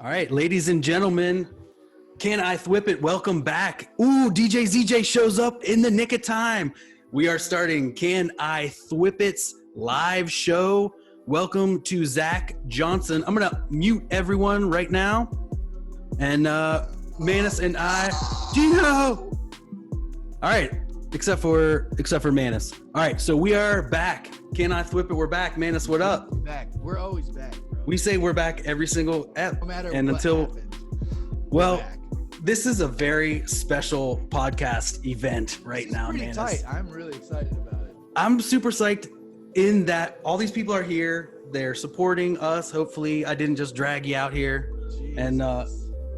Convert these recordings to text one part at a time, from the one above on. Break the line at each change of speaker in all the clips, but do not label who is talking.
All right, ladies and gentlemen, Can I Thwipp It? Welcome back. Ooh, DJ ZJ shows up in the nick of time. We are starting Can I Thwipp It's live show. Welcome to Zack Johnson. I'm gonna mute everyone right now. And Manus and I, Gino. All right, except for Manus. All right, so we are back. Can I Thwipp It? We're back. Manus, what up?
We're back. We're always back, bro.
We say we're back every single ep.
No matter
and
what
until
happens,
well, this is a very special podcast event right now,
Manus. Tight. I'm really excited about it.
I'm super psyched in that all these people are here. They're supporting us. Hopefully, I didn't just drag you out here.
Jesus.
And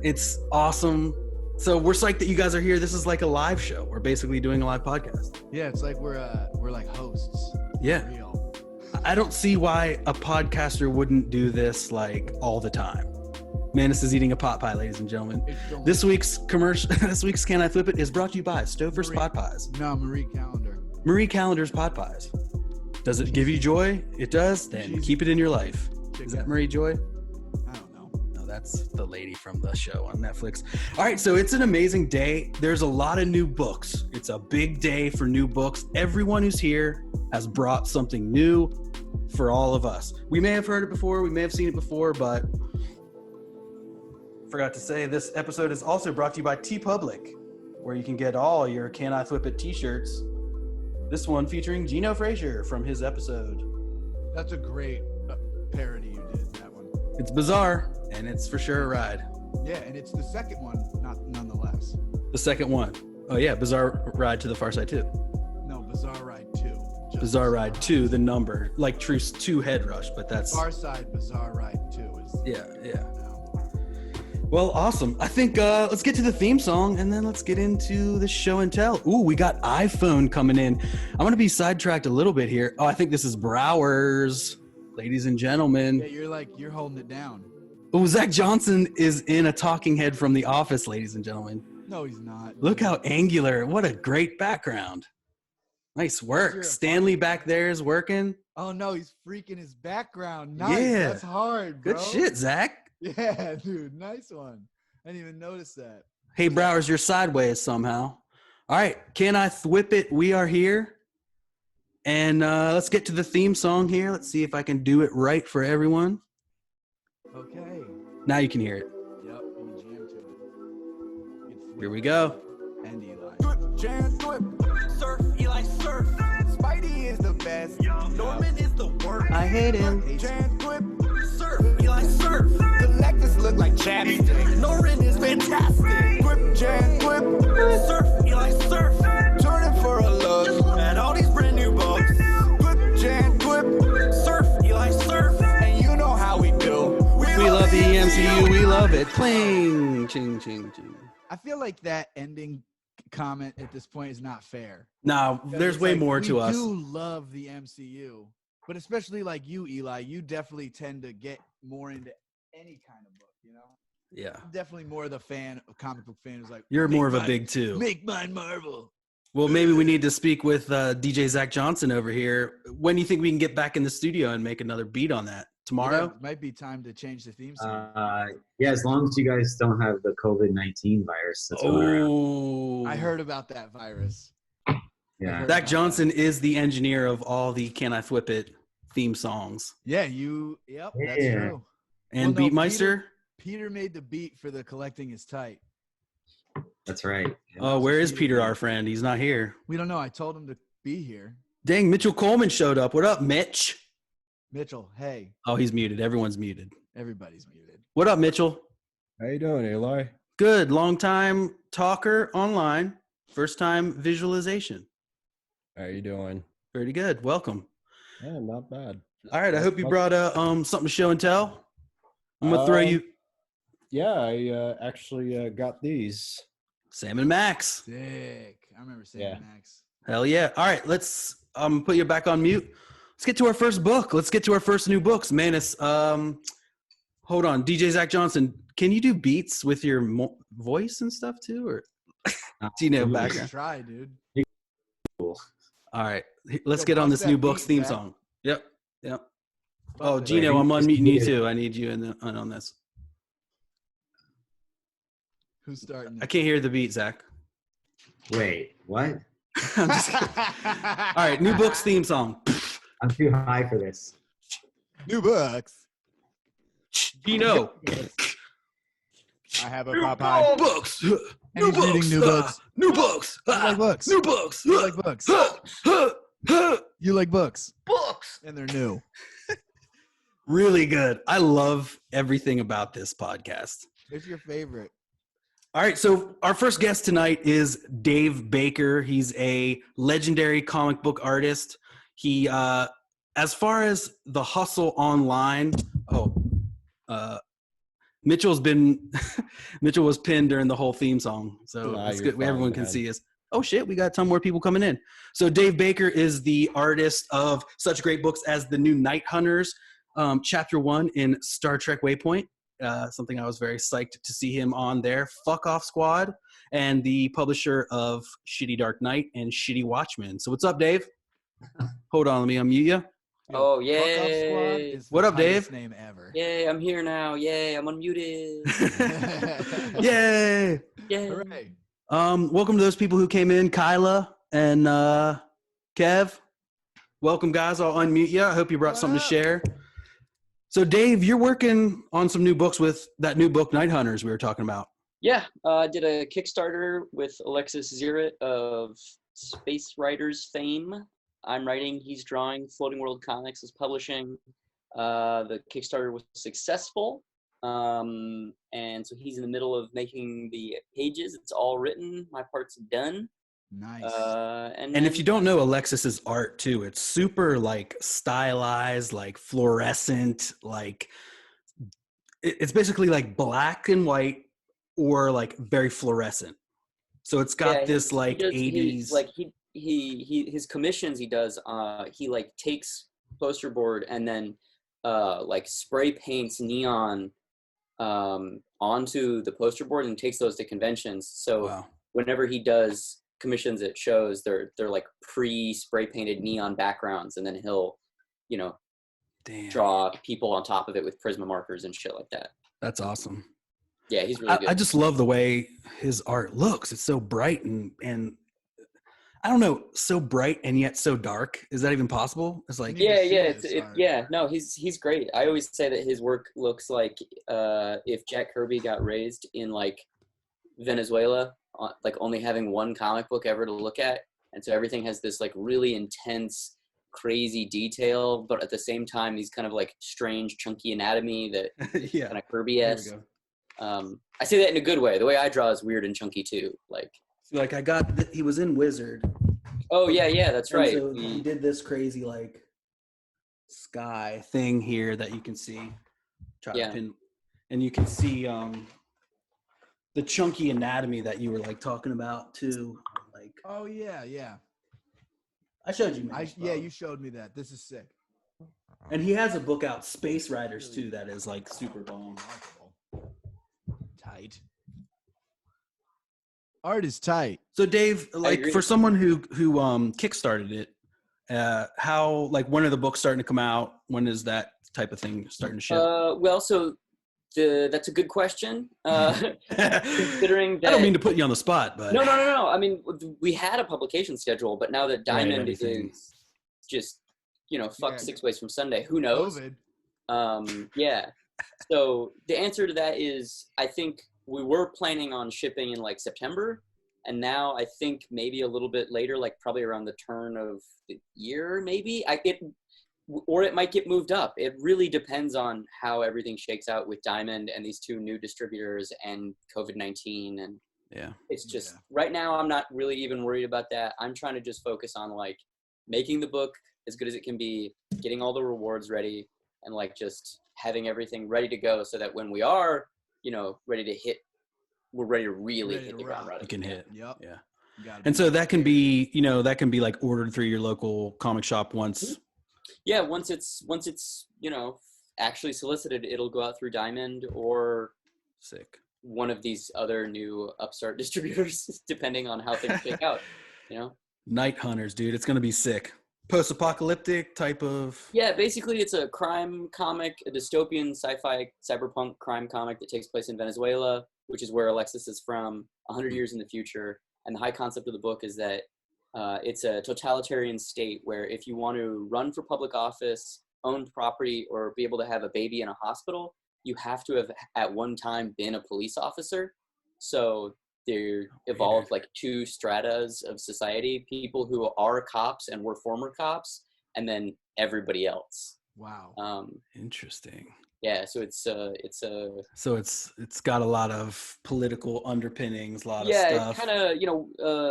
it's awesome. So we're psyched that you guys are here. This is like a live show. We're basically doing a live podcast.
Yeah, it's like we're like hosts.
Yeah.
Real.
I don't see why a podcaster wouldn't do this like all the time. Manus is eating a pot pie, ladies and gentlemen. This week's commercial, this week's Can I Thwipp It is brought to you by Stouffer's Pot Pies.
No, Marie Callender.
Marie Callender's Pot Pies. Does it give you joy? It does? Then keep it in your life. Is that Marie Joy?
I don't know.
No, that's the lady from the show on Netflix. All right, so it's an amazing day. There's a lot of new books. It's a big day for new books. Everyone who's here has brought something new for all of us. We may have heard it before, we may have seen it before, but forgot to say this episode is also brought to you by TeePublic, where you can get all your Can I Thwipp It t-shirts. This one featuring Gino Frazier from his episode.
That's a great parody you did, that one.
It's bizarre, and it's for sure a ride.
Yeah, and it's the second one, nonetheless.
The second one. Oh yeah, Bizarre Ride to the Far Side 2.
No, Bizarre Ride 2.
Bizarre Ride 2, the number, like Truce 2 Head Rush, but that's
Far Side Bizarre Ride 2 is.
Yeah. Well, awesome. I think let's get to the theme song and then let's get into the show and tell. Ooh, we got iPhone coming in. I'm going to be sidetracked a little bit here. Oh, I think this is Brouwers, ladies and gentlemen.
Yeah, you're holding it down.
Oh, Zack Johnson is in a talking head from The Office, ladies and gentlemen.
No, he's not.
Look how angular. What a great background. Nice work. Stanley back there is working.
Oh, no, he's freaking his background. Nice.
Yeah.
That's hard, bro.
Good shit, Zach.
Yeah, dude. Nice one. I didn't even notice that.
Hey, Brouwers, you're sideways somehow. All right. Can I Thwipp It? We are here. And let's get to the theme song here. Let's see if I can do it right for everyone.
Okay.
Now you can hear it.
Yep, you can jam to it.
Here we go.
And Eli.
Thwipp, jam, thwipp. Surf, Eli, surf. Spidey is the best. Norman is the worst.
I hate him.
Jam, thwipp. Surf, Eli, surf. Galactus look like chapstick. Norman is fantastic. Thwipp, jam, thwipp. Surf, Eli, surf. Turning for a look at all these brand new books. Thwipp, jam, thwipp. Surf, Eli, surf. And you know how we do.
We love the MCU. We love it. Cling. Ching, ching, ching.
I feel like that ending comment at this point is not fair.
No, there's way more to us.
We do love the MCU, but especially like you, Eli, you definitely tend to get more into any kind of book, you know?
Yeah.
I'm definitely more the comic book fan who's like,
You're more of a big two.
Make mine Marvel.
Well, maybe we need to speak with DJ Zack Johnson over here. When do you think we can get back in the studio and make another beat on that? Tomorrow?
Yeah, might be time to change the theme song.
Yeah, as long as you guys don't have the COVID-19 virus that's going around.
I heard about that virus.
Yeah.
Zack Johnson is the engineer of all the Can I Thwipp It theme songs.
Yeah, that's true.
And Beatmeister?
Peter made the beat for the Collecting Is Tight.
That's right. Yeah.
Oh, where is Peter, our friend? He's not here.
We don't know. I told him to be here.
Dang, Mitchell Coleman showed up. What up, Mitch?
Mitchell, hey.
Oh, he's muted. Everyone's muted.
Everybody's muted.
What up, Mitchell?
How you doing, Eli?
Good. Long time talker online. First time visualization.
How you doing?
Pretty good. Welcome.
Yeah, not bad.
All right. I hope you brought something to show and tell. I'm gonna throw you.
Yeah, I actually got these.
Sam and Max.
Sick. I remember Sam and Max.
Hell yeah. All right. Let's put you back on mute. Let's get to our first book. Let's get to our first new books. Manus, hold on. DJ Zack Johnson, can you do beats with your voice and stuff too? Or do you know background?
Try, dude.
Cool.
All right. Let's get on this new book's theme song. Yep. Oh, Gino, I'm unmuting you too. I need you on this.
Who's starting?
I can't hear the beat, Zach.
Wait, what?
I'm just kidding. All right, new books theme song.
I'm too high for this.
New books.
Gino.
I have a Popeye.
Books.
And
New
he's reading
books.
new books.
New books.
You like books.
New books.
You like books. You like books.
Books.
And they're new.
Really good. I love everything about this podcast.
What's your favorite?
All right, so our first guest tonight is Dave Baker. He's a legendary comic book artist. He, as far as the hustle online, Mitchell was pinned during the whole theme song, so
Nah,
it's
you're
good.
fine,
Everyone can
man.
see us. Oh shit, we got a ton more people coming in. So Dave Baker is the artist of such great books as The New Night Hunters, Chapter 1 in Star Trek Waypoint. Something I was very psyched to see him on there. Fuck Off Squad, and the publisher of Shitty Dark Knight and Shitty Watchmen. So what's up, Dave? Hold on, let me unmute you.
Oh,
Fuck Off Squad
yay.
is the
What up,
tightest
Dave?
name ever.
Yay, I'm here now. Yay, I'm unmuted.
Yay!
Yay.
Hooray.
Welcome to those people who came in, Kyla and Kev. Welcome, guys. I'll unmute you. I hope you brought something to share. So, Dave, you're working on some new books with that new book, Night Hunters, we were talking about.
Yeah, I did a Kickstarter with Alexis Zirrit of Space Writers fame. I'm writing, he's drawing, Floating World Comics is publishing. The Kickstarter was successful. And so he's in the middle of making the pages. It's all written. My part's done.
Nice.
And if you don't know Alexis's art too, it's super like stylized, like fluorescent, like it's basically like black and white or like very fluorescent. So it's got this like 80s.
His commissions he does, he like takes poster board and then like spray paints neon onto the poster board and takes those to conventions. So
Wow.
whenever he does commissions at shows, they're like pre-spray painted neon backgrounds, and then he'll, you know,
Damn.
draw people on top of it with Prisma markers and shit like that.
That's awesome.
Yeah, he's really good.
I just love the way his art looks. It's so bright and I don't know, so bright and yet so dark. Is that even possible? It's like
No, he's great. I always say that his work looks like if Jack Kirby got raised in like Venezuela, like only having one comic book ever to look at, and so everything has this like really intense, crazy detail, but at the same time these kind of like strange, chunky anatomy that
yeah.
kind of Kirby-esque. I say that in a good way. The way I draw is weird and chunky too. Like
I got he was in Wizard.
Oh yeah, that's
And
right.
So he did this crazy like sky thing here that you can see. Try to pin, and you can see the chunky anatomy that you were like talking about too. Like,
Oh yeah.
I showed you.
You showed me that. This is sick.
And he has a book out, Space Riders too, that is like super bomb.
Tight. Art is tight.
So Dave, like
agree.
for someone who kickstarted it, how like when are the books starting to come out? When is that type of thing starting to ship?
Well, so that's a good question. Considering that
I don't mean to put you on the spot, but
No. I mean, we had a publication schedule, but now that Diamond
everything.
is just, you know, fucked
Yeah.
6 ways from Sunday, who knows?
COVID.
Yeah. So the answer to that is, I think we were planning on shipping in like September, and now I think maybe a little bit later, like probably around the turn of the year, maybe. Or it might get moved up. It really depends on how everything shakes out with Diamond and these two new distributors and COVID-19. And
yeah.
it's just, right now, I'm not really even worried about that. I'm trying to just focus on like making the book as good as it can be, getting all the rewards ready, and like just having everything ready to go so that when we are, you know, ready to hit, we're ready to really hit the ground running.
You can hit.
Yep.
Yeah.
Gotta
And
be
so that can be, you know, that can be like ordered through your local comic shop once.
Yeah, once it's you know, actually solicited, it'll go out through Diamond or
Sick.
one of these other new upstart distributors, depending on how things shake out. You know.
Night Hunters, dude. It's gonna be sick. post-apocalyptic type of.
Yeah, basically it's a crime comic, a dystopian sci-fi cyberpunk crime comic that takes place in Venezuela, which is where Alexis is from, 100 years in the future. And the high concept of the book is that it's a totalitarian state where if you want to run for public office, own property, or be able to have a baby in a hospital, you have to have at one time been a police officer. So there evolved like two stratas of society: people who are cops and were former cops, and then everybody else.
Wow.
Interesting.
Yeah, so it's
got a lot of political underpinnings, a lot of
yeah,
stuff.
kind of,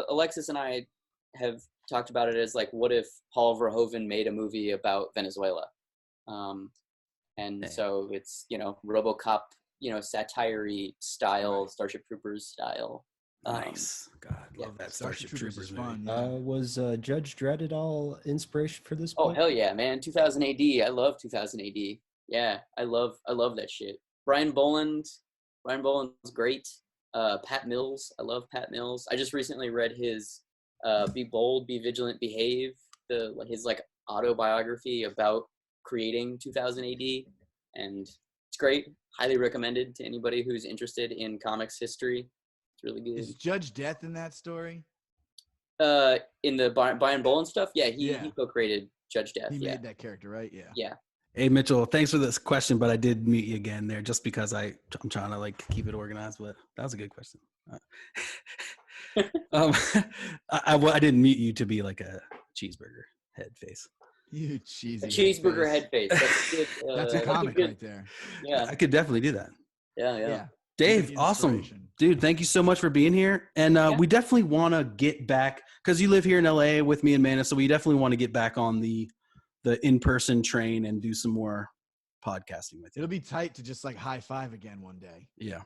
Alexis and I have talked about it as like, what if Paul Verhoeven made a movie about Venezuela? And so it's, RoboCop, satire-y style, Starship Troopers style.
Nice. God, love that Starship Troopers
fun.
Was Judge Dredd at all inspiration for this book?
Oh, hell yeah, man. 2000 AD. I love 2000 AD. Yeah, I love that shit. Brian Boland's great. Pat Mills. I love Pat Mills. I just recently read his Be Bold, Be Vigilant, Behave, his like autobiography about creating 2000 AD, and it's great. Highly recommended to anybody who's interested in comics history. It's really good.
Is Judge Death in that story?
In the Brian Boland stuff, he co-created Judge Death.
He made that character, right? Yeah.
Yeah.
Hey Mitchell, thanks for this question, but I did mute you again there just because I'm trying to like keep it organized. But that was a good question. I didn't mute you to be like a cheeseburger head face.
You cheesy.
A cheeseburger head face. That's good.
That's a comic right there.
Yeah.
I could definitely do that.
Yeah.
Dave, awesome. Dude, thank you so much for being here. And we definitely want to get back, because you live here in LA with me and Manus, so we definitely want to get back on the in-person train and do some more podcasting with you.
It'll be tight to just like high five again one day.
Yeah.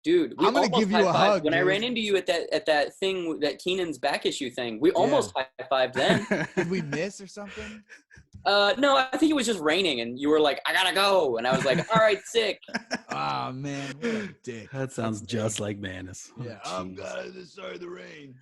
Dude,
I'm gonna give you a hug.
When I ran into you at that thing, that Keenan's back issue thing, we almost high-fived then.
Did we miss or something?
No, I think it was just raining, and you were like, "I gotta go," and I was like, "All right, sick."
Oh man, what a dick.
That sounds just like Manus.
Yeah, I'm glad this started the rain.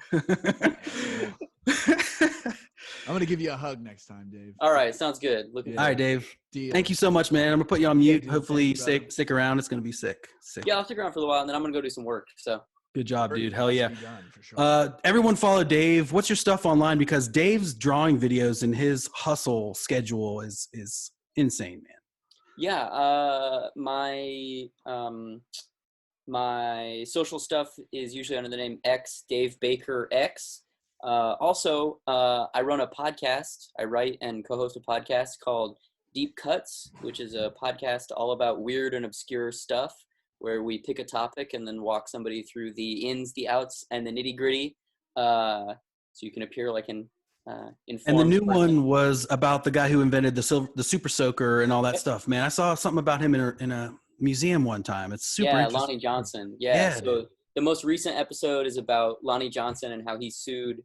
I'm gonna give you a hug next time, Dave.
All right, sounds good.
All right, Dave.
Deal.
Thank you so much, man. I'm gonna put you on mute.
dude,
Hopefully,
thank you,
stick around. It's gonna be sick.
Yeah, I'll stick around for a little while, and then I'm gonna go do some work. So
good job, dude. Hell yeah.
Has to be done, for sure.
Everyone follow Dave. What's your stuff online? Because Dave's drawing videos and his hustle schedule is insane, man.
Yeah, my social stuff is usually under the name X Dave Baker X. Also, I run a podcast. I write and co-host a podcast called Deep Cuts, which is a podcast all about weird and obscure stuff, where we pick a topic and then walk somebody through the ins, the outs, and the nitty gritty. So you can appear like an informed.
And the new one was about the guy who invented the Super Soaker and all that stuff. Man, I saw something about him in a museum one time. It's super interesting.
Lonnie Johnson. Yeah. So the most recent episode is about Lonnie Johnson and how he sued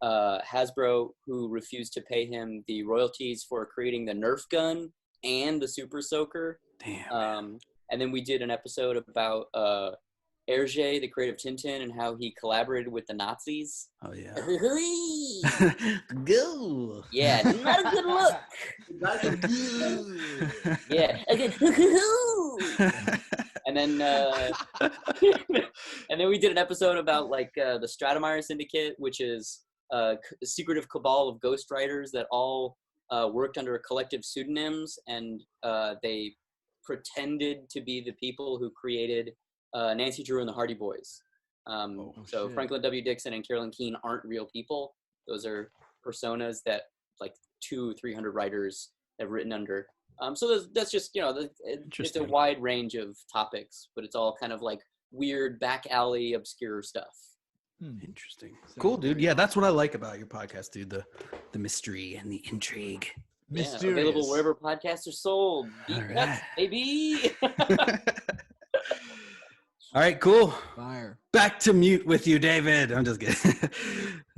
Hasbro, who refused to pay him the royalties for creating the Nerf gun and the Super Soaker.
Damn.
And then we did an episode about Hergé, the creator of Tintin, and how he collaborated with the Nazis.
Oh yeah.
Go. Yeah, not a good look. Yeah. And then we did an episode about like the Stratemeyer Syndicate, which is a secretive cabal of ghostwriters that all worked under collective pseudonyms, and they pretended to be the people who created Nancy Drew and the Hardy Boys. So Franklin W. Dixon and Carolyn Keene aren't real people. Those are personas that like 200-300 writers have written under. So that's just, it's a wide range of topics, but it's all kind of like weird back alley obscure stuff.
Interesting. Cool, dude. Yeah, that's what I like about your podcast, dude. The mystery and the intrigue.
Yeah, available wherever podcasts are sold. Deep Cuts, baby.
All right, cool.
Fire.
Back to mute with you, David. I'm just kidding.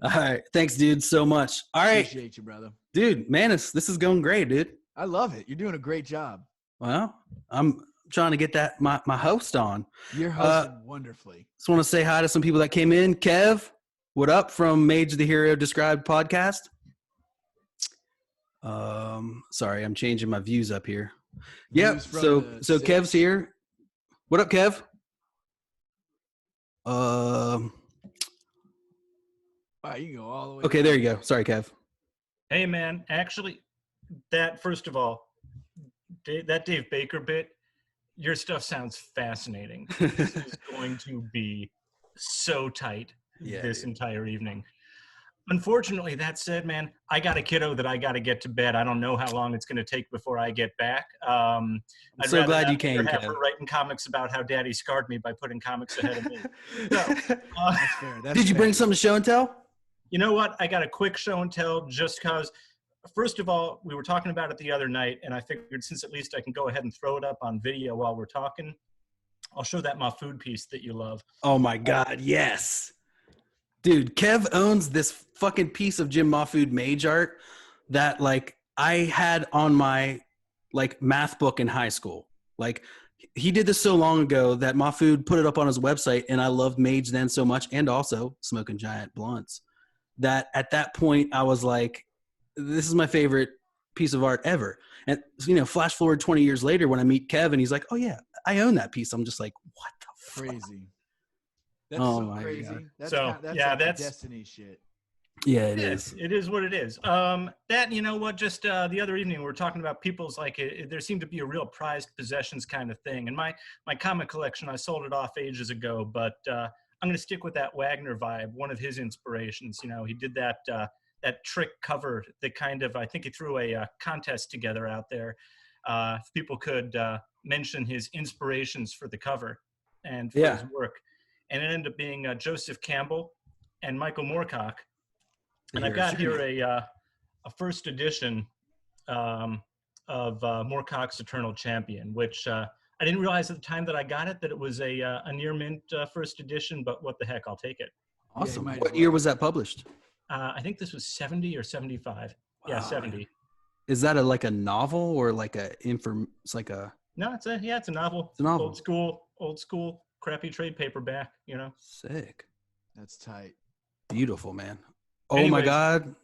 All right. Thanks, dude, so much. All right.
Appreciate you, brother.
Dude, Manus, this is going great, dude.
I love it. You're doing a great job.
Well, I'm trying to get that my host on.
You're hosting wonderfully.
Just want to say hi to some people that came in. Kev, what up from Mage the Hero Described podcast? Sorry, I'm changing my views up here. Yep.
Views from
So
the
Kev's
six.
here. What up, Kev?
All right, you can go all the way.
Okay,
down.
there you go. Sorry, Kev.
Hey, man. Actually, first of all, that Dave Baker bit, your stuff sounds fascinating. This is going to be so tight this entire evening. Unfortunately, that said, man, I got a kiddo that I got to get to bed. I don't know how long it's going to take before I get back.
I'm
I'd
so
rather
glad
not
you came,
have
Kev.
her writing comics about how daddy scarred me by putting comics ahead of me. So,
That's fair. That's
Did you
fair.
bring something to show and tell?
you know what? I got a quick show and tell just because, first of all, we were talking about it the other night, and I figured since at least I can go ahead and throw it up on video while we're talking, I'll show that my food piece that you love.
Oh my God, yes. Dude, Kev owns this fucking piece of Jim Mahfood mage art that like I had on my like math book in high school. Like he did this so long ago that Mahfood put it up on his website, and I loved mage then so much, and also smoking giant blunts, that at that point I was like, this is my favorite piece of art ever. And you know, flash forward 20 years later when I meet Kev and he's like, oh yeah, I own that piece. I'm just like, what the fuck?
Crazy. That's
Oh
so
my
crazy.
God.
That's
So,
kind- that's
yeah,
like the
that's-
Destiny shit.
Yeah, it
Yeah,
is.
it is what it is. That, you know what, just the other evening we were talking about people's, like, there seemed to be a real prized possessions kind of thing. And my comic collection, I sold it off ages ago, but I'm going to stick with that Wagner vibe, one of his inspirations. You know, he did that trick cover that kind of, I think he threw a contest together out there. If people could mention his inspirations for the cover and for his work. And it ended up being Joseph Campbell and Michael Moorcock. And I've got here a first edition of Moorcock's Eternal Champion, which I didn't realize at the time that I got it that it was a near mint first edition, but what the heck, I'll take it.
Awesome.
might as
What
well.
year was that published?
I think this was 70 or 75. Yeah,
Wow.
70.
Is that like a novel or like it's like a
No, it's a novel.
It's a novel.
Old school, crappy trade paperback, you know.
sick.
That's tight.
Beautiful, man. Oh my
Anyways.
God.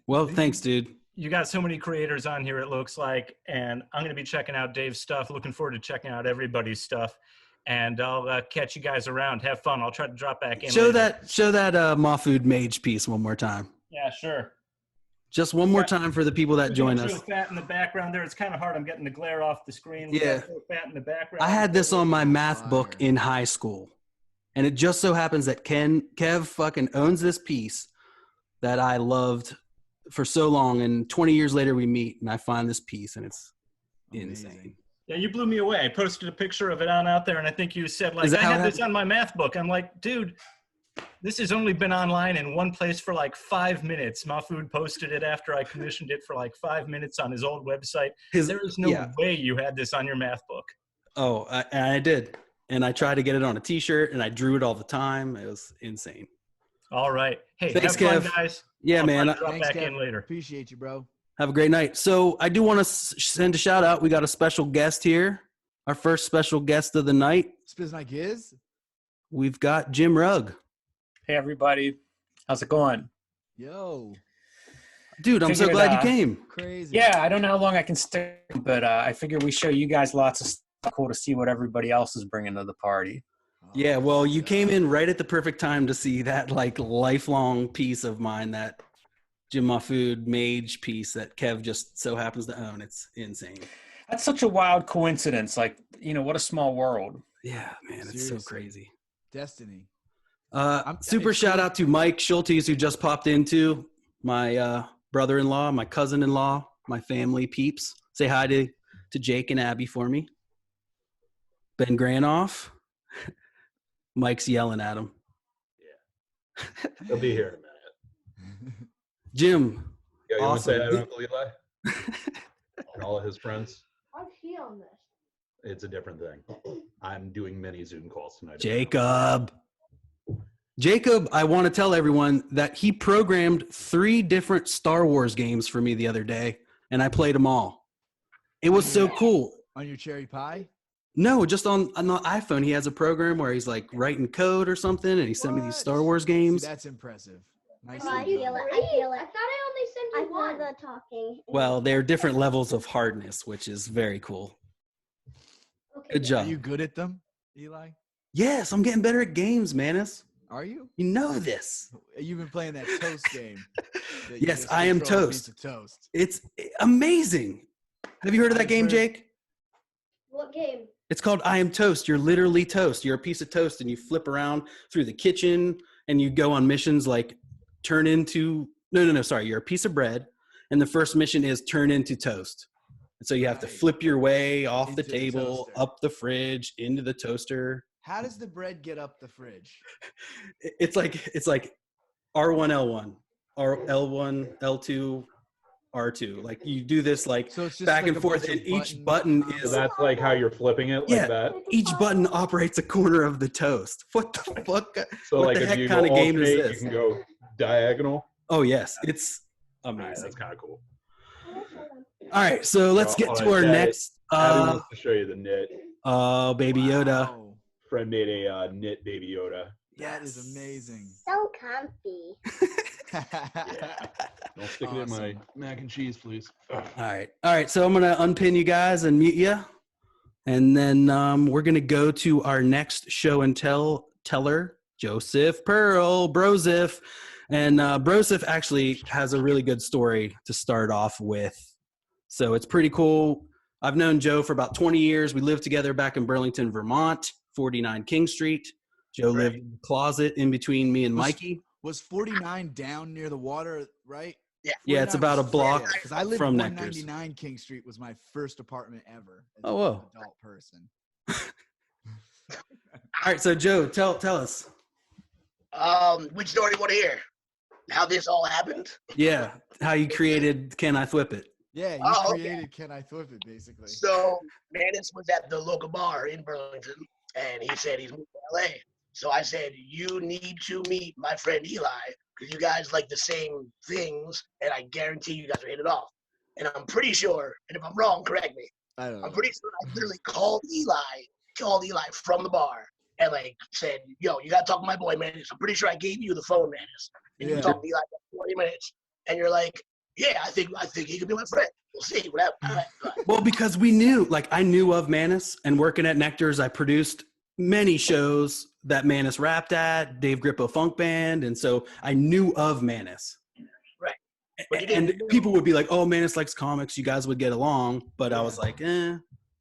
Well, thanks, dude.
You got so many creators on here, it looks like, and I'm going to be checking out Dave's stuff. Looking forward to checking out everybody's stuff, and I'll catch you guys around. Have fun. I'll try to drop back in.
Show
later.
that Mahfood mage piece one more time.
Yeah, sure.
Just one more time for the people that join us.
Real fat in the background there. It's kind of hard. I'm getting the glare off the screen.
Yeah.
Real fat in the background.
I had this on my math book
Fire.
in high school, and it just so happens that Kev fucking owns this piece that I loved for so long, and 20 years later we meet, and I find this piece, and it's insane.
Amazing.
Yeah, you blew me away. I posted a picture of it out there, and I think you said, like,
Is that
I
how it
had this
happened?
on my math book. I'm like, dude, this has only been online in one place for like 5 minutes. Mahfood posted it after I commissioned it for like 5 minutes on his old website. There is no
yeah.
way you had this on your math book.
Oh, I did, and I tried to get it on a T-shirt, and I drew it all the time. It was insane.
All right. Hey,
Thanks,
have fun,
Kev.
guys.
Yeah,
I'll
man.
try to drop
Thanks,
back
Kev.
in later.
Appreciate you, bro.
Have a great night. So I do want to send a shout out. We got a special guest here. Our first special guest of the night.
Spizz like his.
We've got Jim Rugg.
Hey everybody, how's it going?
Yo,
Dude, I'm so
Figured,
glad you came.
crazy.
Yeah, I don't know how long I can stick, but I figure we show you guys lots of stuff cool to see what everybody else is bringing to the party.
Oh,
Yeah, well, you
God.
came in right at the perfect time to see that like lifelong piece of mine, that Jim Mahfood mage piece that Kev just so happens to own. It's insane.
That's such a wild coincidence. Like, you know, what a small world.
Yeah, man, it's so
Seriously.
crazy.
Destiny.
Super
it's
shout
cool.
out to Mike Schulties, who just popped into, my brother-in-law, my cousin-in-law, my family peeps. Say hi to Jake and Abby for me. Ben Granoff. Mike's yelling at him.
He'll be here in a minute.
Jim.
Yo, you want to say
Awesome.
hi to Uncle Eli and all of his friends?
How's he on this?
It's a different thing. I'm doing many Zoom calls tonight.
Jacob, I want to tell everyone that he programmed 3 different Star Wars games for me the other day, and I played them all. It was so cool.
On your cherry pie?
No, just on the iPhone, he has a program where he's like writing code or something, and he sent me these
What?
Star Wars
See,
games.
that's impressive. Nice.
Oh, I
and
feel
done.
it. I feel it.
I thought I only sent you one.
the talking.
Well, they're different levels of hardness, which is very cool.
Okay.
Good
Are
job.
you good at them, Eli?
Yes, I'm getting better at games, Manus.
Are you?
You know this.
You've been playing that toast game. that you
Yes,
just
I am
control a
toast.
piece of toast.
It's amazing. Have you heard of that
I've
game,
heard-
Jake?
What game?
It's called I Am Toast. You're literally toast. You're a piece of toast, and you flip around through the kitchen, and you go on missions like turn into no. Sorry, you're a piece of bread, and the first mission is turn into toast. And so you have to
Right.
flip your way off the
Into the
table,
toaster.
up the fridge, into the toaster.
How does the bread get up the fridge?
It's like R1 L1, L1 L2 R2. Like you do this like
So it's just
back
like
and
a
forth,
bunch
and
of
each
button
button
So
is
that's like how you're flipping it, like
Yeah.
that.
each button operates a corner of the toast. What the fuck?
So
What
like
the
if
heck
you
kind
go
of game is
alternate,
this?
you can go diagonal.
Oh yes, it's
All right,
amazing.
that's kind of cool.
All right, so let's
So,
get
hold
to
on,
our
Dad,
next.
Abby wants to show you the knit.
Oh, Baby Yoda.
Wow.
Friend made a knit Baby Yoda.
That is amazing.
So comfy.
Don't stick it in my
Awesome.
mac and cheese, please.
All right. So I'm gonna unpin you guys and mute you, and then we're gonna go to our next show and teller, Joseph Perl, Brosif, and Brosif actually has a really good story to start off with. So it's pretty cool. I've known Joe for about 20 years. We lived together back in Burlington, Vermont, 49 King Street. Joe lived in the closet in between me and Mikey.
Was 49 down near the water, right?
Yeah, it's about a block
Because I lived
from
199 King Street was my first apartment ever. As
Oh, whoa.
an adult person.
All right, so Joe, tell us.
Which story you want to hear? How this all happened?
Yeah, how you created Can I Thwipp It?
Yeah, you
Oh, okay.
created Can I Thwipp It, basically.
So Manus was at the local bar in Burlington, and he said he's moving to LA. So I said, you need to meet my friend Eli, because you guys like the same things, and I guarantee you guys will hit it off. And I'm pretty sure, and if I'm wrong, correct me.
I don't know.
I'm pretty sure I literally called Eli from the bar, and like said, yo, you gotta talk to my boy Manus. I'm pretty sure I gave you the phone, Manus. And you
Yeah.
talked to Eli for 20 minutes, and you're like, yeah, I think he could be my friend. We'll see what happens. All right, bye.
Well, because we knew, like I knew of Manus, and working at Nectar's, I produced many shows that Manus rapped at, Dave Grippo Funk Band, and so I knew of Manus.
Right. But you
And
didn't know.
people would be like, oh, Manus likes comics, you guys would get along. But I was like,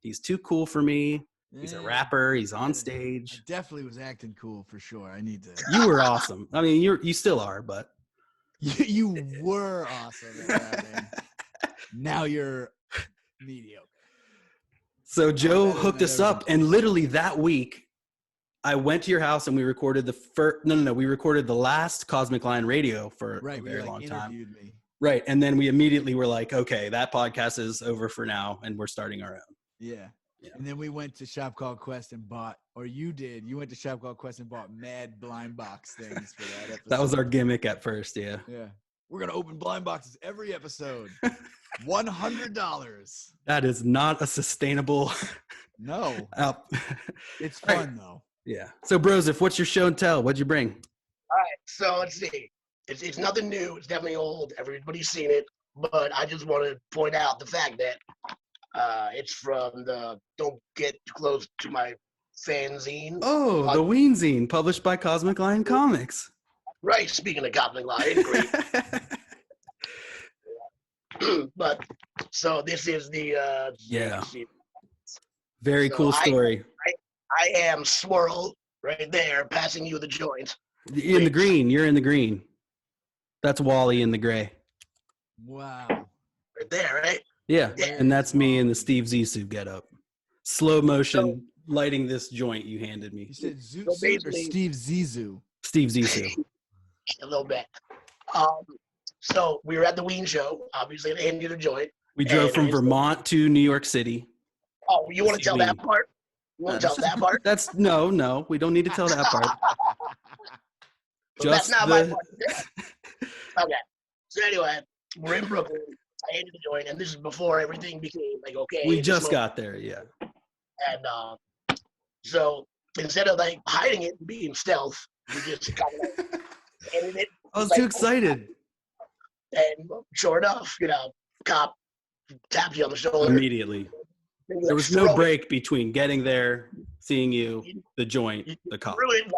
he's too cool for me. He's a
Yeah.
rapper, he's on
I
stage.
definitely was acting cool for sure. I need to.
You were awesome. I mean, you still are, but
You were awesome at rapping. Now you're mediocre.
so Joe
better
hooked
than
us up, and literally that week, I went to your house and we recorded the first. No, we recorded the last Cosmic Line Radio for
Right,
a
we
very
like
long time.
interviewed me.
Right, and then we immediately were like, okay, that podcast is over for now, and we're starting our own.
Yeah.
Yeah.
And then we went to Shop Called Quest and bought, or you did. You went to Shop Called Quest and bought mad blind box things for that episode.
That was our gimmick at first, yeah.
Yeah. We're gonna open blind boxes every episode. $100.
That is not a sustainable.
No,
out.
it's
Right.
fun though.
Yeah. So, Brosif, what's your show and tell? What'd you bring?
All right, so let's see. It's nothing new. It's definitely old. Everybody's seen it. But I just want to point out the fact that it's from the Don't Get Too Close to My Fanzine.
Oh, the Weenzine, published by Cosmic Lion Comics.
Right, speaking of Cosmic Lion, great. But, so this is the...
Yeah.
let's see.
Very
So
cool story.
I am Swirl right there, passing you the joint.
In the green. You're in the green. That's Wally in the gray.
Wow.
Right there, right?
Yeah.
Yeah.
And that's me in the Steve Zissou getup. Slow motion lighting this joint you handed me.
You said Zoot
So
Suit or
basically-
Steve Zissou?
Steve Zissou.
A little bit. So we were at the Ween show, obviously, at Andy the Joint.
We drove from
And-
Vermont to New York City.
Oh, you want to tell that part? You want to tell that part?
That's no, we don't need to tell that part.
So that's
Just
not my
the
part. Okay. So anyway, we're in Brooklyn. I Andy the Joint, and this is before everything became like okay.
we
this
just
moment.
got there, yeah.
And so instead of like hiding it and being stealth, we just kind of like ended it
I was too excited.
And sure enough, cop taps you on the shoulder.
Immediately. There was no break between getting there, seeing you, the joint, the cop.
Ruined,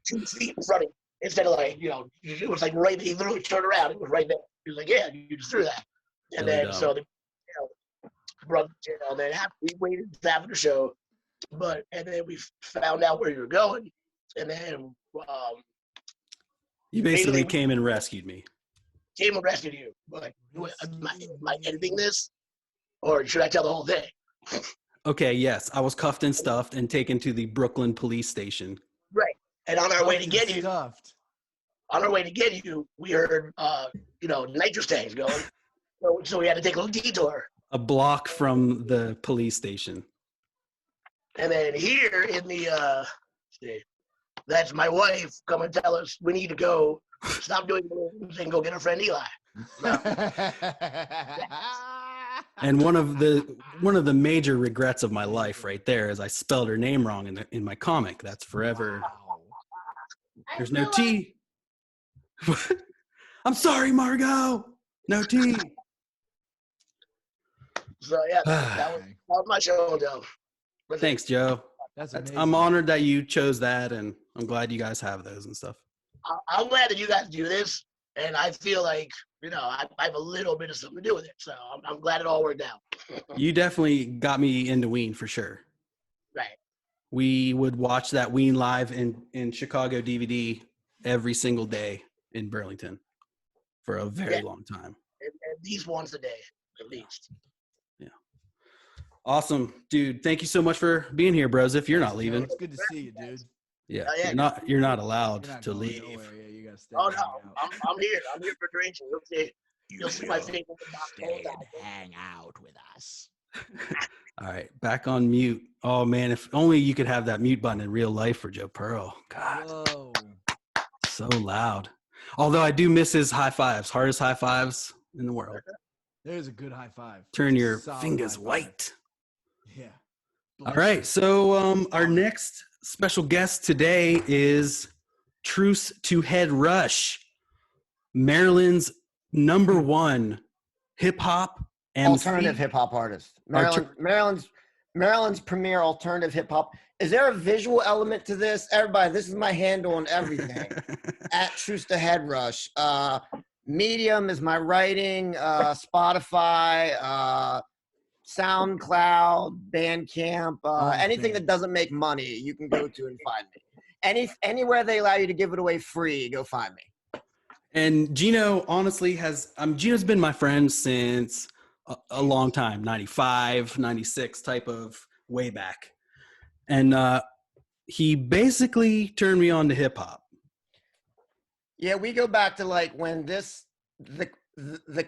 2 feet in front of you. Instead of it was like right. He literally turned around. It was right there. He was like, "Yeah, you just threw that." And
Really
then
dumb.
so we waited after the show, and then we found out where you were going, and then
You basically came and rescued me.
Came and rescued you. Like, am I editing this, or should I tell the whole thing?
Okay, yes, I was cuffed and stuffed and taken to the Brooklyn police station.
Right. And on our way to get you, we heard, nitrous tanks going. So we had to take a little detour.
A block from the police station.
And then here in the, that's my wife. Come and tell us we need to go. Stop doing this and go get our friend Eli.
And one of the major regrets of my life right there is I spelled her name wrong in my comic. That's forever.
Wow.
There's no T. I'm sorry, Margot. No T.
So yeah, that was my show, Joe.
Thanks, Joe.
That's amazing.
I'm honored that you chose that, and I'm glad you guys have those and stuff.
I'm glad that you guys do this, and I feel like I have a little bit of something to do with it. So I'm glad it all worked out.
You definitely got me into Ween for sure.
Right.
We would watch that Ween live in Chicago DVD every single day in Burlington for a very long time.
At least once a day, at least.
Yeah. Awesome, dude. Thank you so much for being here, bros. If you're not leaving.
It's good to see you, dude.
Yeah. You're not allowed to leave.
Yeah, you gotta stay.
Oh no, I'm here. I'm here for drinks. You'll see my face.
Stay and hang out with us.
All right, back on mute. Oh man, if only you could have that mute button in real life for Joe Perl. God,
whoa,
so loud. Although I do miss his high fives, hardest high fives in the world.
There's a good high five.
Turn your
Solid
fingers
high five.
white.
Yeah.
All right, so our next special guest today is Truce to Head Rush, Maryland's #1 hip hop MC.
Alternative hip hop artist. Maryland's premier alternative hip hop. Is there a visual element to this? Everybody, this is my handle on everything. At Truce to Head Rush. Medium is my writing. Spotify. SoundCloud, Bandcamp, anything that doesn't make money, you can go to and find me. Anywhere they allow you to give it away free, go find me.
And Gino honestly Gino's been my friend since a long time, 95, 96 type of way back. And he basically turned me on to hip hop.
Yeah, we go back to like when the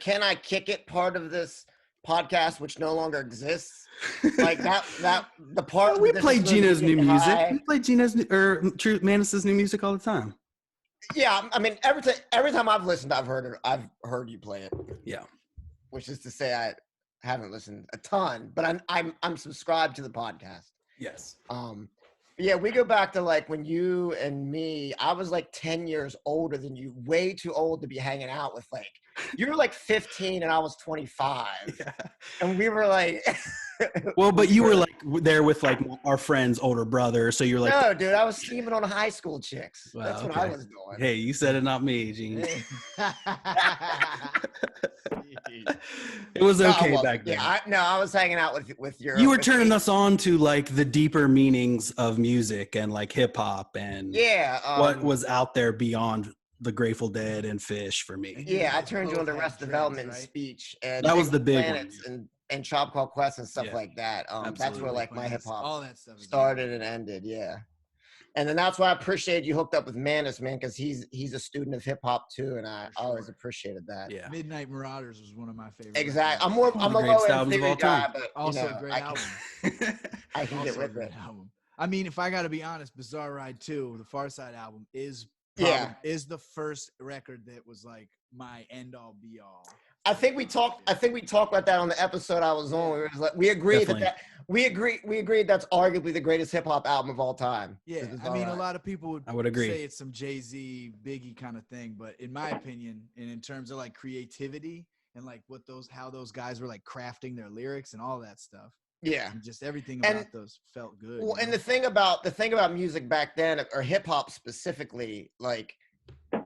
Can I Kick It part of this podcast, which no longer exists, like that the part
we play Gino's new music. We play Gino's True Manus's new music all the time.
Yeah, I mean every time I've listened, I've heard you play it.
Yeah,
which is to say I haven't listened a ton, but I'm subscribed to the podcast.
Yes.
Yeah, we go back to like when you and me, I was like 10 years older than you, way too old to be hanging out with. Like, you were like 15 and I was 25. Yeah. And we were like...
Well, but you were like there with like our friend's older brother. So you're like...
No, dude, I was scheming on high school chicks.
Wow,
that's what I was doing.
Hey, you said it, not me, Gene. It was okay back then.
Yeah, I was hanging out with your...
You were turning us on to like the deeper meanings of music and like hip hop and what was out there beyond the Grateful Dead and Fish for me.
Yeah, I turned you on to Arrested Development and Speech. And
that was the big one.
And Tribe Called Quest and stuff like that. That's where like my hip hop started and ended. Yeah. And then that's why I appreciated you hooked up with Manus, man, because he's a student of hip hop too, and I always appreciated that.
Yeah, Midnight Marauders was one of my favorites.
Exactly. I'm a low end theory guy, but
also a great album.
I can get with it.
Album. I mean, if I got to be honest, Bizarre Ride 2, the Far Side album, is the first record that was like my end all be all.
I think we talked about that on the episode I was on. It was like, we agreed we agreed that's arguably the greatest hip hop album of all time.
Yeah, I mean, a lot of people
would agree.
say it's some Jay-Z, Biggie kind of thing, but in my opinion, and in terms of like creativity and like how those guys were like crafting their lyrics and all that stuff.
Yeah,
and just everything about those felt good.
Well, and the thing about music back then, or hip hop specifically, like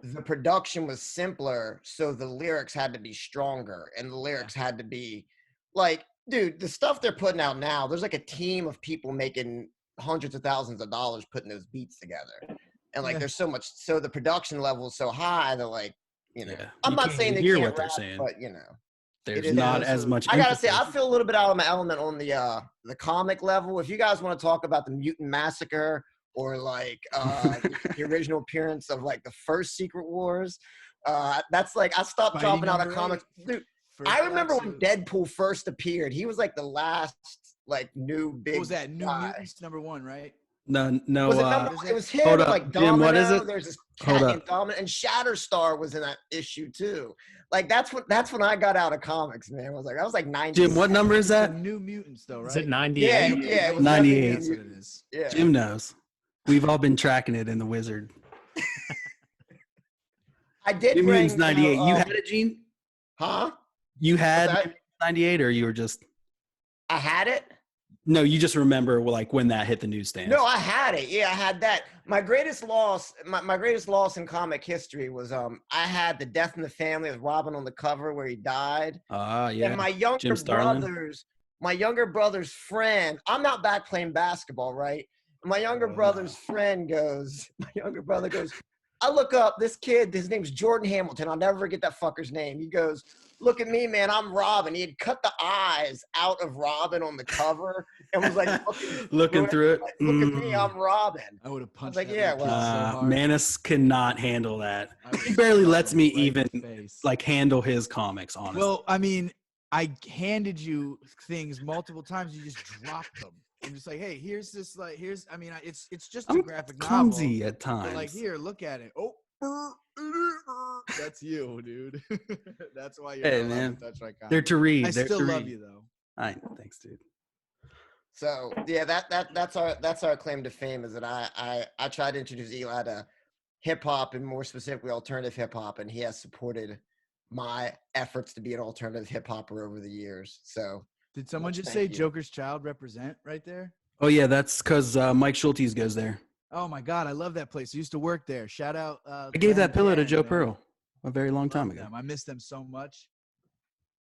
the production was simpler, so the lyrics had to be stronger, and the lyrics had to be like, dude, the stuff they're putting out now, there's like a team of people making hundreds of thousands of dollars putting those beats together, and like there's so much, so the production level is so high that like, you know, I'm not saying they can't rap, but you know.
There's not as much.
I gotta say, I feel a little bit out of my element on the comic level. If you guys want to talk about the Mutant Massacre or like the original appearance of like the first Secret Wars, that's like I stopped dropping out of comics. Dude, I remember when Deadpool first appeared. He was like the last like new big.
What was that? New Mutants #1, right?
No.
It was him.
Hold up,
like
Jim.
Domino.
What is it?
There's this cat named Domino, and Shatterstar was in that issue too. Like that's when I got out of comics, man. I was like 90.
Jim, what number is that?
New Mutants, though, right?
Is it 98?
Yeah, it was
98.
That's what it is.
Yeah.
Jim knows. We've all been tracking it in the Wizard.
I did.
New Mutants 98. You had it, Gene?
Huh?
You had 98, or you were just?
I had it.
No, you just remember like when that hit the newsstand.
No, I had it. Yeah, I had that. My greatest loss, my greatest loss in comic history was I had the Death in the Family with Robin on the cover where he died.
Ah, yeah.
And my younger brother's friend, I'm not back playing basketball, right? My younger brother goes, I look up this kid, his name's Jordan Hamilton. I'll never forget that fucker's name. He goes, look at me, man, I'm Robin. He had cut the eyes out of Robin on the cover and was like
looking through it.
Like, look at me, I'm Robin.
I would have punched.
I was like, yeah, well,
Manus cannot handle that. He barely lets me even like handle his comics, honestly.
Well, I mean, I handed you things multiple times. You just dropped them. I'm just like, hey, here's this. Like, here's. I mean, it's just a graphic novel.
Clumsy at times.
But like, here, look at it. Oh, that's you, dude. That's why you're
hey,
not
man.
allowed to touch my comic.
They're to read.
I still love you though.
Thanks, dude.
So yeah, that's our claim to fame is that I tried to introduce Eli to hip hop and more specifically alternative hip hop, and he has supported my efforts to be an alternative hip hopper over the years. So
did someone just say Joker's Child represent right there?
Oh yeah, that's because Mike Schulties goes there.
Oh my God, I love that place. I used to work there. Shout out.
I gave that pillow to Joe Perl a very long time ago.
I miss them so much.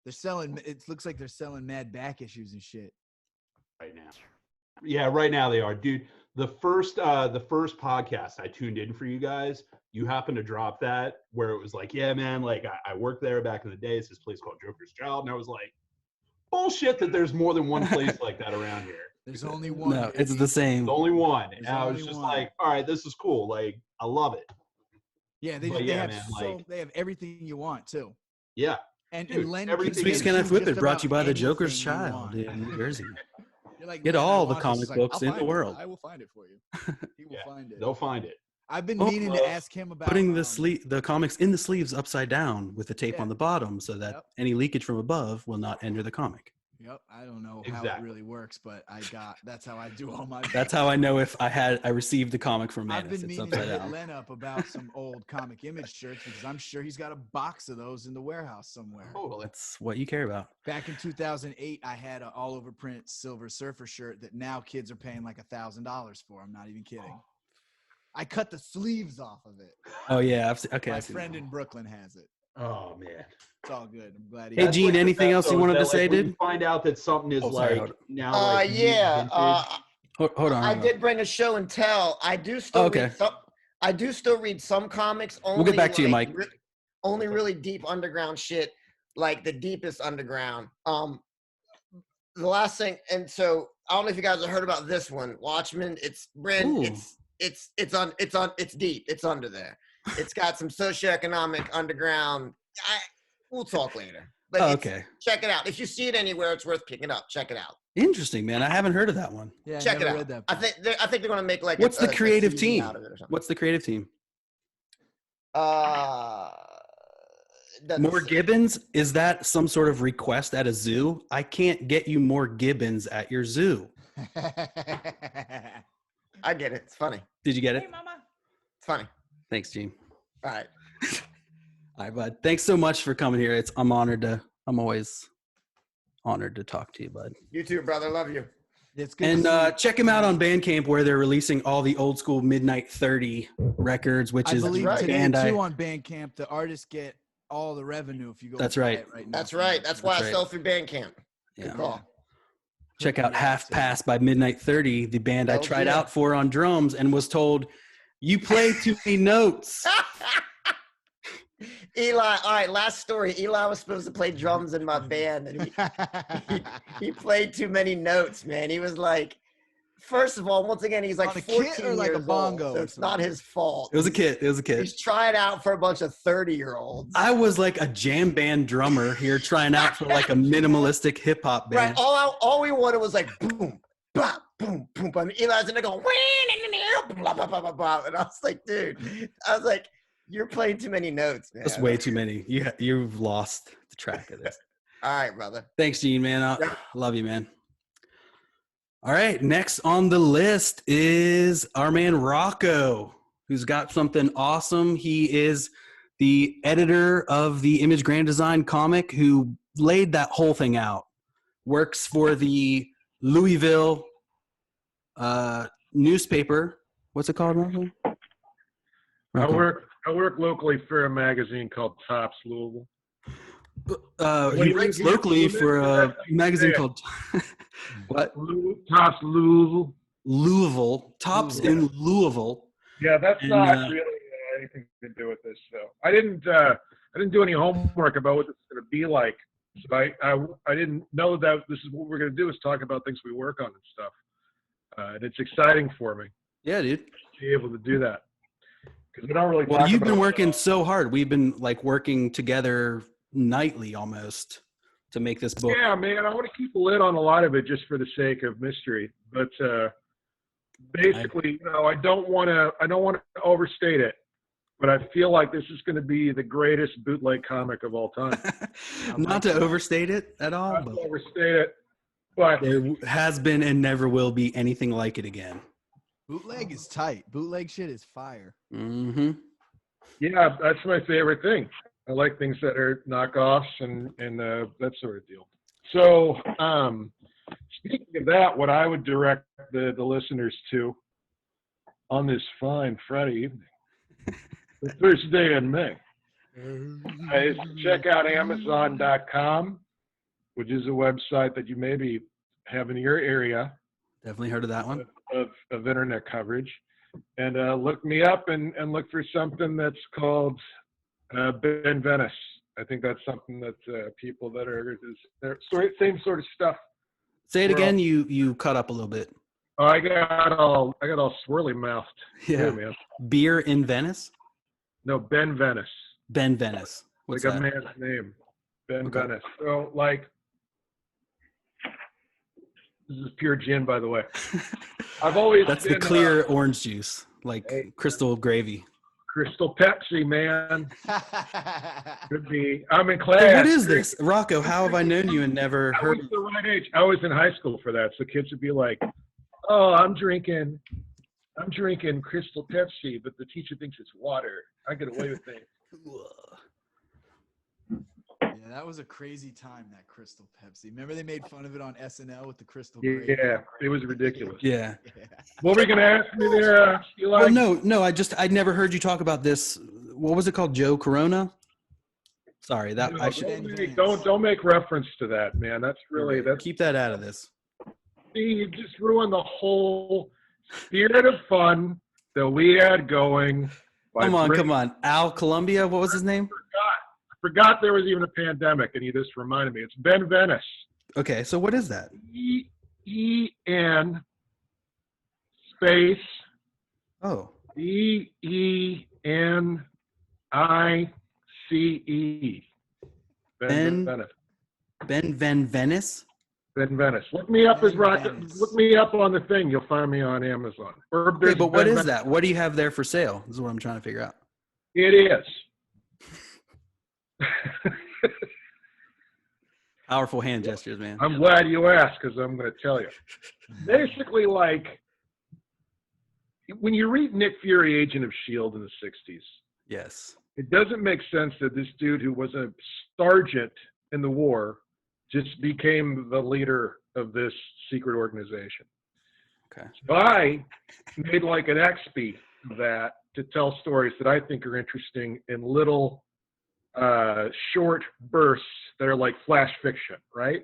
They're selling. It looks like they're selling mad back issues and shit
right now. Yeah, right now they are, dude. The first podcast I tuned in for you guys, you happened to drop that where it was like, yeah, man, like I worked there back in the day. It's this place called Joker's Child, and I was like, bullshit that there's more than one place like that around here.
There's only one.
No, it's the same.
There's only one. And I was just like, all right, this is cool. Like, I love it.
Yeah, they have everything you want too.
Yeah.
And
this week's Can I Thwipp It brought to you by the Joker's Child in New Jersey.
Like,
get all the comic books in the world.
I will find it for you. He will find it.
They'll find it.
I've been meaning to ask him about
putting the comics in the sleeves upside down with the tape on the bottom so that any leakage from above will not enter the comic.
Yep, I don't know how it really works, but that's how I do all my.
That's how I know if I received the comic from Manus.
I've been meaning to hit Len up about some old Comic Image shirts because I'm sure he's got a box of those in the warehouse somewhere.
Oh, well, that's what you care about.
Back in 2008, I had an all over print Silver Surfer shirt that now kids are paying like $1,000 for. I'm not even kidding. I cut the sleeves off of it.
Oh yeah,
my friend in Brooklyn has it.
Oh man,
it's all good. I'm glad.
Hey Gene, anything else you wanted to say, dude?
Find out that something is
Hold on.
I did bring a show and tell. I do still. I do still read some comics. Only,
we'll get back to you, Mike.
Only really deep underground shit, like the deepest underground. The last thing, and so I don't know if you guys have heard about this one, Watchmen. It's brand. It's deep. It's under there. It's got some socioeconomic underground. We'll talk later. But
okay.
Check it out. If you see it anywhere, it's worth picking up. Check it out.
Interesting, man. I haven't heard of that one.
Yeah,
check it out. I think they're going to make like.
What's the creative team? What's the creative team? More gibbons? Is that some sort of request at a zoo? I can't get you more gibbons at your zoo.
I get it. It's funny.
Did you get it?
Hey, mama.
It's funny.
Thanks, Gene.
All right.
All right, bud. Thanks so much for coming here. I'm always honored to talk to you, bud.
You too, brother. Love you.
It's good.
And check him out on Bandcamp, where they're releasing all the old school Midnight 30 records, which
I
is
believe
the
today
band
too on Bandcamp, the artists get all the revenue if you go.
That's
buy
right.
it now.
That's right. That's why I sell through Bandcamp. Good
Yeah.
call.
Check out Half Pass by Midnight 30, the band I
Hell
tried
yeah.
out for on drums and was told, you play too many notes.
Eli, all right, last story. Eli was supposed to play drums in my band, and he played too many notes, man. He was like, first of all, once again, he's like
On a
14
kit or like a
years
bongo
old, so
or
it's not his fault.
It was a kid. It was a kid.
He's trying out for a bunch of 30-year-olds.
I was like a jam band drummer here trying out for like a minimalistic hip hop
Right,
band.
all we wanted was like boom, bop, boom, boom, boom. And Eli's in there going, blah, blah, blah, blah, blah. And I was like, dude, you're playing too many notes, man.
That's way too many. You've lost the track of this.
All right, brother.
Thanks, Gene, man. I love you, man. All right, next on the list is our man Rocko, who's got something awesome. He is the editor of the Image Grand Design comic who laid that whole thing out. Works for the Louisville newspaper. What's it called, Rocko?
I work locally for a magazine called Tops Louisville.
He writes locally for a magazine called what?
Tops Louisville.
Louisville. Tops in Louisville.
Yeah, that's not really anything to do with this. So I didn't do any homework about what this is going to be like. So I didn't know that this is what we're going to do is talk about things we work on and stuff. And it's exciting for me.
Yeah, dude.
To be able to do that. Because we don't really
Well,
talk
you've
about
been working so hard. We've been like working together nightly almost to make this book.
Yeah, man, I want to keep a lid on a lot of it just for the sake of mystery. But basically, I don't want to overstate it. But I feel like this is going to be the greatest bootleg comic of all time.
Not to overstate it at all,
Not
but
to overstate it, but
there has been and never will be anything like it again.
Bootleg is tight. Bootleg shit is fire.
Mm-hmm.
Yeah, that's my favorite thing. I like things that are knockoffs and that sort of deal. So, speaking of that, what I would direct the listeners to on this fine Friday evening, the first day in May, is to check out Amazon.com, which is a website that you maybe have in your area.
Definitely heard of that one.
Of internet coverage. And look me up and look for something that's called Ben Venice. I think that's something that people that are same sort of stuff.
Say it again. You cut up a little bit.
Oh, I got all swirly mouthed.
Yeah,
man.
Beer in Venice.
No, Ben Venice.
Ben Venice. What's
like
that?
a man's name. Ben
Okay.
Venice. So like, this is pure gin, by the way. I've always
That's
been,
the clear orange juice, like crystal gravy.
Crystal Pepsi, man. Could be. I'm in class.
Hey, what is this, Rocko? How have I known you and never
I
heard?
was the right age. I was in high school for that, so kids would be like, "Oh, I'm drinking Crystal Pepsi," but the teacher thinks it's water. I get away with things.
Yeah, that was a crazy time, that Crystal Pepsi. Remember they made fun of it on SNL with the Crystal Gravy?
Yeah, it was ridiculous.
Yeah.
What were you gonna ask me there, Eli?
Well, no. I'd never heard you talk about this. What was it called? Joe Corona. Sorry, that
No,
I should
don't make reference to that, man. That's
keep that out of this.
See, you just ruined the whole spirit of fun that we had going.
Come on. Al Columbia. What was his name?
I forgot there was even a pandemic, and you just reminded me. It's Ben Venice.
Okay, so what is that?
E-E-N space.
Oh.
E-E-N-I-C-E. Ben Venice.
Ben Van Venice?
Ben Venice. Look me up as Rocko. Look me up on the thing. You'll find me on Amazon.
Okay, but what is that? What do you have there for sale? This is what I'm trying to figure out.
It is
Powerful hand gestures, man.
I'm glad you asked because I'm going to tell you. Basically, like, when you read Nick Fury, Agent of S.H.I.E.L.D. in the 60s,
yes,
it doesn't make sense that this dude who was a sergeant in the war just became the leader of this secret organization.
Okay.
So I made like an XP of that to tell stories that I think are interesting in little short bursts that are like flash fiction, right?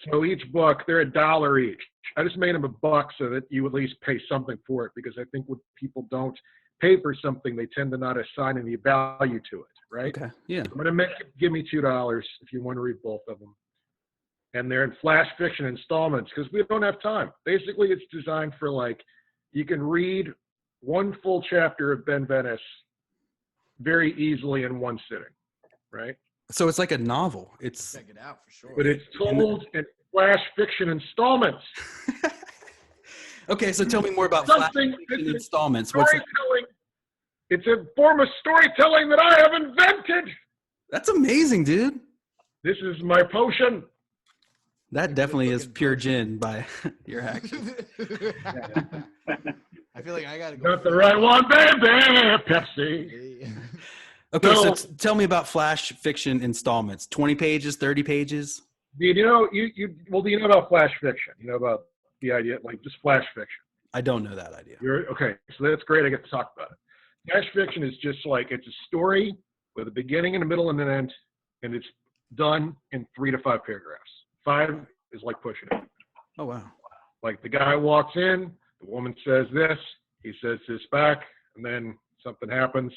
So each book, they're $1 each. I just made them $1 so that you at least pay something for it, because I think when people don't pay for something, they tend to not assign any value to it, right?
Okay. Yeah.
I'm going to give me $2 if you want to read both of them. And they're in flash fiction installments because we don't have time. Basically, it's designed for like, you can read one full chapter of Ben Venice very easily in one sitting, right?
So it's like a novel. It's
check it out for sure.
But it's told in flash fiction installments.
Okay, so tell me more about flash fiction installments. What's that?
It's a form of storytelling that I have invented.
That's amazing, dude.
This is my potion.
That definitely is pure gin by your actions.
I feel like I gotta go.
Got the right one, baby. Pepsi.
Okay, so tell me about flash fiction installments. 20 pages, 30 pages?
Do you know about flash fiction? You know about the idea, like just flash fiction?
I don't know that idea.
Okay, so that's great. I get to talk about it. Flash fiction is just like, it's a story with a beginning and a middle and an end, and it's done in 3 to 5 paragraphs. 5 is like pushing it.
Oh, wow.
Like the guy walks in, the woman says this, he says this back, and then something happens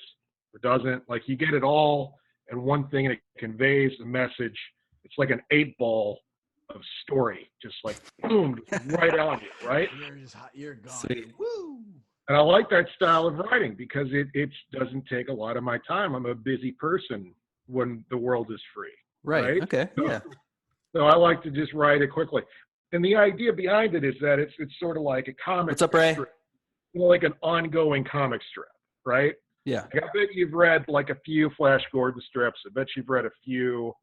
or doesn't. Like you get it all in one thing, and it conveys a message. It's like an 8-ball of story, just like boom, right on you, right?
You're gone.
Sweet.
Woo!
And I like that style of writing because it doesn't take a lot of my time. I'm a busy person when the world is free.
Right. Okay. Yeah.
So I like to just write it quickly. And the idea behind it is that it's sort of like a comic
What's up, Ray?
strip, like an ongoing comic strip, right?
Yeah.
Like I bet you've read like a few Flash Gordon strips. I bet you've read a few.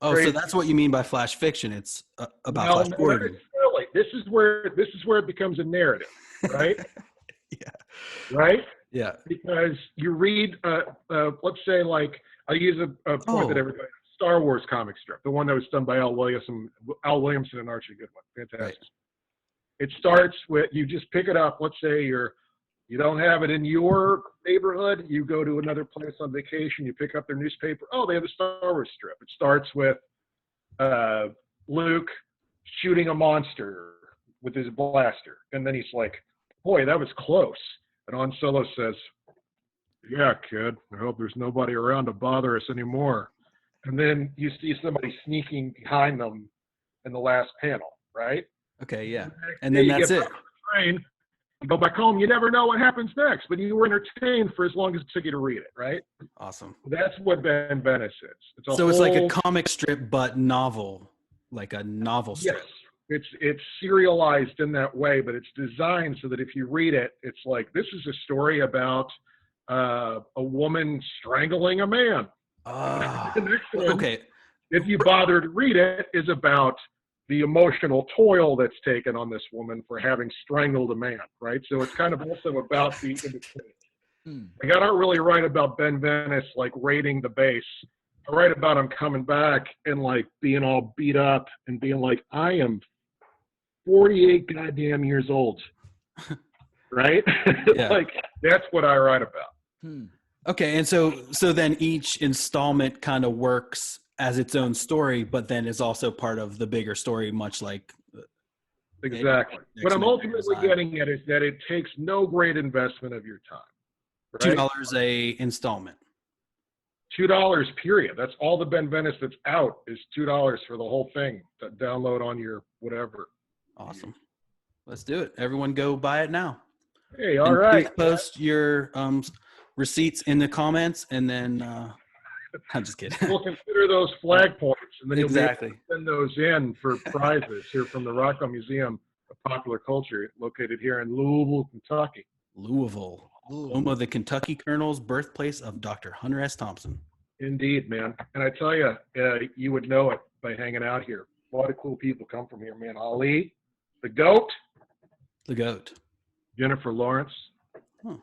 Oh, so that's what you mean by flash fiction. It's about Flash Gordon.
Really. This is where it becomes a narrative, right?
Yeah.
Right?
Yeah.
Because you read, let's say, like, I'll use a point that everybody, Star Wars comic strip, the one that was done by Al Williamson and Archie Goodwin. Fantastic. Right. It starts with, you just pick it up. Let's say you don't have it in your neighborhood. You go to another place on vacation. You pick up their newspaper. Oh, they have a Star Wars strip. It starts with Luke shooting a monster with his blaster. And then he's like, boy, that was close. And Han Solo says, yeah, kid, I hope there's nobody around to bother us anymore. And then you see somebody sneaking behind them in the last panel, right?
Okay, yeah. And then that's it.
Train, you go back home, you never know what happens next, but you were entertained for as long as it took you to read it, right?
Awesome.
That's what Ben Venice is.
It's like a comic strip, but novel, like a novel strip.
Yes, it's serialized in that way, but it's designed so that if you read it, it's like, this is a story about a woman strangling a man. The next one,
okay.
If you bother to read it, is about the emotional toil that's taken on this woman for having strangled a man, right? So it's kind of also about the in-between. Like, I don't really write about Ben Venice like raiding the base. I write about him coming back and like being all beat up and being like, I am 48 goddamn years old, right?
Yeah.
Like that's what I write about.
Okay, and so then each installment kind of works as its own story, but then is also part of the bigger story, much like
exactly. What I'm ultimately getting at is that it takes no great investment of your time. Right?
$2 a installment.
$2 period. That's all the Ben Venice that's out is $2 for the whole thing to download on your whatever.
Awesome. Let's do it. Everyone go buy it now.
Hey, all right.
Please post your receipts in the comments, and then I'm just kidding.
We'll consider those flag points, and then
exactly.
You'll be able to send those in for prizes here from the Rocko Museum of Popular Culture, located here in Louisville, Kentucky.
Louisville, home of the Kentucky Colonel's, birthplace of Dr. Hunter S. Thompson.
Indeed, man. And I tell you, you would know it by hanging out here. A lot of cool people come from here, man. Ali, the GOAT.
The GOAT.
Jennifer Lawrence.
Huh.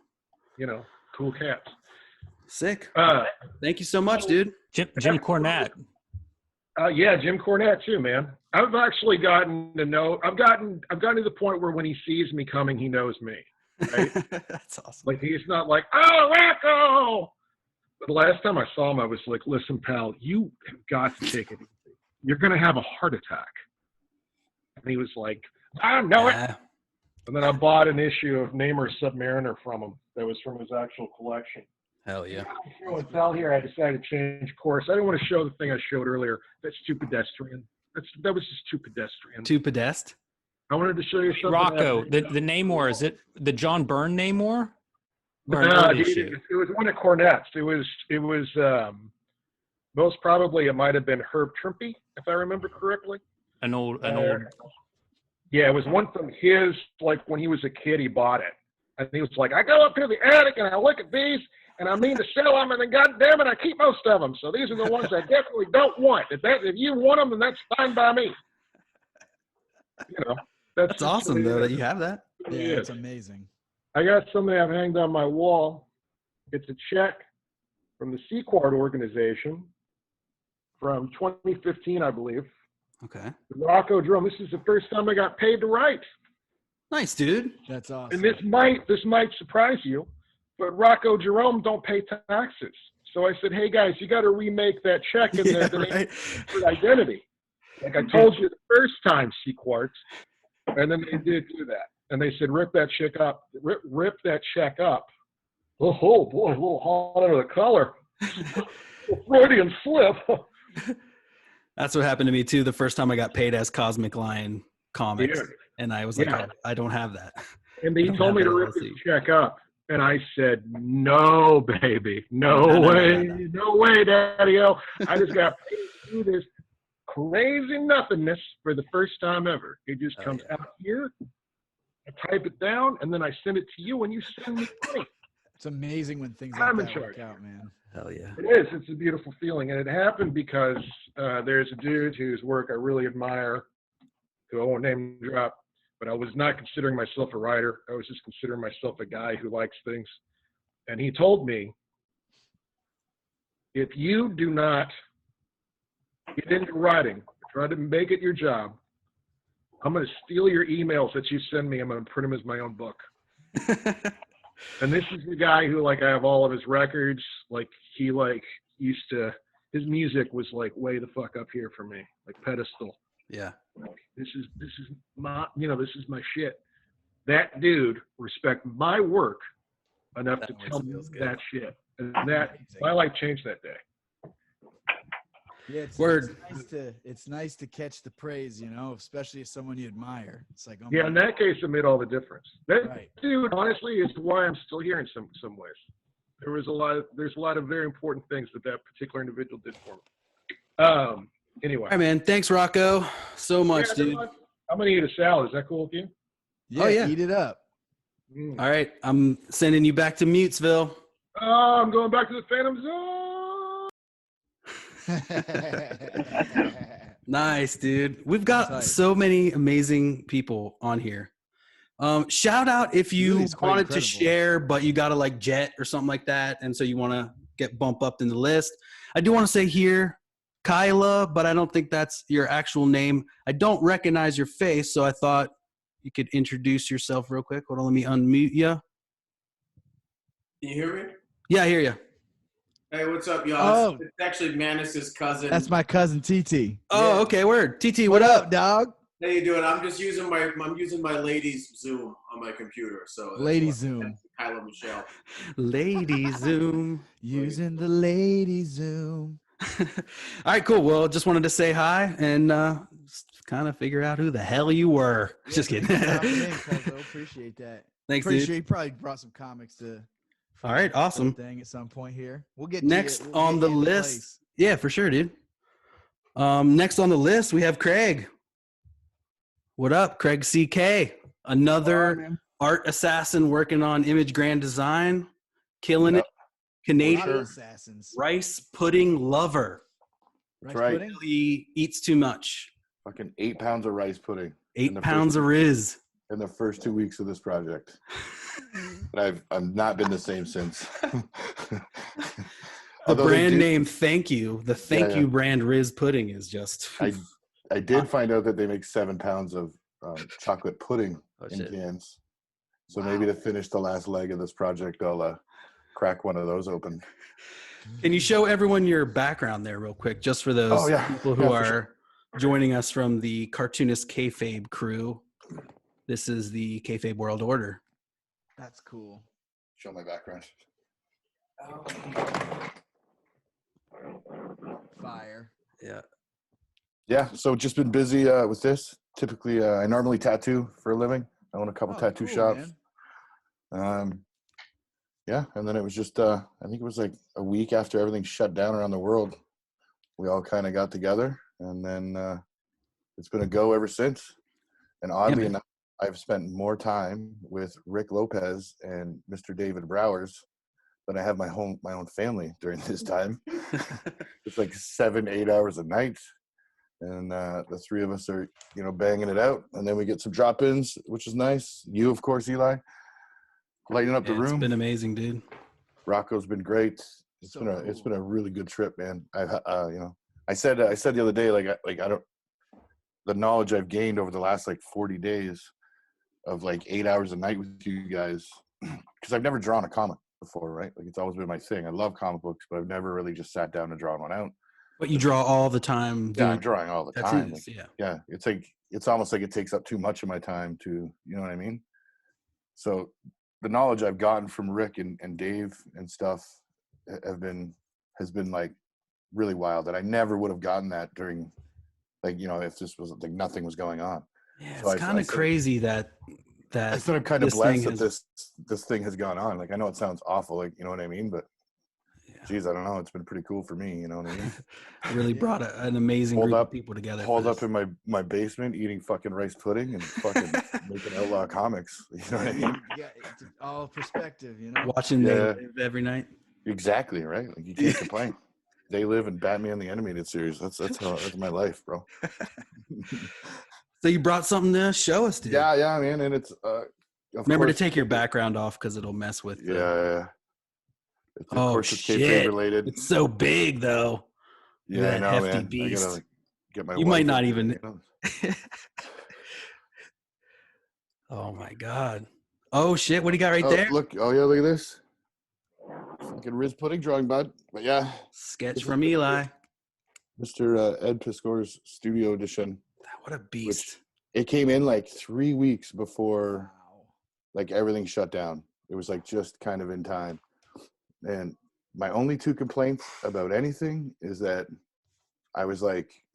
You know, cool cats.
Sick. Thank you so much, dude.
Jim Cornette.
Yeah, Jim Cornette too, man. I've actually gotten to know. I've gotten to the point where when he sees me coming, he knows me. Right?
That's awesome.
Like he's not like, oh, Rocko. But the last time I saw him, I was like, listen, pal, you have got to take it easy. You're gonna have a heart attack. And he was like, I know it. And then I bought an issue of Namor Submariner from him. That was from his actual collection.
Hell yeah.
With Pal here, I decided to change course. I didn't want to show the thing I showed earlier. That's too pedestrian. That was just too pedestrian.
Too pedest?
I wanted to show you something.
Rocko, the Namor, is it the John Byrne Namor? Or
it was one of Cornette's. It was most probably it might have been Herb Trimpe, if I remember correctly.
An old.
Yeah, it was one from his, like when he was a kid, he bought it. And he was like, I go up to the attic and I look at these and I mean to sell them, and then goddamn it, I keep most of them. So these are the ones I definitely don't want. If you want them, then that's fine by me. You know,
that's awesome though that you have that.
Yeah, it's amazing.
I got something I've hanged on my wall. It's a check from the Sequard organization from 2015, I believe.
Okay.
Rocko Jerome. This is the first time I got paid to write.
Nice, dude.
That's awesome.
And this might surprise you, but Rocko Jerome don't pay taxes. So I said, hey guys, you got to remake that check in the identity. Like I told you the first time, Sequarts. And then they did do that. And they said, rip that check up. Rip that check up. Oh boy, a little hot under the collar. Freudian slip.
That's what happened to me too. The first time I got paid as Cosmic Lion Comics, and I was like, I don't have that.
And he told me to rip his check up, and I said, no, baby, no way, Daddy-O. I just got paid to do this crazy nothingness for the first time ever. It just comes out here, I type it down, and then I send it to you, and you send me money.
It's amazing when things like that work out, man.
Hell yeah.
It is. It's a beautiful feeling. And it happened because there's a dude whose work I really admire, who I won't name drop, but I was not considering myself a writer. I was just considering myself a guy who likes things. And he told me, if you do not get into writing, try to make it your job, I'm going to steal your emails that you send me. I'm going to print them as my own book. And this is the guy who, like, I have all of his records. Like, he, like, used to, his music was, like, way the fuck up here for me. Like, pedestal.
Yeah.
Like, this is my, this is my shit. That dude respect my work enough to tell me that shit. And that, my life changed that day.
Yeah, it's nice to catch the praise, especially if someone you admire. It's like,
yeah, in that case, it made all the difference. That dude, honestly, is why I'm still here in some ways. There's a lot of very important things that particular individual did for me. Anyway.
All right, man. Thanks, Rocko, so much, dude.
I'm gonna eat a salad. Is that cool with you?
Yeah, eat it up.
All right, I'm sending you back to Mutesville.
Oh, I'm going back to the Phantom Zone.
Nice, dude. We've got so many amazing people on here. Shout out if you wanted to share, but you got to like jet or something like that, and so you want to get bumped up in the list. I do want to say here, Kyla, but I don't think that's your actual name. I don't recognize your face, so I thought you could introduce yourself real quick. Hold on, let me unmute you.
Can you hear me?
Yeah, I hear you.
Hey, what's up, y'all? It's actually Manis's cousin.
That's my cousin TT.
Oh, okay, word. TT, what up,
dog?
How you doing? I'm just using my ladies Zoom on my computer. So
lady Zoom.
Kyla Michelle.
Lady Zoom.
Using the lady Zoom.
All right, cool. Well, just wanted to say hi and kind of figure out who the hell you were. Yeah, just kidding.
Appreciate that.
Thanks,
Pretty
dude.
sure you probably brought some comics to.
All right, awesome.
Thing at some point here. We'll get
next on the list. Yeah, for sure, dude. Next on the list, we have Craig. What up, Craig CK? Another art assassin working on Image Grand Design, killing it Canadian
assassins.
rice pudding lover.
Rice
right.
pudding?
He eats too much.
Fucking 8 pounds of rice pudding.
8 pounds of Riz.
In the first 2 weeks of this project. And I've not been the same since.
The brand name Thank You, the Thank You brand Riz pudding is just.
I did find out that they make 7 pounds of chocolate pudding in cans. So maybe to finish the last leg of this project, I'll crack one of those open.
Can you show everyone your background there real quick, just for those people who are joining us from the Cartoonist Kayfabe crew? This is the Kayfabe World Order.
That's cool.
Show my background.
Fire.
Yeah.
Yeah, so just been busy with this. Typically, I normally tattoo for a living. I own a couple tattoo shops. Yeah, and then it was just, I think it was like a week after everything shut down around the world, we all kind of got together, and then it's been a go ever since. And oddly enough, I've spent more time with Rick Lopez and Mr. David Brouwers than I have my own family during this time. It's like 7-8 hours a night. And the three of us are, banging it out. And then we get some drop-ins, which is nice. You, of course, Eli, lighting up the room.
It's been amazing, dude.
Rocco's been great. It's been a really good trip, man. I said the other day, the knowledge I've gained over the last 40 days of 8 hours a night with you guys, because I've never drawn a comic before, right? It's always been my thing. I love comic books, but I've never really just sat down and drawn one out.
But you draw all the time.
Yeah, I'm drawing all the time.
Yeah.
It's almost like it takes up too much of my time to, you know what I mean? So the knowledge I've gotten from Rick and Dave and stuff has been really wild, that I never would have gotten that during, if this was nothing was going on.
Yeah, so it's kind of crazy that
I said I'm kind of blessed that this thing has gone on. I know it sounds awful, you know what I mean, but geez, I don't know. It's been pretty cool for me. You know what I mean?
Really brought an amazing group of people together.
Hold up in my basement, eating fucking rice pudding and fucking making outlaw comics. You know what I mean?
Yeah, it's all perspective,
Watching They Live every night.
Exactly, right? You can't complain. They Live and Batman the Animated Series. That's my life, bro.
So you brought something to show us, dude.
Yeah, man. And it's
remember to take your background off because it'll mess with.
Yeah. Of course, it's
shit!
Kayfabe related.
It's so big, though.
Yeah, I know,
hefty
man.
Beast.
I gotta get my.
You might not even. Oh my god! Oh shit! What do you got right there?
Look! Oh yeah! Look at this. Fucking Riz pudding drawing, bud. But yeah.
Sketch from Eli.
Mr. Ed Piskor's studio edition.
What a beast!
It came in 3 weeks before, everything shut down. It was just kind of in time. And my only 2 complaints about anything is that I was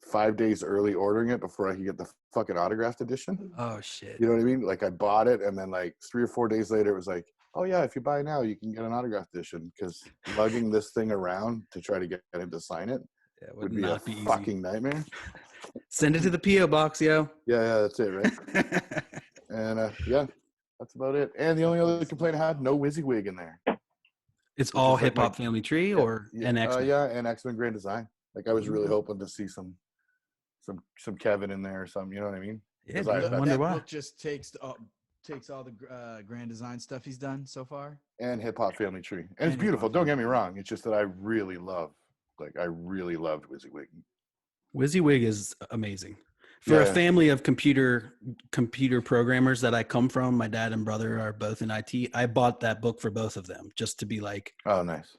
5 days early ordering it before I could get the fucking autographed edition.
Oh shit!
You know what I mean? I bought it, and then 3 or 4 days later, it was oh yeah, if you buy now, you can get an autographed edition. Because lugging this thing around to try to get him to sign it would be a fucking nightmare.
Send it to the PO box, yo.
Yeah, that's it, right? And yeah, that's about it. And the only other complaint I had, no WYSIWYG in there.
It's all Hip Hop Family Tree and X-Men?
Yeah, and X-Men Grand Design. I was really hoping to see some Kevin in there or something. You know what I mean?
Yeah, that book just takes all the Grand Design stuff he's done so far.
And Hip Hop Family Tree, and it's beautiful. Don't get me wrong. It's just that I really loved WYSIWYG.
WYSIWYG is amazing. For a family of computer programmers that I come from, my dad and brother are both in IT. I bought that book for both of them just to be
oh, nice.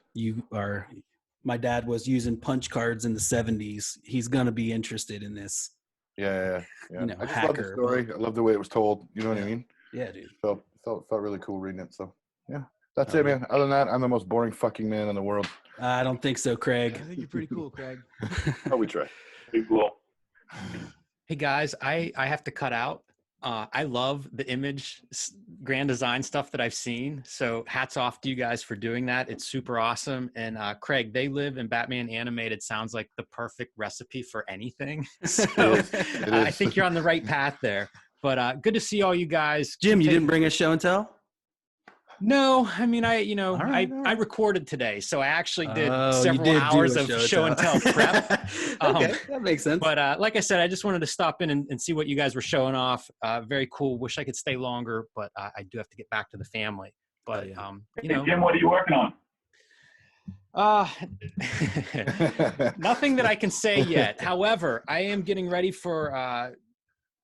My dad was using punch cards in the 70s. He's going to be interested in this.
Yeah. I just love the story. I love the way it was told. You know what I mean?
Yeah, dude.
Felt really cool reading it. So, yeah. That's it, man. Other than that, I'm the most boring fucking man in the world.
I don't think so, Craig.
I think you're pretty cool, Craig.
Oh, we try. Pretty cool.
Hey guys, I have to cut out. I love the image Grand Design stuff that I've seen. So hats off to you guys for doing that. It's super awesome. And Craig, They Live and Batman Animated sounds like the perfect recipe for anything. So
It is.
I think you're on the right path there. But good to see all you guys.
Jim, you didn't bring a show and tell?
No, I mean, I
right,
I recorded today, so I actually did
Oh, you
several
did do
hours
a
of
show
show and tell prep.
Okay, that makes sense.
But like I said, I just wanted to stop in and see what you guys were showing off. Very cool. Wish I could stay longer, but I do have to get back to the family. But you know,
Jim, what are you working on?
Nothing that I can say yet. However, I am getting ready for.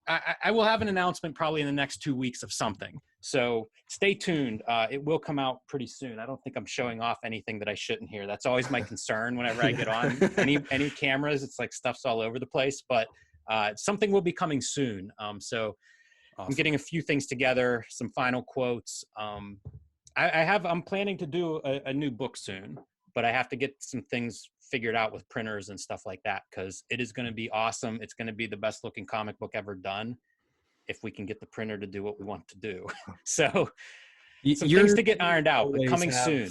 I will have an announcement probably in the next 2 weeks of something. So stay tuned. It will come out pretty soon. I don't think I'm showing off anything that I shouldn't here. That's always my concern whenever I get on any cameras. It's like stuff's all over the place, but something will be coming soon. So awesome. I'm getting a few things together, some final quotes. I'm planning to do a new book soon, but I have to get some things figured out with printers and stuff like that, because it is going to be awesome. It's going to be the best looking comic book ever done if we can get the printer to do what we want to do. So some things to get ironed out, but coming soon.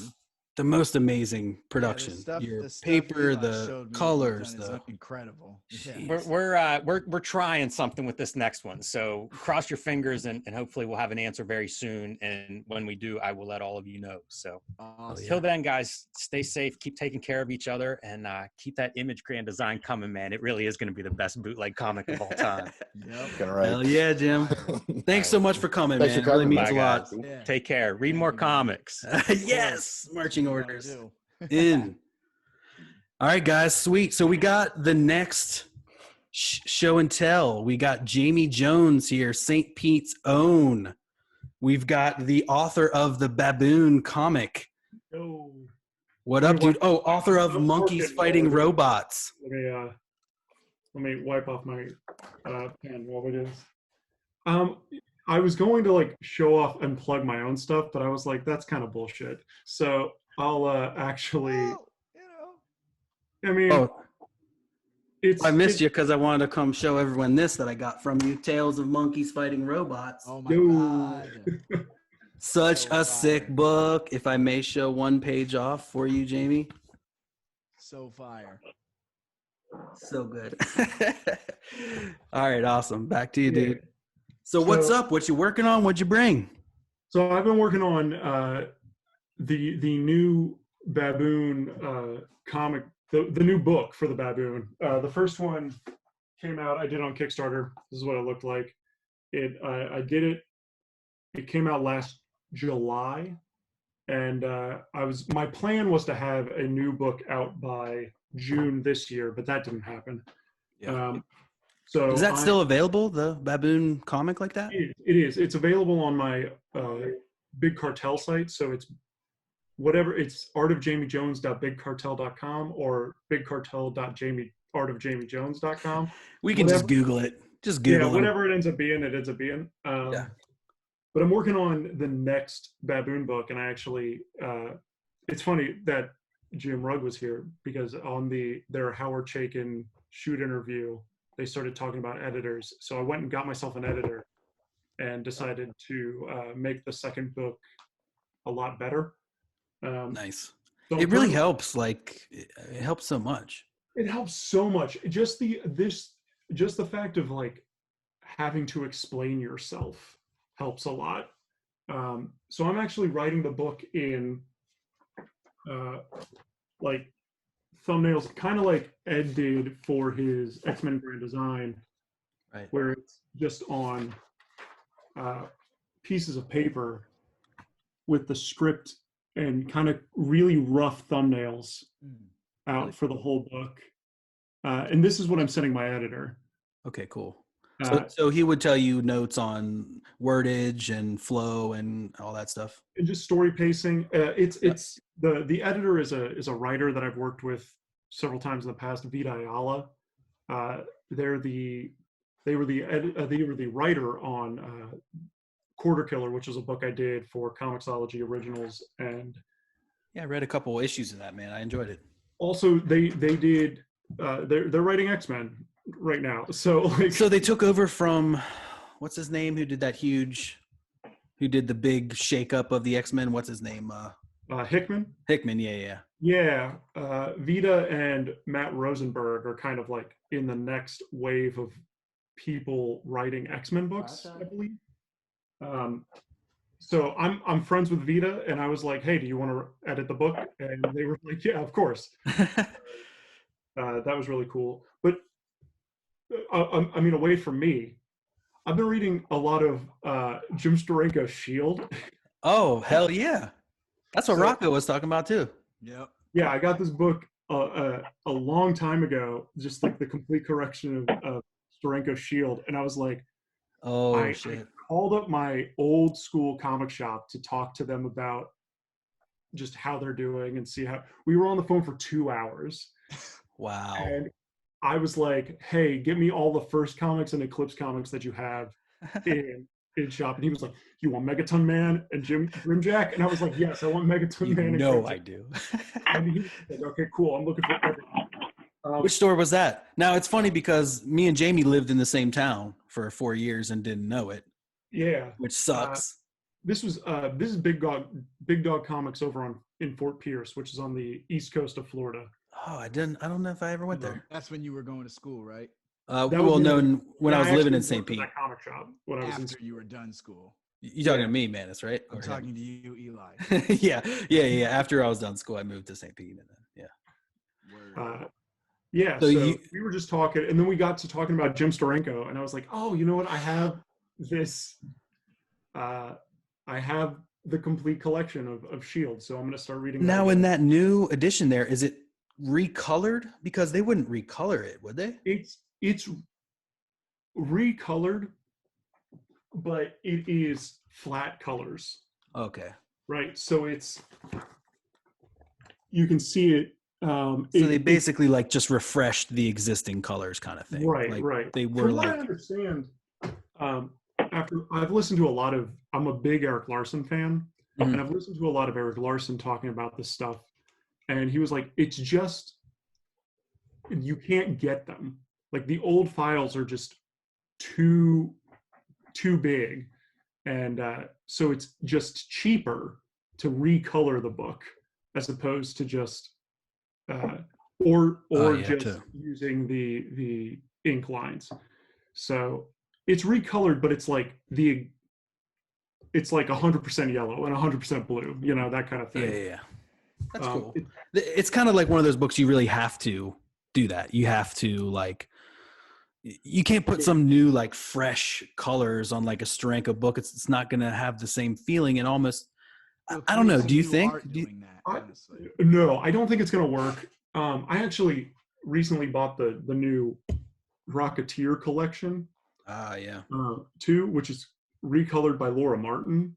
The most amazing production.
Yeah,
Your
the stuff
paper,
Eli
the
showed me
colors,
is
the
incredible.
We're trying something with this next one. So cross your fingers and hopefully we'll have an answer very soon. And when we do, I will let all of you know. So until then, guys, stay safe, keep taking care of each other, and keep that Image Grand Design coming, man. It really is going to be the best bootleg comic of all time.
Hell yeah, Jim. Thanks so much for coming, man. It really means a lot.
Yeah. Take care. Read more comics.
Yes. Marching orders in. All right, guys, sweet. So we got the next show and tell. We got Jamie Jones here, St. Pete's own. We've got the author of the Baboon comic.
Oh.
What up, dude? Oh, author of Monkeys Fighting Robots.
Let me wipe off my pen while we do this. I was going to like show off and plug my own stuff, but I was like, that's kind of bullshit. So I'll actually, I mean,
I missed you because I wanted to come show everyone this that I got from you. Tales of Monkeys Fighting Robots.
Oh my God.
Such a sick book. If I may show one page off for you, Jamie.
So fire.
So good. All right, awesome. Back to you, dude. So what's up? What you working on? What'd you bring?
So I've been working on the new Baboon comic, the new book for the Baboon. The first one came out, I did on Kickstarter. This is what it looked like. I did it. It came out last July, and my plan was to have a new book out by June this year, but that didn't happen.
Yeah.
So
is that still available, the Baboon comic like that?
It is. It's available on my Big Cartel site. So it's artofjamiejones.bigcartel.com or bigcartel.artofjamiejones.com.
We can just Google it. Just Google it.
Whatever it ends up being, it ends up being. But I'm working on the next Baboon book, and I actually, it's funny that Jim Rugg was here because on their Howard Chaykin shoot interview, they started talking about editors. So I went and got myself an editor and decided to make the second book a lot better.
Nice.
So
it really helps. Like it helps so much.
It helps so much. Just the fact of like having to explain yourself helps a lot. So I'm actually writing the book in like thumbnails, kind of like Ed did for his X-Men Grand Design,
right?
Where it's just on pieces of paper with the script and kind of really rough thumbnails out for the whole book. And this is what I'm sending my editor.
Okay, cool. So he would tell you notes on wordage and flow and all that stuff.
And just story pacing. It's the editor is a writer that I've worked with several times in the past. Vita Ayala. They were the writer on Quarter Killer, which is a book I did for Comixology Originals, and
I read a couple issues of that, man. I enjoyed it.
Also, they did. They're writing X-Men right now, so
they took over from what's his name? Who did the big shakeup of the X-Men? What's his name?
Hickman.
Hickman, yeah.
Vita and Matt Rosenberg are kind of like in the next wave of people writing X-Men books, I believe. So I'm friends with Vita, and I was like, hey, do you want to edit the book? And they were like, yeah, of course. That was really cool. But I mean, away from me, I've been reading a lot of Jim Steranko's Shield.
Oh, hell yeah. That's what Rocko was talking about too.
Yep.
Yeah, I got this book a long time ago, just like the complete correction of Steranko's Shield. And I was like, I called up my old school comic shop to talk to them about just how they're doing and see how. We were on the phone for 2 hours.
Wow.
And I was like, hey, give me all the first comics and Eclipse comics that you have in shop. And he was like, you want Megaton Man and Grimjack? And I was like, yes, I want Megaton Man.
No, I do.
And he was like, okay, cool. I'm looking for everything.
Which store was that? Now, it's funny because me and Jamie lived in the same town for 4 years and didn't know it.
Yeah.
Which sucks.
This is Big Dog Comics over in Fort Pierce, which is on the east coast of Florida.
Oh, I don't know if I ever went there.
That's when you were going to school, right?
Well, no, when I was living in St. Pete.
That comic shop when I was
After you were done school.
You talking to me, man? That's right.
I'm talking to you, Eli.
yeah. After I was done school, I moved to St. Pete, and then
yeah. So we were just talking, and then we got to talking about Jim Steranko, and I was like, oh, you know what? I have this. I have the complete collection of Shield, so I'm going to start reading.
Now, in that new edition, there is it recolored? Because they wouldn't recolor it, would they?
It's recolored, but it is flat colors.
Okay.
Right. So you can see it.
So they basically like just refreshed the existing colors kind of thing.
Right.
Like
right.
They were
From
like.
what I understand, after I've listened to a lot of, I'm a big Eric Larson fan, and I've listened to a lot of Eric Larson talking about this stuff. And he was like, it's just, you can't get them. Like the old files are just too big. And so it's just cheaper to recolor the book as opposed to just, using the ink lines. So it's recolored, but it's like it's like 100% yellow and 100% blue, that kind of thing.
Yeah. That's cool. It's kind of like one of those books you really have to do that. You have to like, you can't put some new like fresh colors on like a Steranko book. It's not going to have the same feeling and almost, I don't know. Do you think?
No, I don't think it's going to work. I actually recently bought the new Rocketeer collection.
Yeah.
Too, which is recolored by Laura Martin.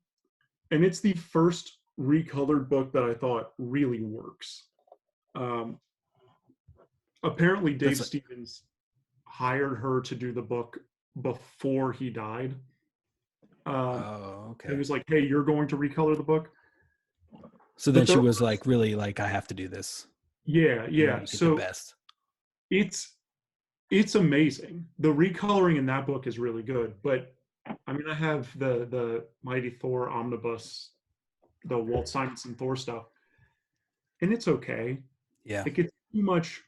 And it's the first recolored book that I thought really works. Apparently Dave Stevens hired her to do the book before he died.
Okay.
It was like, hey, you're going to recolor the book.
So then she was like, really like, I have to do this.
Yeah. So
the best.
It's amazing. The recoloring in that book is really good. But I mean, I have the Mighty Thor omnibus, the Walt Simonson Thor stuff, and it's okay.
Yeah.
It gets too much.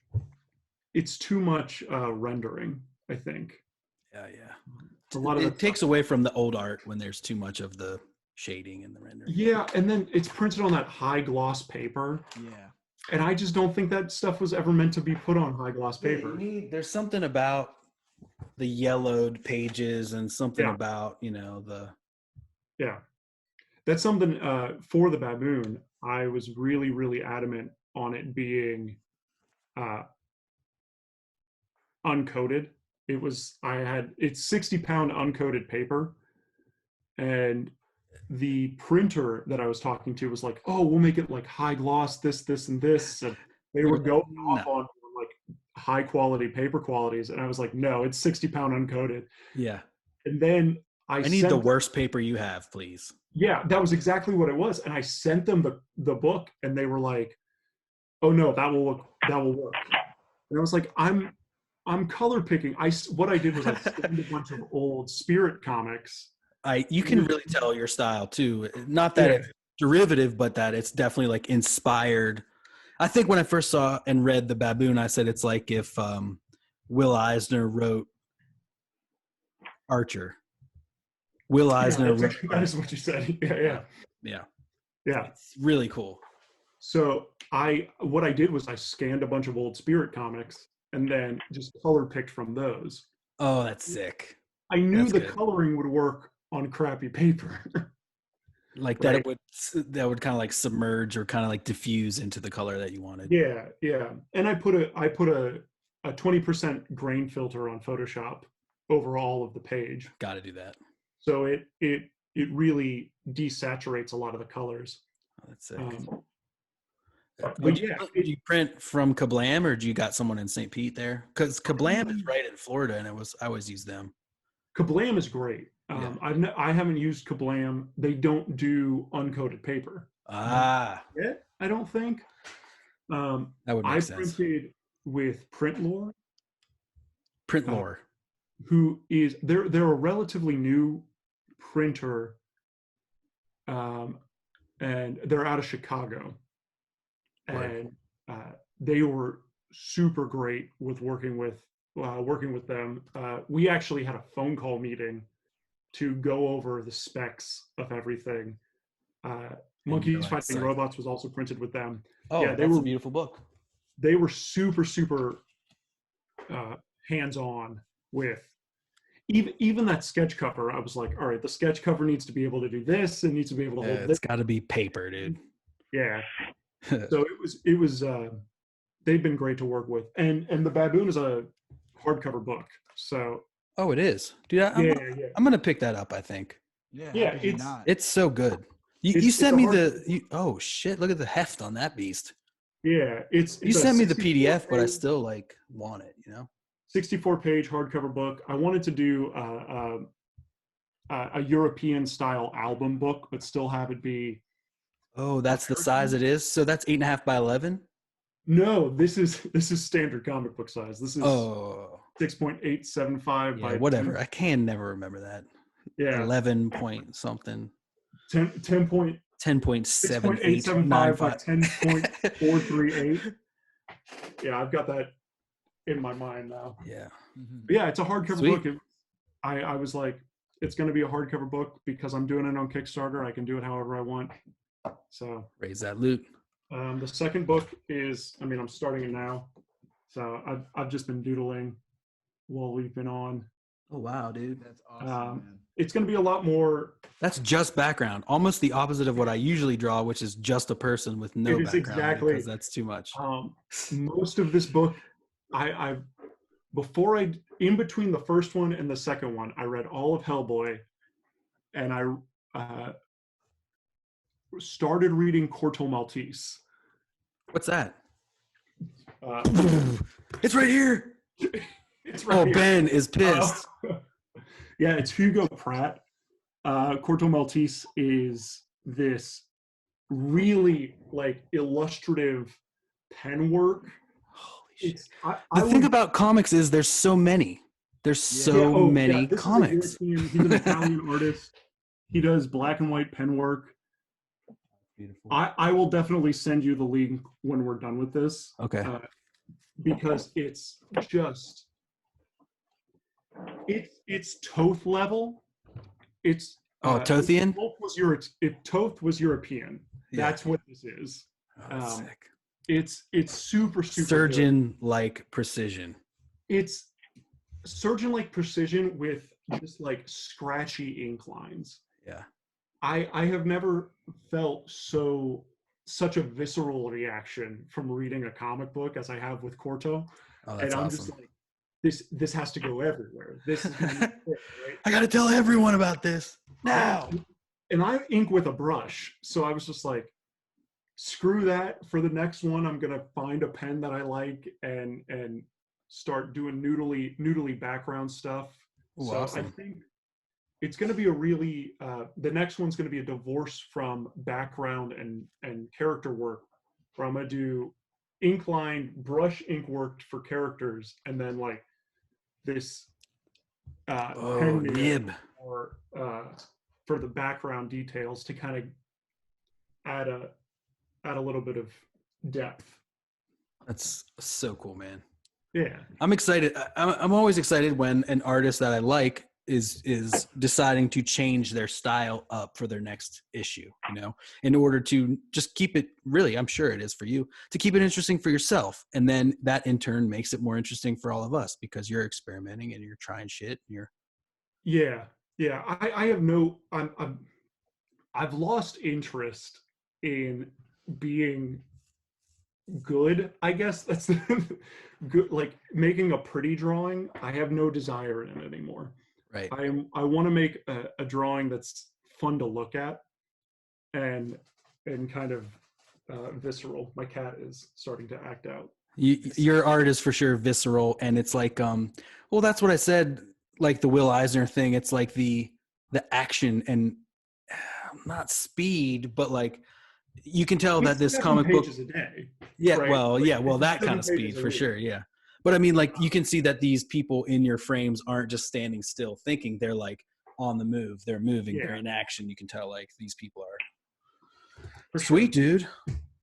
It's too much rendering, I think.
Yeah.
A lot of
it takes away from the old art when there's too much of the shading and the rendering.
Yeah, and then it's printed on that high gloss paper.
Yeah.
And I just don't think that stuff was ever meant to be put on high gloss paper.
There's something about the yellowed pages and something about, the...
Yeah. That's something for the Baboon. I was really, really adamant on it being uncoated. It's 60-pound uncoated paper. And the printer that I was talking to was like, oh, we'll make it like high gloss, this, and this. And they were going off on like high quality paper qualities. And I was like, no, it's 60-pound uncoated.
Yeah.
And then I
need the worst paper you have, please.
Yeah, that was exactly what it was. And I sent them the book and they were like, oh no, that will work. And I was like, I'm color picking. What I did was I scanned a bunch of old Spirit comics.
You can really tell your style too. Not that it's derivative, but that it's definitely like inspired. I think when I first saw and read The Baboon, I said it's like if Will Eisner wrote Archer. Will Eisner.
That is what you said. Yeah.
It's really cool.
So what I did was I scanned a bunch of old Spirit comics and then just color picked from those.
Oh, that's sick.
I knew
That's
the
good.
coloring would work on crappy paper.
Like that that would kind of like submerge or kind of like diffuse into the color that you wanted.
Yeah. And I put a 20% grain filter on Photoshop over all of the page.
Got to do that.
So it really desaturates a lot of the colors.
Oh, that's sick.
But
did you print from Kablam, or do you got someone in St. Pete there? Because Kablam is right in Florida, and I always use them.
Kablam is great. I haven't used Kablam. They don't do uncoated paper. Yet, I don't think.
That would make sense.
I printed with Printlore.
Printlore.
Who is they're a relatively new printer, and they're out of Chicago. And they were super great with working with them. We actually had a phone call meeting to go over the specs of everything. Monkeys Fighting Robots was also printed with them.
Oh, yeah, that's a beautiful book.
They were super hands-on with even that sketch cover. I was like, all right, the sketch cover needs to be able to do this. It needs to be able to hold this.
It's got to be paper, dude.
Yeah. So it was they've been great to work with, and the Baboon is a hardcover book. So
it is, dude. I'm gonna pick that up. I think.
Yeah.
It's so good. You sent me oh shit! Look at the heft on that beast.
Yeah,
you sent me the PDF, but I still want it.
64-page hardcover book. I wanted to do a European style album book, but still have it be.
Oh, that's the size it is. So that's 8.5 by 11.
No, this is standard comic book size. This is 6.875 by
whatever.
2.
I can never remember that.
Yeah,
11 point something.
10.7
by
10.438. Yeah, I've got that in my mind now.
Yeah.
But yeah, it's a hardcover book. I was like, it's going to be a hardcover book because I'm doing it on Kickstarter. I can do it however I want. So
raise that loot.
The second book is, I'm starting it now. So I've just been doodling while we've been on.
Oh wow, dude,
that's awesome. Man.
It's going to be a lot more.
That's just background, almost the opposite of what I usually draw, which is just a person with no background.
Exactly,
because that's too much.
Most of this book, in between the first one and the second one, I read all of Hellboy, and I started reading Corto Maltese.
What's that? It's right here.
It's right here.
Ben is pissed.
Yeah, it's Hugo Pratt. Corto Maltese is this really illustrative pen work.
Holy shit! The thing about comics is there's so many. There's so many comics.
He's an Italian artist. He does black and white pen work.
Beautiful.
I will definitely send you the link when we're done with this.
Okay.
Because it's just it's Toth level. It's
Tothian.
If Toth was European, that's what this is.
Sick.
It's super
surgeon-like precision.
It's surgeon-like precision with just scratchy ink lines.
Yeah.
I have never felt such a visceral reaction from reading a comic book as I have with Corto.
Oh, that's awesome.
Just like, this has to go everywhere. This is right?
I got to tell everyone about this now.
And I ink with a brush, so I was just like, screw that. For the next one, I'm gonna find a pen that I like and start doing noodly background stuff.
Ooh,
so
awesome.
I think it's going to be a really the next one's going to be a divorce from background and character work, where I'm going to do ink line brush ink work for characters, and then this pen
nib
or for the background details to kind of add a little bit of depth.
That's so cool, man.
Yeah,
I'm excited. I'm always excited when an artist that I like is deciding to change their style up for their next issue, in order to just keep it, really, I'm sure it is for you, to keep it interesting for yourself. And then that in turn makes it more interesting for all of us because you're experimenting and you're trying shit and you're.
Yeah. I have I've lost interest in being good. I guess that's good. Like making a pretty drawing, I have no desire in it anymore.
Right.
I want to make a drawing that's fun to look at and kind of visceral. My cat is starting to act out.
Your art is for sure visceral, and it's like well, that's what I said, like the Will Eisner thing. It's like the action and not speed, but like you can tell that this comic book
pages a day.
Yeah,
right?
well, that kind of speed for sure, yeah. But I mean, like you can see that these people in your frames aren't just standing still thinking, they're like on the move, they're moving, they're in action. You can tell like these people are sweet, dude.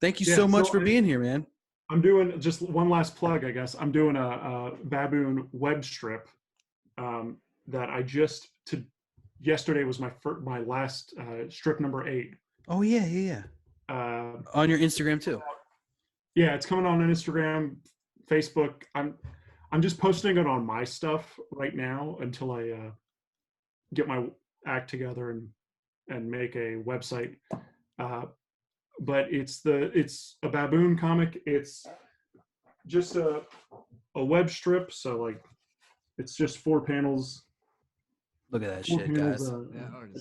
Thank you so much for being here, man.
I'm doing just one last plug, I guess. I'm doing a baboon web strip that I just yesterday was my last strip number 8.
Oh yeah. On your Instagram too.
Yeah, it's coming on Instagram, Facebook. I'm just posting it on my stuff right now until I get my act together and make a website. But it's a baboon comic. It's just a web strip, so like it's just 4 panels.
Look at that shit, guys.
A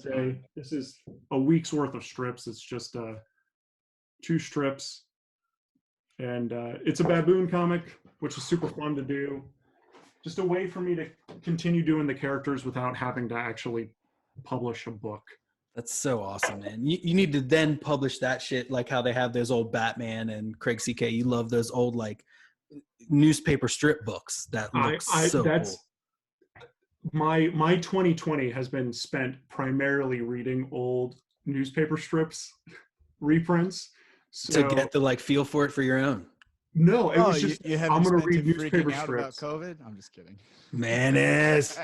day. This is a week's worth of strips. It's just 2 strips. And it's a baboon comic, which is super fun to do. Just a way for me to continue doing the characters without having to actually publish a book.
That's so awesome, man. You need to then publish that shit like how they have those old Batman and Craig CK. You love those old like newspaper strip books that look so cool.
My 2020 has been spent primarily reading old newspaper strips, reprints. So,
to get the like feel for it for your own.
No, it was just I'm going to read newspaper
out
strips.
About COVID? I'm just kidding.
Menace.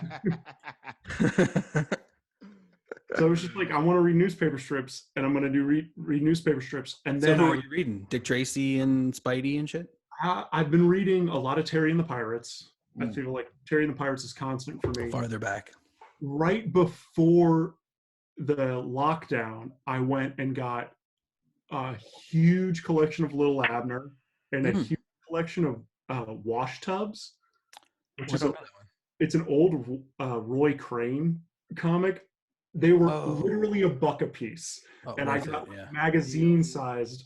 So it was just like I want to read newspaper strips, and I'm going to read newspaper strips. And then
so who are you reading? Dick Tracy and Spidey and shit?
I've been reading a lot of Terry and the Pirates. I feel like Terry and the Pirates is constant for me.
Farther back.
Right before the lockdown, I went and got a huge collection of Little Abner and a huge collection of wash tubs, which is it's an old Roy Crane comic. They were literally $1 a piece, and I got magazine sized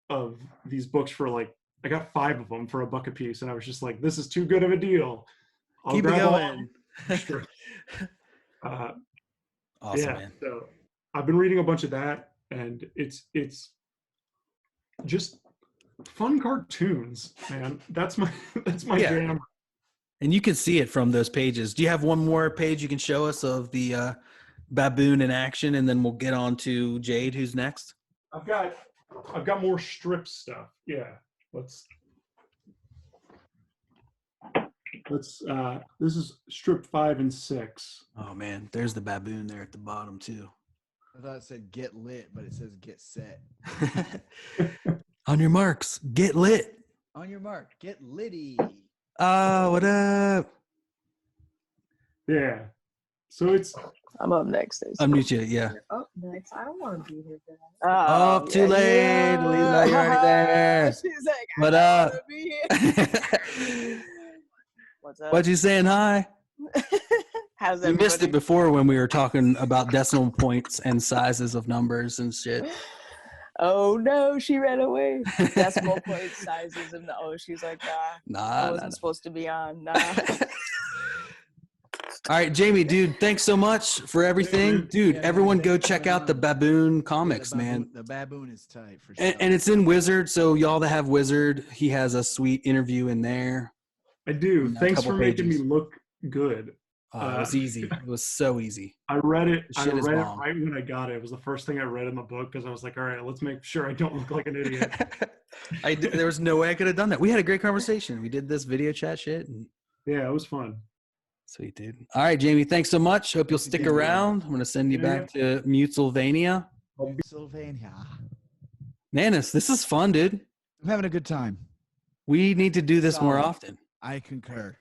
of these books for like I got 5 of them for $1 a piece, and I was just like, "This is too good of a deal."
Keep it going. Awesome, man.
So I've been reading a bunch of that, and it's just fun cartoons, man. That's my jam.
And you can see it from those pages. Do you have one more page you can show us of the baboon in action, and then we'll get on to Jaide, who's next?
I've got more strip stuff. Yeah. Let's this is strip 5 and 6.
Oh man, there's the baboon there at the bottom too.
I thought it said get lit, but it says get set.
On your marks, get lit.
On your mark, get litty.
Oh, what up?
Yeah. So it's
I'm up next.
I'm new to it, yeah.
Up next. I don't want to be here.
Oh, too late.
Yeah.
Lisa, you're already there.
She's like,
What up?
What's up?
What you saying? Hi.
How's
You missed it before when we were talking about decimal points and sizes of numbers and shit.
Oh no, she ran away. Decimal point sizes and she's like, I wasn't supposed to be on. Nah.
All right, Jamie, dude, thanks so much for everything. Dude, everyone go check out the Baboon comics, man.
The baboon is tight for sure.
And it's in Wizard, so y'all that have Wizard, he has a sweet interview in there.
I do. Thanks for making me look good.
It was easy. It was so easy.
I read it.
The shit is bomb.
Right when I got it. It was the first thing I read in the book because I was like, all right, let's make sure I don't look like an idiot.
There was no way I could have done that. We had a great conversation. We did this video chat shit. And
yeah, it was fun.
Sweet, dude. All right, Jamie, thanks so much. Hope you'll stick around. I'm going to send you back to Mutsylvania.
Sylvania.
Manus, this is fun, dude.
I'm having a good time.
We need to do this more often.
I concur.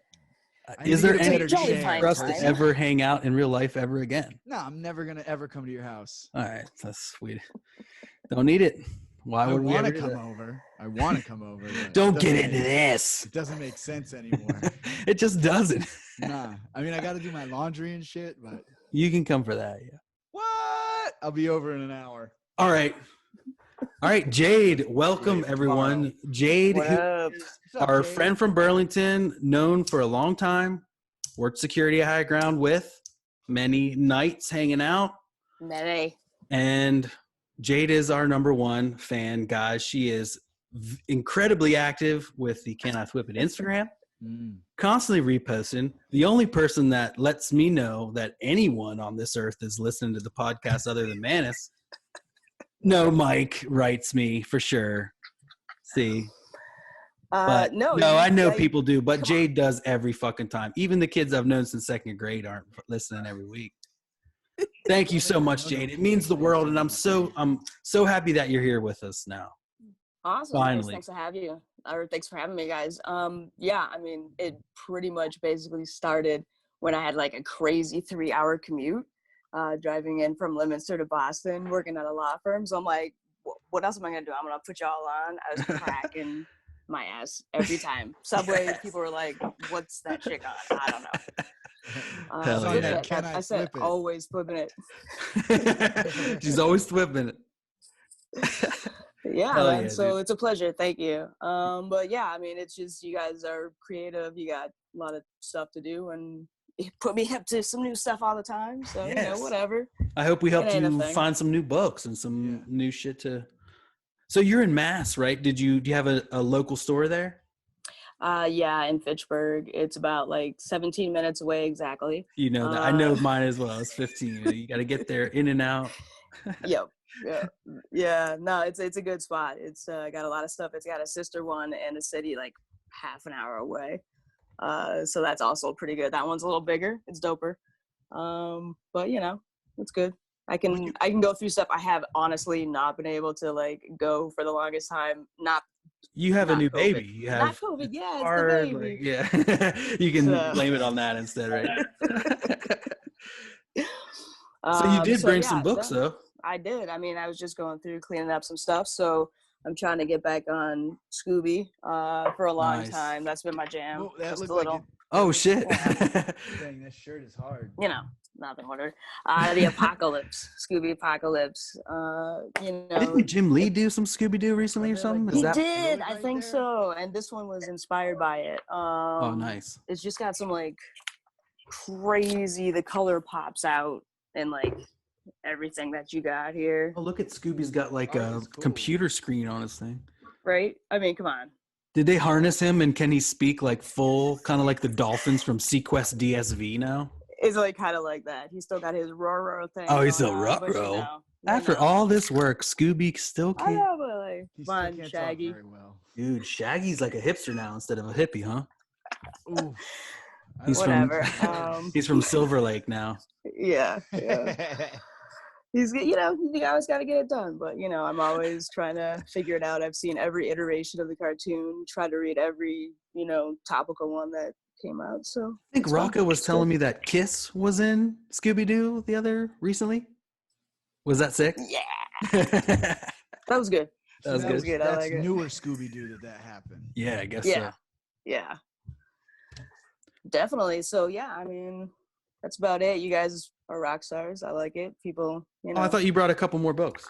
Is there any chance for us to ever hang out in real life ever again?
No, I'm never going to ever come to your house.
All right, that's sweet. Don't need it. Why would we ever do that?
I want to come over.
Don't get into this.
It doesn't make sense anymore.
It just doesn't.
Nah. I mean, I got to do my laundry and shit, but.
You can come for that, yeah.
What? I'll be over in an hour.
All right. Jaide, welcome everyone. Jaide, our friend from Burlington, known for a long time, worked security at High Ground with, many nights hanging out.
Many.
And Jaide is our number one fan, guys. She is incredibly active with the Can I Thwipp It Instagram, constantly reposting. The only person that lets me know that anyone on this earth is listening to the podcast other than Manus. No, Mike writes me for sure. See, but no, I know people do, but Jaide does every fucking time. Even the kids I've known since second grade aren't listening every week. Thank you so much, Jaide. It means the world, and I'm so happy that you're here with us now.
Awesome.
Finally.
Thanks for having me, guys. Yeah, I mean, it pretty much basically started when I had like a crazy 3-hour commute, driving in from Leominster to Boston, working at a law firm. So I'm like, what else am I gonna do? I'm gonna put y'all on. I was cracking my ass every time. Subway, people were like, "What's that chick on?" I don't know. I said, always flipping it.
She's always flipping it.
Yeah, man, so dude. It's a pleasure. Thank you. But yeah, I mean, it's just you guys are creative. You got a lot of stuff to do, and you put me up to some new stuff all the time. So
yes.
Whatever.
I hope we helped you find some new books and some new shit to. So you're in Mass, right? Do you have a local store there?
Yeah, in Fitchburg. It's about like 17 minutes away exactly.
You know that. I know mine as well. It's 15. You got to get there in and out.
Yep. Yeah. No, it's a good spot. It's got a lot of stuff. It's got a sister one in a city like half an hour away. So that's also pretty good. That one's a little bigger. It's doper. But it's good. I can go through stuff. I have honestly not been able to like go for the longest time.
You have a new
COVID.
Baby. You have
not COVID. Yeah, it's the baby.
Yeah. You can blame it on that instead, right? So you did bring some books, though.
I did. I mean, I was just going through cleaning up some stuff. So I'm trying to get back on Scooby for a long time. That's been my jam.
Oh, that
just
looks
a little.
Oh shit!
Dang, that shirt is hard.
Nothing whatever. The Apocalypse, Scooby Apocalypse.
Didn't Jim Lee do some Scooby Doo recently or something?
He did, I think so. And this one was inspired by it.
Oh, nice.
It's just got some like crazy. The color pops out and like everything that you got here.
Oh, look at Scooby's got like a computer screen on his thing.
Right? I mean, come on.
Did they harness him and can he speak like full, kind of like the dolphins from Sequest DSV now?
It's like kind of like that. He's still got his Roro thing.
Oh, he's still Roro. After all this work, Scooby still can't.
I know, but like, fun, Shaggy.
Dude, Shaggy's like a hipster now instead of a hippie, huh?
Ooh.
Whatever.
He's from Silver Lake now.
Yeah. He's, you always got to get it done. But, I'm always trying to figure it out. I've seen every iteration of the cartoon, try to read every, topical one that came out. So
I think Rocko was telling me that Kiss was in Scooby-Doo recently. Was that sick?
Yeah. That was good.
That was good.
That's
I like it.
Newer Scooby-Doo that happened.
Yeah, I guess so.
Yeah. Definitely. So, yeah, I mean, that's about it. You guys are rock stars. I like it. People,
Oh, I thought you brought a couple more books.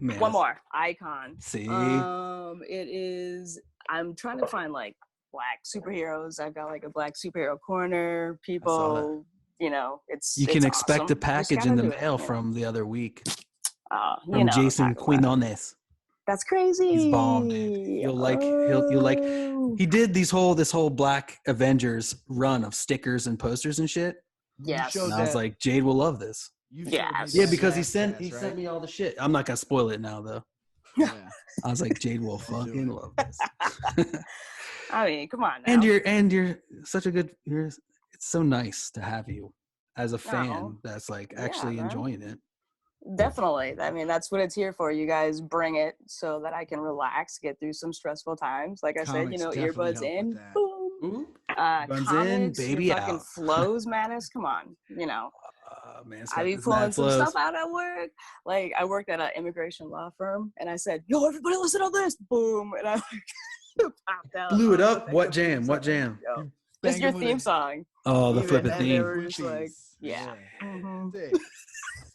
One more. Icon.
See?
It is, I'm trying to find, like, black superheroes. I've got, like, a black superhero corner. People, it's
You can expect
awesome.
a package in the mail from the other week.
From
Jason Quinones.
That's crazy.
He's bomb, dude. You'll like. He did this whole Black Avengers run of stickers and posters and shit.
Yes.
And I was like, Jaide will love this.
Yeah,
because he sent me all the shit. I'm not gonna spoil it now though.
Yeah.
I was like, Jaide will fucking love this.
I mean, come on now.
And you're such a good. It's so nice to have you as a fan
Oh,
that's like
yeah,
actually
man.
enjoying it.
Definitely. I mean, that's what it's here for. You guys bring it so that I can relax, get through some stressful times. Like I said,
Comics
you know,
definitely
earbuds
help with
in,
that.
boom.
Buns in,
Comics,
baby
your fucking
out.
flows, Madness. Come on, you know.
Man, it's
I
got
be
this
pulling
mad
some
flows.
stuff out at work. Like I worked at an immigration law firm, and I said, "Yo, everybody, listen to this!" Boom, and I popped out.
Blew it
on
up.
the
What
theme
jam? What
song.
jam?
Yo, it's your theme song.
Oh, the
Even,
Flip It
and they
theme.
were just like, yeah.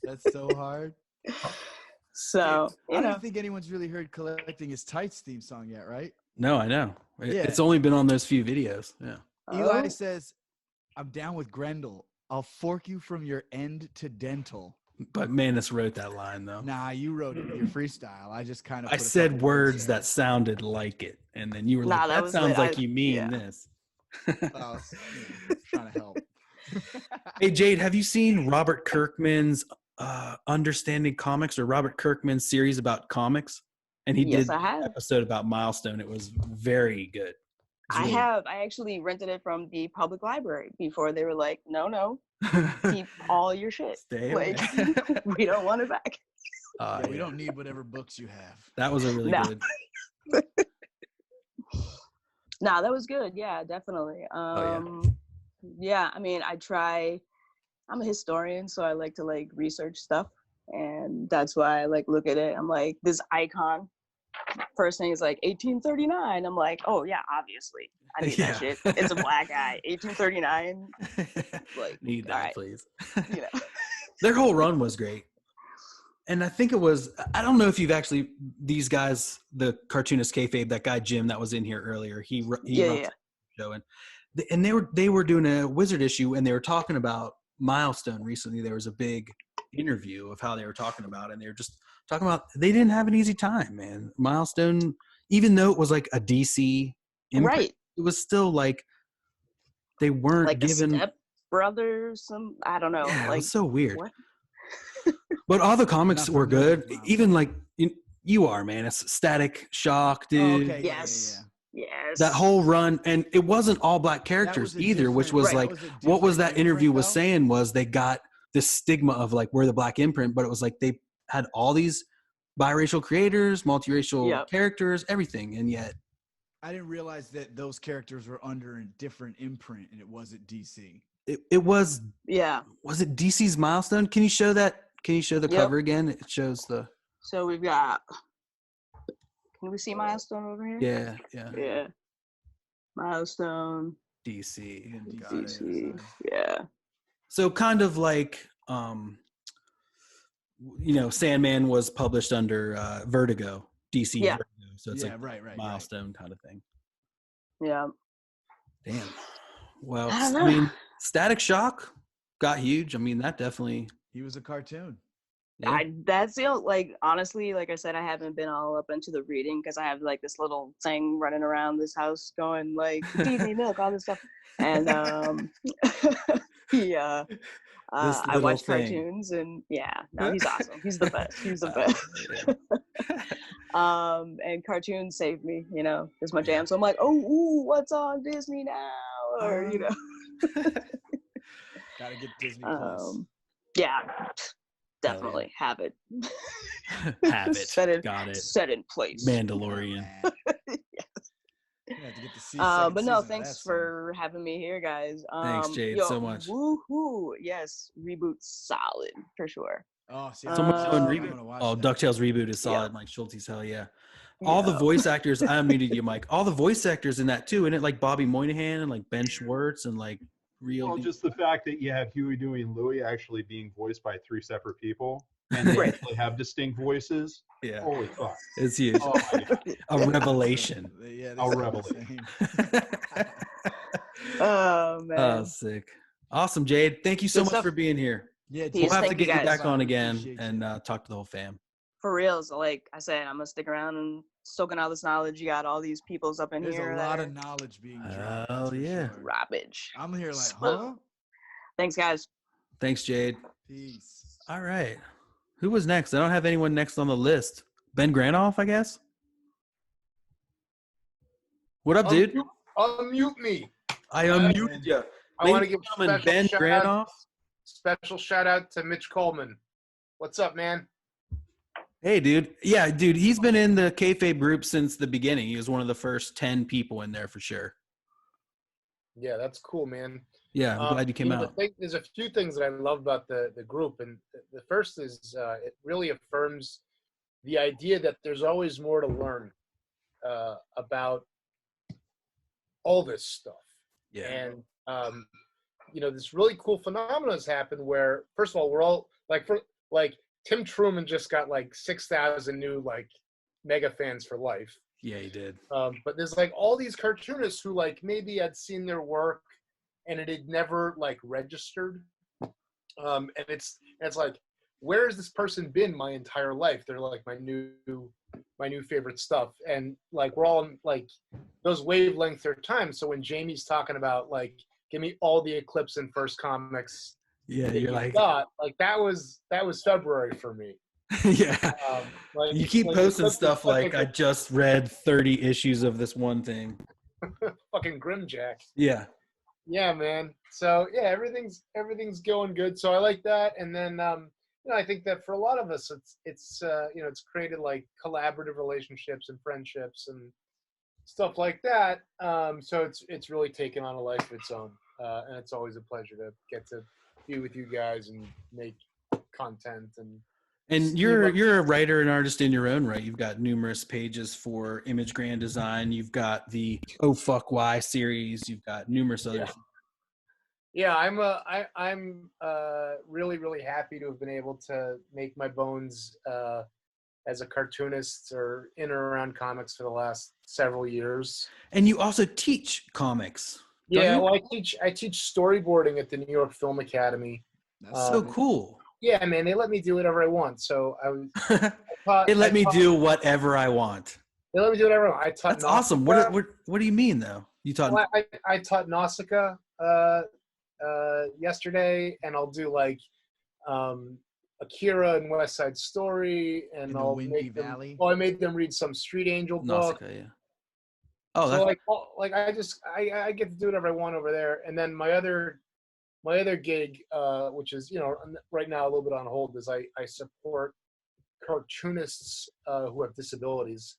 That's so hard.
So,
I
you
don't
know.
think anyone's really heard Collecting His Tights theme song yet, right?
No, I know.
Yeah.
It's only been on those few videos. Yeah.
Eli
Oh.
says, I'm down with Grendel. I'll fork you from your end to dental.
But Manus wrote that line though.
Nah, you wrote it in your freestyle. I just kind of
I said words that sounded like it, and then you were
Nah,
like,
that
"That
was
sounds
lit.
like you mean
yeah.
this."
Trying to help.
Hey Jade, have you seen Robert Kirkman's Understanding Comics or Robert Kirkman's series about comics? And he
Yes,
did
I have.
an episode about Milestone. It was very good.
I have. I actually rented it from the public library before they were like, no, keep all your shit.
Stay
like, we don't want it back.
Yeah, we don't need whatever books you have.
That was a really
No.
good.
Nah, that was good. Yeah, definitely. Yeah, I mean, I'm a historian, so I like to like research stuff. And that's why I like look at it. I'm like, this icon, first thing is like 1839. I'm like, oh yeah, obviously. I need that shit. It's a black guy. 1839. Like,
Need that,
all right.
please.
You know.
Their whole run was great. And I think it was, I don't know if you've actually, these guys, the Cartoonist Kayfabe, that guy Jim that was in here earlier, he runs the show. And they were doing a Wizard issue, and they were talking about Milestone recently. There was a big interview of how they were talking about it, and they were just talking about they didn't have an easy time, man. Milestone, even though it was like a DC imprint,
Right.
it was still like they weren't
Like
given
a Step Brothers, I don't know.
Yeah,
like,
it was so weird.
What?
But all the comics were good. Even like you are, man. It's Static Shock, dude.
Okay. Yes. Yes.
That whole run, and it wasn't all black characters either, which was like what was that interview was saying was they got this stigma of like we're the black imprint, but it was like they had all these biracial creators, multiracial characters, everything, and yet
I didn't realize that those characters were under a different imprint, and it wasn't DC.
it was
Was
it DC's Milestone? Can you show that? Can you show the cover again? It shows the.
So we've got. Can we see Milestone over here?
Yeah.
Milestone.
DC.
DC. Yeah.
So kind of like, Sandman was published under Vertigo, DC Vertigo. So it's like Milestone kind of thing.
Yeah.
Damn. Well,
I don't know.
I mean, Static Shock got huge. I mean, that definitely.
He was a cartoon.
Yeah.
That's like honestly, like I said, I haven't been all up into the reading because I have like this little thing running around this house going like Disney milk, all this stuff, and I watch cartoons and no, he's awesome. He's the best. He's the best. And cartoons saved me, it's my jam. So I'm like, what's on Disney now? Or
gotta get Disney Plus.
Yeah. Definitely have it.
Have it.
Got it. Set in place.
Mandalorian.
But no, thanks for having me here, guys.
Thanks, Jade, so much.
Woohoo! Yes, reboot solid for sure.
Oh, see,
Someone's doing reboot. Oh, DuckTales reboot is solid. Like Schulties, hell yeah. All the voice actors. I unmuted you, Mike. All the voice actors in that too, and it like Bobby Moynihan and like Ben Schwartz and like.
Well, just the fact that you have Huey, Dewey, and Louie actually being voiced by 3 separate people, and they actually have distinct voices.
Yeah.
Holy fuck.
It's huge.
Oh, my God.
A revelation.
A revelation.
Oh, man.
Oh, sick. Awesome, Jade. Thank you so much for being here.
Yeah,
we'll have to get you back on
I
again and talk to the whole fam.
For real. So, like I said, I'm going to stick around and soak in all this knowledge. You got all these peoples up in
There's
here.
a lot of knowledge being dropped.
Oh, yeah.
Garbage.
I'm here like, huh?
Thanks, guys.
Thanks, Jade.
Peace.
All right. Who was next? I don't have anyone next on the list. Ben Granoff, I guess. What up, dude?
unmute me.
I unmuted you.
I want to give
Ben Granoff.
special shout out to Mitch Coleman. What's up, man?
Hey, dude. Yeah, dude. He's been in the Kayfabe group since the beginning. He was one of the first 10 people in there for sure.
Yeah, that's cool, man.
Yeah, I'm glad you came out.
There's a few things that I love about the group, and the first is it really affirms the idea that there's always more to learn about all this stuff.
Yeah.
And this really cool phenomenon has happened where, first of all, we're all like Tim Truman just got like 6,000 new like mega fans for life.
Yeah, he did.
But there's like all these cartoonists who like maybe had seen their work and it had never like registered. And it's like, where has this person been my entire life? They're like my new favorite stuff. And like we're all like those wavelengths are time. So when Jamie's talking about like, give me all the Eclipse and First comics.
Yeah, you're like
that was February for me.
Yeah. You keep posting stuff like
I
I just read 30 issues of this one thing.
fucking Grimjack.
Yeah.
Yeah, man. So yeah, everything's going good. So I like that. And then I think that for a lot of us, it's created like collaborative relationships and friendships and stuff like that. So it's really taken on a life of its own. And it's always a pleasure to get to be with you guys and make content
and you're a writer and artist in your own right. You've got numerous pages for Image Grand Design. You've got the Oh Fuck Why series. You've got numerous other.
Yeah, I'm really, really happy to have been able to make my bones as a cartoonist or in or around comics for the last several years.
And you also teach comics.
Yeah, well, I teach storyboarding at the New York Film Academy.
That's so cool.
Yeah, man, they let me do whatever I want. So
They let me do whatever I want.
They let me do whatever I want. I taught.
That's awesome. What do you mean though? You taught.
Well, I taught Nausicaa yesterday, and I'll do like Akira and West Side Story, and I'll make them.
Valley.
Well, I made them read some Street Angel book.
Nausicaa, yeah. Oh,
so I get to do whatever I want over there, and then my other gig, which is right now a little bit on hold, is I support cartoonists who have disabilities,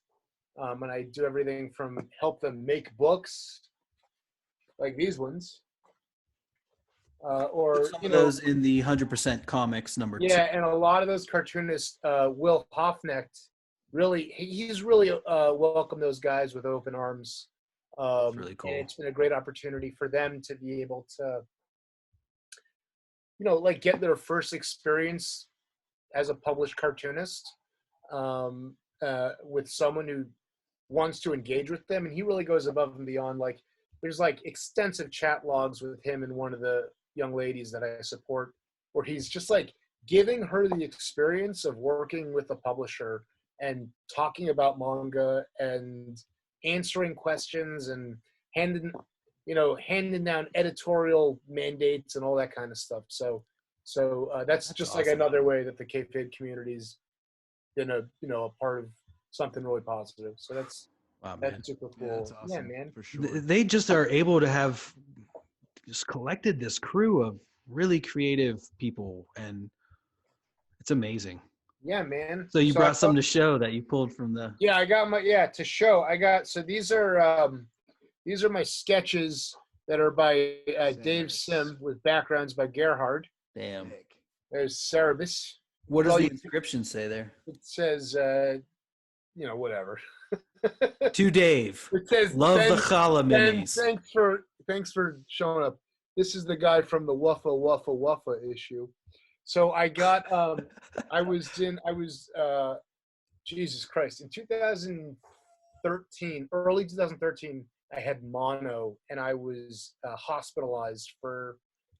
and I do everything from help them make books, like these ones, or
some of those in the 100% Comics number 2.
Yeah, and a lot of those cartoonists, Will Hoffnecht. He's really welcomed those guys with open arms.
That's really cool.
And it's been a great opportunity for them to be able to, like get their first experience as a published cartoonist with someone who wants to engage with them. And he really goes above and beyond. Like there's like extensive chat logs with him and one of the young ladies that I support, where he's just like giving her the experience of working with a publisher and talking about manga and answering questions and handing down editorial mandates and all that kind of stuff. So that's just awesome. Like another way that the Kayfabe community's been a part of something really positive. So that's super cool.
Yeah, that's awesome.
Yeah, man.
For sure.
They just are able to have just collected this crew of really creative people, and it's amazing.
Yeah, man.
So you brought some to show that you pulled from the.
Yeah, I got to show. So these are my sketches that are by Dave Sim with backgrounds by Gerhard.
Damn.
There's Cerebus.
What does the inscription say there?
It says, whatever.
To Dave.
It says,
love the challah minis.
Thanks for showing up. This is the guy from the Wuffa Wuffa Wuffa issue. So I got, Jesus Christ, in 2013, early 2013, I had mono, and I was hospitalized for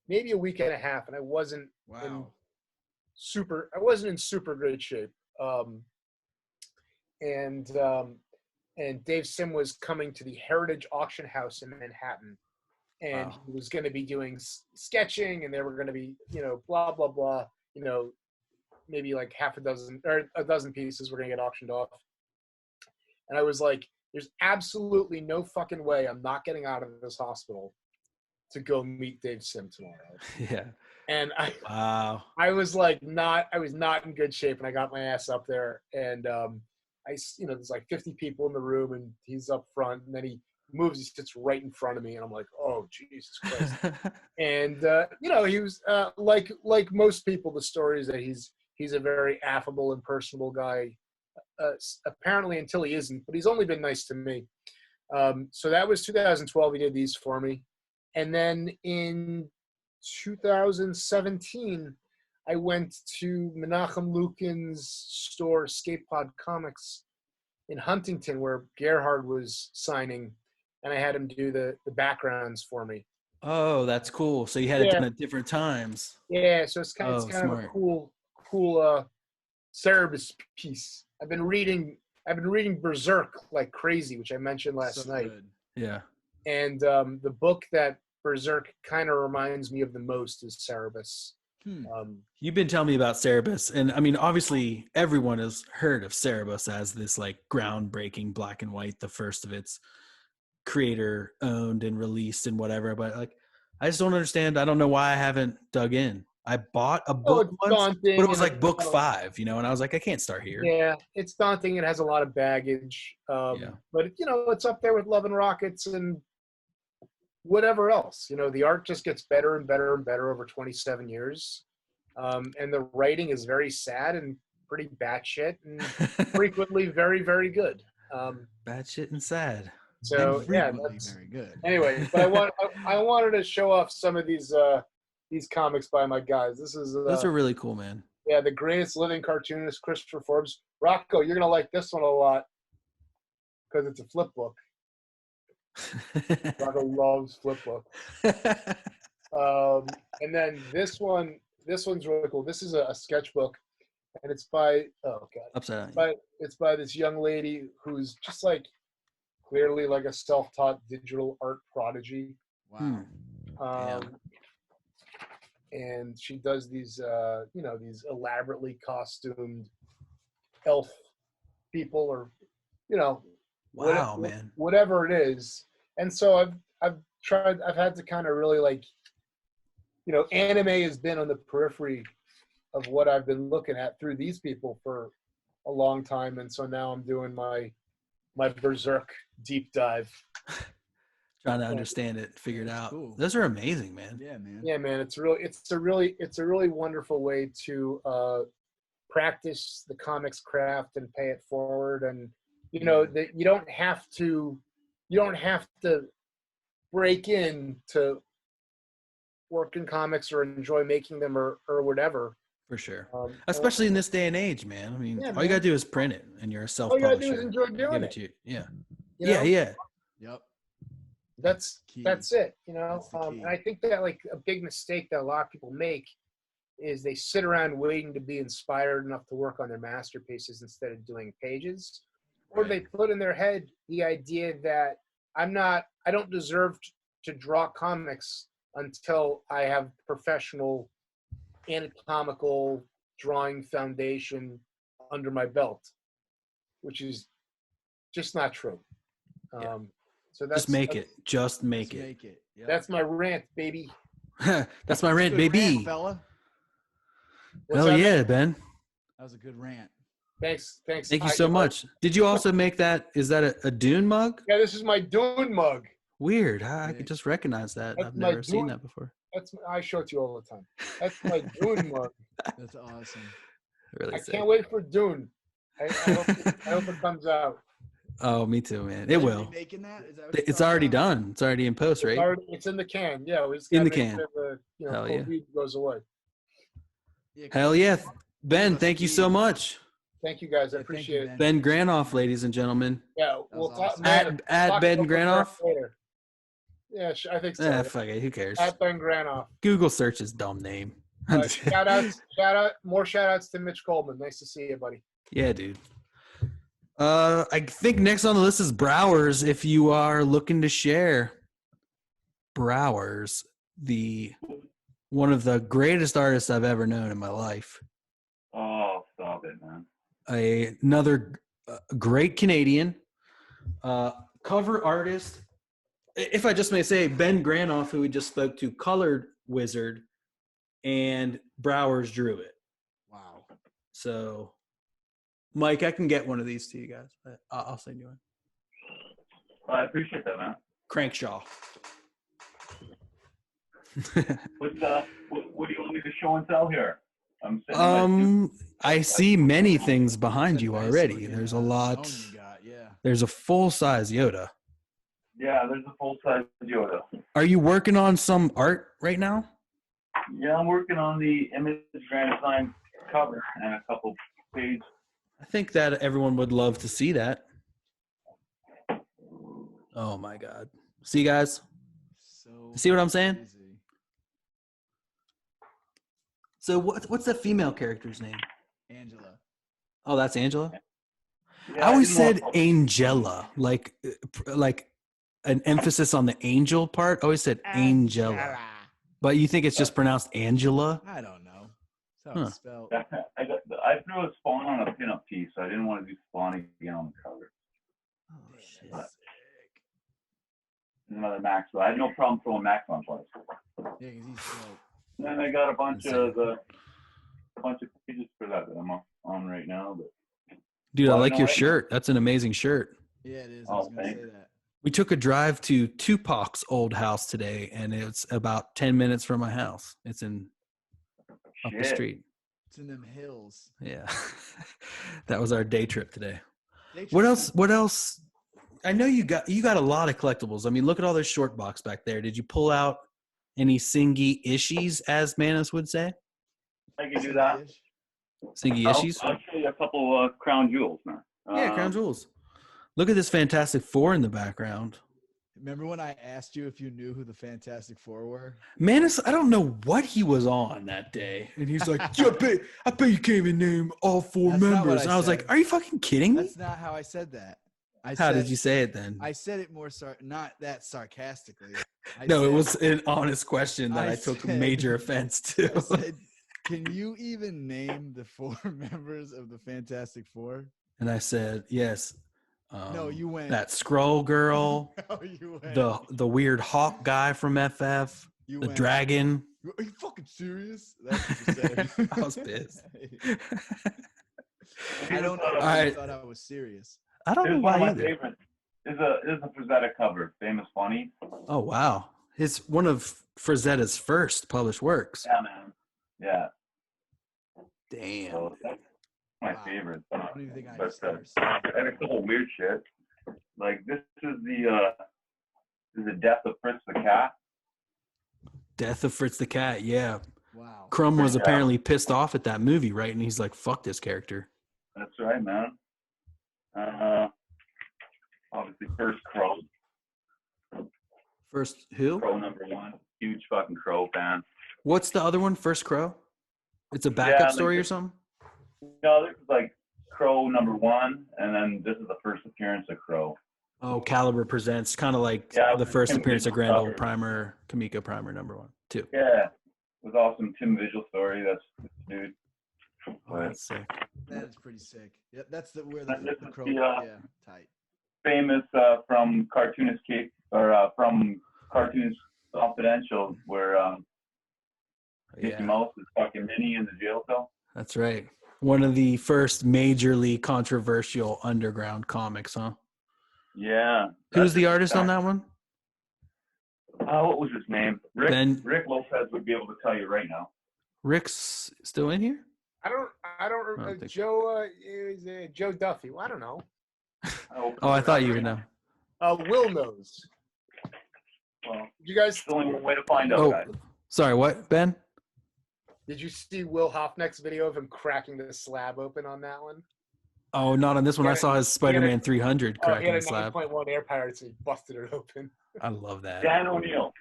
maybe a week and a half, and I wasn't in super great shape. And Dave Sim was coming to the Heritage Auction House in Manhattan, and he was going to be doing sketching, and there were going to be, blah, blah, blah, maybe like half a dozen or a dozen pieces were going to get auctioned off. And I was like, there's absolutely no fucking way I'm not getting out of this hospital to go meet Dave Sim tomorrow.
Yeah.
And
I
was not in good shape, and I got my ass up there, and there's like 50 people in the room, and he's up front, and then he moves, he sits right in front of me, and I'm like, oh, Jesus Christ. And he was like most people, the story is that he's a very affable and personable guy, apparently, until he isn't, but he's only been nice to me. So that was 2012. He did these for me. And then in 2017, I went to Menachem Lukin's store, Skate Pod Comics, in Huntington, where Gerhard was signing, and I had him do the backgrounds for me.
Oh, that's cool. So you had it done at different times.
Yeah, so it's kind of a cool Cerebus piece. I've been reading Berserk like crazy, which I mentioned last night.
Good.
Yeah.
And the book that Berserk kind of reminds me of the most is Cerebus.
You've been telling me about Cerebus, and I mean, obviously, everyone has heard of Cerebus as this like groundbreaking black and white, the first of its creator owned and released and whatever. But like, I just don't understand. I don't know why I haven't dug in. I bought a book once, but it was like book 5, and I was like, I can't start here.
Yeah, it's daunting. It has a lot of baggage. But it's up there with Love and Rockets and whatever else. The art just gets better and better and better over 27 years. And the writing is very sad and pretty batshit and frequently very, very good.
Batshit and sad.
So yeah, that's
very good.
Anyway, but I wanted to show off some of these comics by my guys.
Those are really cool, man.
Yeah, the greatest living cartoonist, Christopher Forbes. Rocko, you're gonna like this one a lot because it's a flip book. Rocko loves flip book. And then this one's really cool. This is a sketchbook, and it's by
Upside Down.
It's by this young lady who's just like clearly like a self-taught digital art prodigy.
Wow.
And she does these these elaborately costumed elf people, or
wow, man,
whatever it is. And so I've had to kind of really like, anime has been on the periphery of what I've been looking at through these people for a long time, and so now I'm doing my Berserk deep dive.
Trying to understand it, figure it out. Cool. Those are amazing, man.
Yeah, man.
Yeah, man. It's a really wonderful way to practice the comics craft and pay it forward. And you don't have to break in to work in comics or enjoy making them or whatever.
For sure. Especially in this day and age, man. I mean, all you gotta do is print it, and you're a self-publisher.
All you gotta do is enjoy doing it.
Yeah.
Yeah.
Yep.
That's it, and I think that like a big mistake that a lot of people make is they sit around waiting to be inspired enough to work on their masterpieces instead of doing pages, or they put in their head the idea that I don't deserve to draw comics until I have professional anatomical drawing foundation under my belt, which is just not true. So
just make it.
Yep. That's my rant, baby.
That's my rant, baby.
Rant, fella.
Hell yeah, Ben.
That was a good rant.
Thanks.
Thank you so much. Did you also make that? Is that a Dune mug?
Yeah, this is my Dune mug.
Weird. I could just recognize that. I've never seen that before.
I show it to you all the time. That's my Dune mug.
That's awesome.
Really sick.
Can't wait for Dune. I hope it comes out.
Oh, me too, man. It will.
Making that?
It's already done. It's already in post, right?
It's in the can. Yeah, we just
in the
gotta make
can.
sure the
Hell yeah.
COVID goes away.
Hell yeah, Ben. Thank you so much.
Thank you guys. I appreciate it.
Ben Granoff, ladies and gentlemen.
Yeah, we'll talk.
At Ben Granoff.
Later. Yeah, I think so.
Fuck it. Who cares?
At Ben Granoff.
Google search his dumb name.
More shout outs to Mitch Coleman. Nice to see you, buddy.
Yeah, dude. I think next on the list is Brouwers. If you are looking to share, Brouwers, one of the greatest artists I've ever known in my life.
Oh, stop it, man.
Another great Canadian. Cover artist, if I just may say, Ben Granoff, who we just spoke to, colored Wizard, and Brouwers drew it.
Wow.
So, Mike, I can get one of these to you guys. I'll send you one.
Well, I appreciate that, man.
Crankshaw.
What do you want me to show and tell here? I'm sitting
I see many things behind you already. There's a lot. There's a full-size Yoda.
Yeah, there's a full-size Yoda.
Are you working on some art right now?
Yeah, I'm working on the image grand design cover and a couple pages.
I think that everyone would love to see that. Oh my God. See, guys? See what I'm saying? So what's the female character's name?
Angela.
Oh, that's Angela?
Yeah,
I always said Angela, like an emphasis on the angel part. I always said Angela. But you think it's just pronounced Angela?
I don't know. That's how it's spelled.
I threw a Spawn on a pinup piece. So I didn't want to do Spawn again on the cover.
Oh, shit.
There's another Max. I had no problem throwing Max on twice.
Yeah, because he's slow.
And then I got a bunch of pages for that I'm on right now. But
Dude, I like your shirt. That's an amazing shirt.
Yeah, it is. I was going to say that.
We took a drive to Tupac's old house today, and it's about 10 minutes from my house. It's up the street.
It's in them hills.
Yeah. That was our day trip today. What else? I know you got a lot of collectibles. I mean, look at all those short box back there. Did you pull out any Singy ishies, as Manus would say?
I can do that.
Singy ishies?
I'll show you a couple crown jewels now.
Yeah, crown jewels. Look at this Fantastic Four in the background.
Remember when I asked you if you knew who the Fantastic Four were?
Manus, I don't know what he was on that day. And he's like, yeah, I bet you can't even name all four members. And I was like, are you fucking kidding me?
That's not how I said that.
How did you say it then?
I said it more not that sarcastically.
It was an honest question that I took major offense to.
I said, can you even name the four members of the Fantastic Four?
And I said, yes.
No, you went.
That Skrull girl.
No, you went.
The weird hawk guy from FF. The dragon.
Are you fucking serious? That's what you said.
I was pissed.
I don't know. I thought I was serious.
I don't know why either.
Favorite is a Frazetta cover, Famous Funny.
Oh wow, it's one of Frazetta's first published works.
Yeah, man. Yeah.
Damn.
So that's my favorite.
I don't even think I
and a couple weird shit. Like this is the death of Fritz the cat.
Death of Fritz the cat. Yeah.
Wow.
Crumb was apparently pissed off at that movie, right? And he's like, "Fuck this character."
That's right, man. Obviously, First Crow.
First who?
Crow #1. Huge fucking Crow fan.
What's the other one? First Crow? It's a backup story or something?
No, this is like Crow #1, and then this is the first appearance of Crow.
Oh, Caliber Presents, kind of like the first appearance of Grand Old Primer, Kamiko Primer #1, 2.
Yeah, it was awesome. Tim Vigil story. That's dude.
Oh, that's sick.
That is pretty sick. Yep, that's where the Crow. Tight.
Famous from Cartoonist from Cartoonist Confidential, where Mickey Mouse is fucking Minnie in the jail cell.
That's right. One of the first majorly controversial underground comics, huh?
Yeah.
Who's the artist on that one?
What was his name? Rick Lopez would be able to tell you right now.
Rick's still in here?
I don't remember. Joe is Joe Duffy. Well, I don't know.
Oh, I thought you would know.
Will knows.
Well,
you guys.
The only way to find out, guys.
Sorry, what, Ben?
Did you see Will Hoffneck's video of him cracking the slab open on that one?
Oh, not on this one. I saw his Spider-Man 300 cracking the slab.
He had a 9.1 Air Pirates and he busted it open.
I love that.
Dan O'Neill.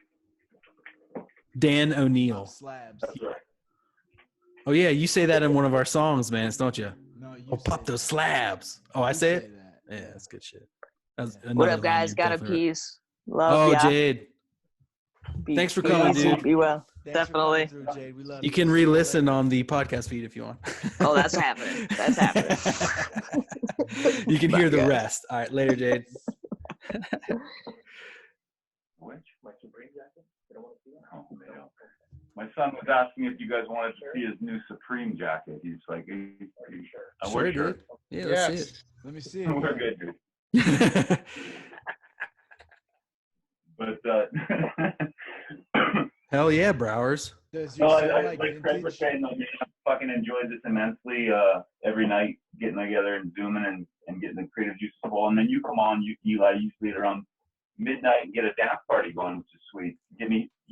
Dan O'Neill.
Slabs.
That's right.
Oh, yeah, you say that in one of our songs, man, don't you?
No, you
pop those slabs. Oh, I say it?
That.
Yeah, that's good shit.
What up, guys? Got a piece. Love
Oh,
ya.
Jade. Thanks for coming, dude.
Be well.
Definitely.
You can re-listen on the podcast feed if you want.
Oh, that's happening. That's happening.
You can hear the rest. All right, later, Jade.
My son was asking if you guys wanted to see his new Supreme jacket. He's like, "Are you sure?"
Sure,
We're
dude. Yeah, let's see it.
Let me see it.
We're good, dude. But
Hell yeah, Brouwers.
like Craig was saying, like, I fucking enjoyed this immensely. Every night getting together and zooming and getting the creative juices flowing. And then you come on, Eli usually at around midnight and get a dance party going, which is sweet.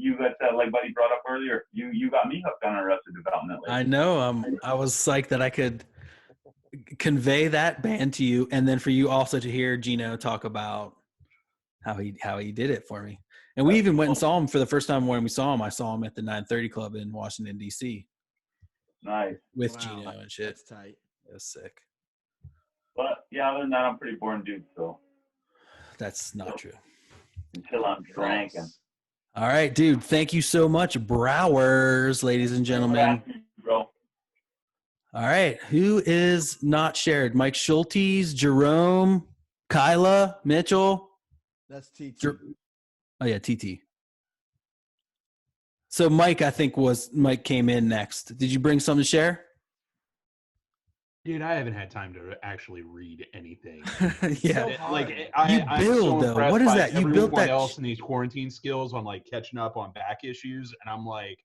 You got that, like Buddy brought up earlier. You got me hooked on Arrested Development.
I know. I was psyched that I could convey that band to you, and then for you also to hear Gino talk about how he did it for me. And we even went and saw him for the first time. When we saw him, I saw him at the 930 Club in Washington, D.C.
Nice.
With Gino and shit.
That's tight.
It was sick.
But yeah, other than that, I'm pretty boring dude. So
that's not true.
Until I'm drinking.
All right, dude. Thank you so much, Brouwers, ladies and gentlemen.
Bro.
All right. Who is not shared? Mike Schulties, Jerome, Kyla, Mitchell.
That's TT.
Oh yeah, TT. So Mike, I think Mike came in next. Did you bring something to share?
Dude, I haven't had time to actually read anything.
Yeah,
I'm
build,
so
though.
impressed
What is
by
that? You built
everyone
that
else in these quarantine skills on like catching up on back issues, and I'm like,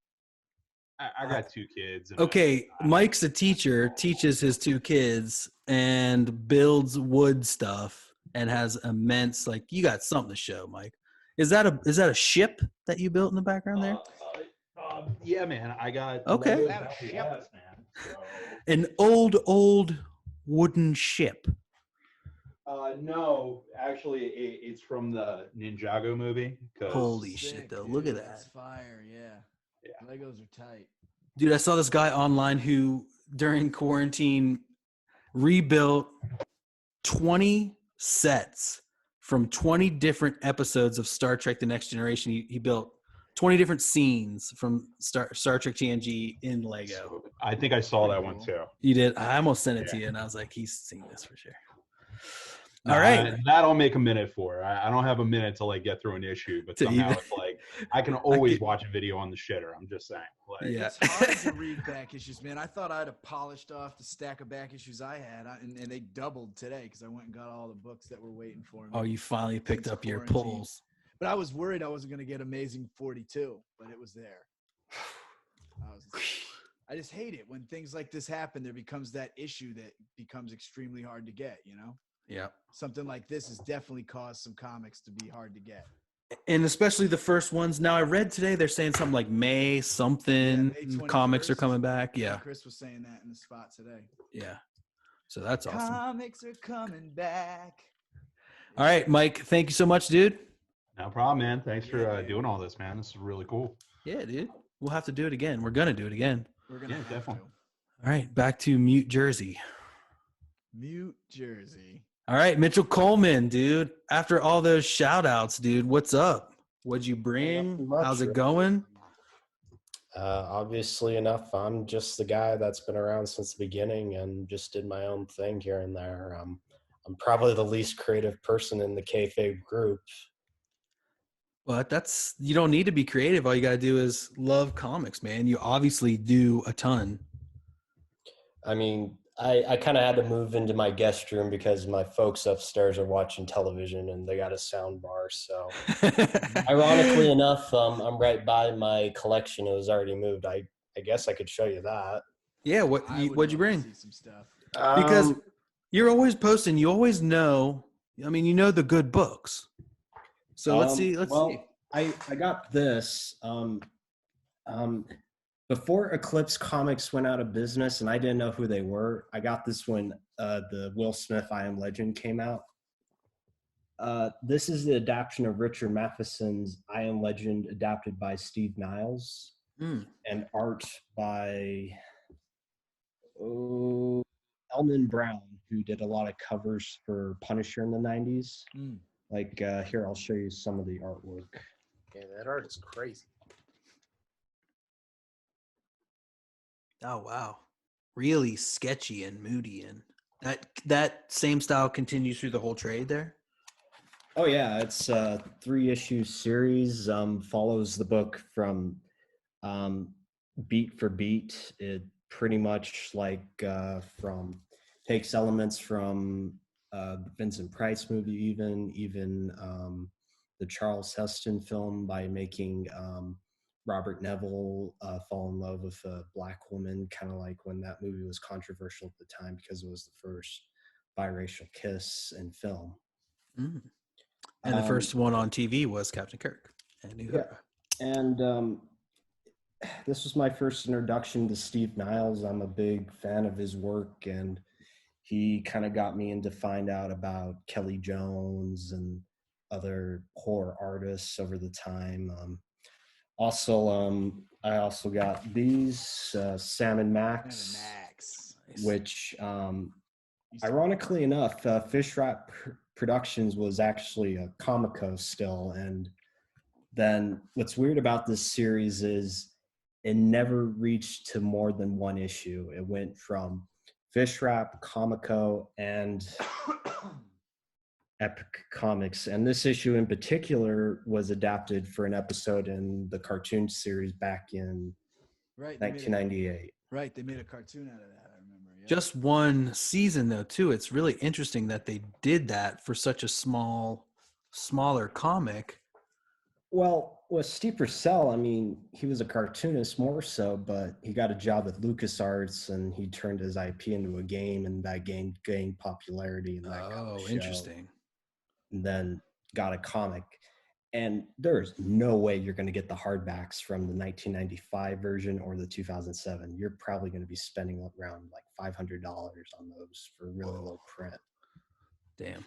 I got 2 kids. And
Okay, Mike's a teacher, teaches his 2 kids, and builds wood stuff, and has immense you got something to show, Mike. Is that a ship that you built in the background there?
Yeah, man. I got
okay.
Yes, man. So.
An old wooden ship.
No, actually, it's from the Ninjago movie.
Holy shit, though! Look at that.
That's fire, yeah. Legos are tight.
Dude, I saw this guy online who, during quarantine, rebuilt 20 sets from 20 different episodes of Star Trek: The Next Generation. He built 20 different scenes from Star Trek TNG in Lego.
I think I saw that one too.
You did? I almost sent it to you, and I was like, he's seen this for sure. All right.
That'll make a minute for. I don't have a minute to get through an issue, but somehow it's I can always watch a video on the shitter. I'm just saying.
It's hard to read back issues, man. I thought I'd have polished off the stack of back issues I had, and they doubled today because I went and got all the books that were waiting for me.
Oh, you finally picked up your pulls.
But I was worried I wasn't going to get Amazing 42, but it was there. I just hate it when things like this happen. There becomes that issue that becomes extremely hard to get,
Yeah.
Something like this has definitely caused some comics to be hard to get.
And especially the first ones. Now, I read today they're saying something like May something. May comics are coming back. Yeah.
Chris was saying that in the spot today.
Yeah. So that's awesome.
Comics are coming back.
All right, Mike. Thank you so much, dude.
No problem, man. Thanks for doing all this, man. This is really cool.
Yeah, dude. We'll have to do it again. We're going to do it again.
We're going to
definitely.
All right. Back to Mute Jersey.
Mute Jersey.
All right, Mitchell Coleman, dude. After all those shout outs, dude, what's up? What'd you bring? How's it going?
Obviously enough, I'm just the guy that's been around since the beginning and just did my own thing here and there. I'm probably the least creative person in the kayfabe group.
But you don't need to be creative. All you got to do is love comics, man. You obviously do a ton.
I mean, I kind of had to move into my guest room because my folks upstairs are watching television and they got a sound bar. So ironically enough, I'm right by my collection. It was already moved. I guess I could show you that.
Yeah. What'd you bring?
Some stuff.
Because you're always posting. You always know. I mean, you know the good books. So let's see.
I got this. Before Eclipse Comics went out of business, and I didn't know who they were. I got this when the Will Smith I Am Legend came out. This is the adaptation of Richard Matheson's I Am Legend, adapted by Steve Niles, and art by Elman Brown, who did a lot of covers for Punisher in the 90s. Here, I'll show you some of the artwork.
Yeah, that art is crazy.
Oh wow, really sketchy and moody, and that same style continues through the whole trade there.
Oh yeah, it's a 3-issue series. Follows the book from beat for beat. It pretty much from takes elements from the Vincent Price movie, even the Charles Heston film by making Robert Neville fall in love with a black woman, kind of like when that movie was controversial at the time because it was the first biracial kiss in film.
Mm. And the first one on TV was Captain Kirk. And
this was my first introduction to Steve Niles. I'm a big fan of his work, and he kind of got me into find out about Kelly Jones and other horror artists over the time. I also got these Sam and Max, which ironically enough, Fish Rat Productions was actually a Comico still. And then what's weird about this series is it never reached to more than one issue. It went from Fish Wrap, Comico, and Epic Comics. And this issue in particular was adapted for an episode in the cartoon series back in 1998.
Right, they made a cartoon out of that, I remember. Yeah.
Just one season though, too. It's really interesting that they did that for such a smaller comic.
Well, with Steve Purcell, I mean, he was a cartoonist more so, but he got a job at LucasArts and he turned his IP into a game, and that game gained popularity. And that
interesting.
And then got a comic. And there's no way you're going to get the hardbacks from the 1995 version or the 2007. You're probably going to be spending around like $500 on those for really low print.
Damn.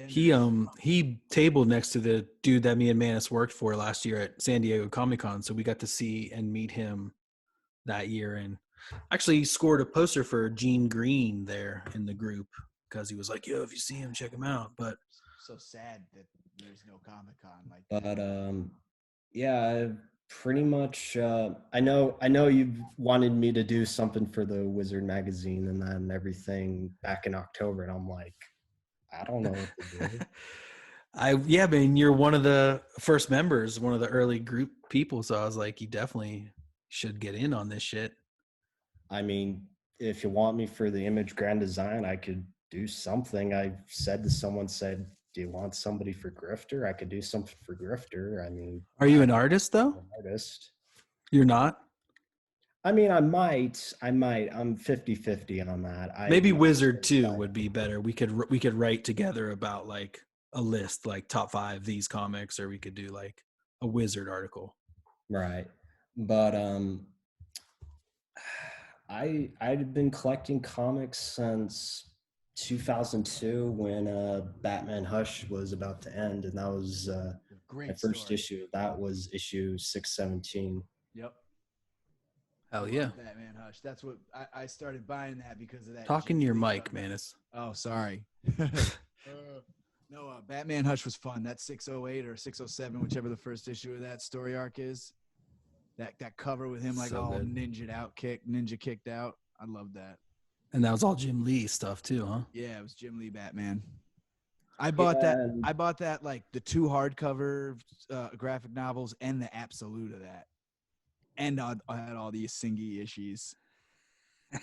He tabled next to the dude that me and Manus worked for last year at San Diego Comic-Con, so we got to see and meet him that year, and actually scored a poster for Gene Green there in the group because he was like, yo, if you see him, check him out. But
so sad that there's no Comic-Con like
that. But yeah, pretty much I know you've wanted me to do something for the Wizard magazine and then everything back in October, and I'm like, I don't know what to do.
I mean, you're one of the first members, one of the early group people, so I was like, you definitely should get in on this shit.
I mean, if you want me for the image grand design, I could do something. I said to someone, do you want somebody for Grifter? I could do something for Grifter. I mean,
are you an artist though?
An artist.
You're not?
I mean, I might. I'm 50-50 on that.
Maybe Wizard 2 would be better. We could write together about like a list, like top 5 these comics, or we could do like a Wizard article.
Right. But I'd been collecting comics since 2002 when Batman Hush was about to end, and that was my first issue. That was issue 617.
Yep.
Hell yeah.
Batman Hush. That's what I started buying that because of that.
Talking to your mic, Manus.
Oh, sorry. No, Batman Hush was fun. That 608 or 607, whichever the first issue of that story arc is. That cover with him like all ninja kicked out. I love that.
And that was all Jim Lee stuff too, huh?
Yeah, it was Jim Lee Batman. I bought that like the 2 hardcover graphic novels and the absolute of that. And I had all these Singy issues.
Hell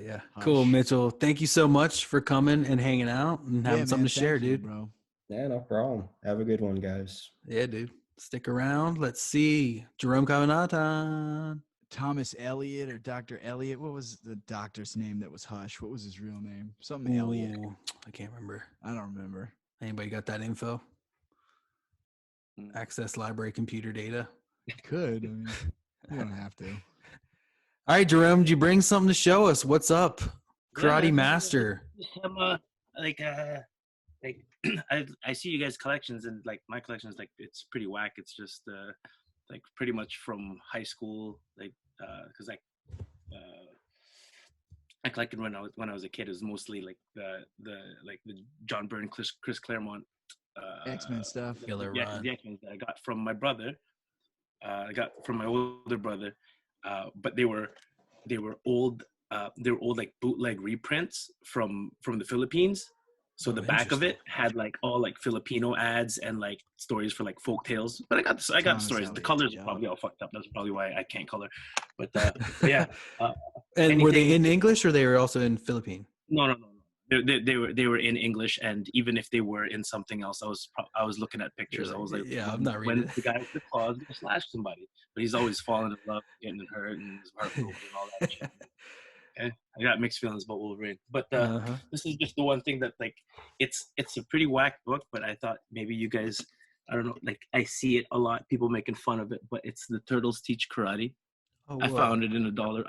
yeah. Hush. Cool, Mitchell. Thank you so much for coming and hanging out and having something to share, dude.
Bro.
Yeah, no problem. Have a good one, guys.
Yeah, dude. Stick around. Let's see. Jerome Cabanatan.
Thomas Elliott or Dr. Elliott. What was the doctor's name that was Hush? What was his real name? Something Elliott.
I can't remember.
I don't remember.
Anybody got that info? Access library computer data.
Could. I mean, you don't have to.
All right, Jerome, did you bring something to show us? What's up? Karate Master.
I see you guys' collections, and like my collection is like, it's pretty whack. It's just like pretty much from high school, like because I collected when I was a kid. It was mostly like the John Byrne, Chris Claremont
X-Men stuff.
The X-Men that I got from my brother. I got from my older brother. but they were old. They were old like bootleg reprints from the Philippines. So the back of it had like all like Filipino ads and like stories for like folk tales. But I got the stories. The colors are probably all fucked up. That's probably why I can't color. But yeah.
And were they in English or they were also in Philippine?
No. They were in English, and even if they were in something else, I was looking at pictures. I was like,
I'm not reading.
When the guy with the claws gonna slash somebody, but he's always falling in love, getting hurt, and his heart broken and all that shit. Okay? I got mixed feelings about Wolverine, but this is just the one thing that like it's a pretty whack book, but I thought maybe you guys, I don't know, like I see it a lot, people making fun of it, but it's The Turtles Teach Karate.
Oh,
I found it in a dollar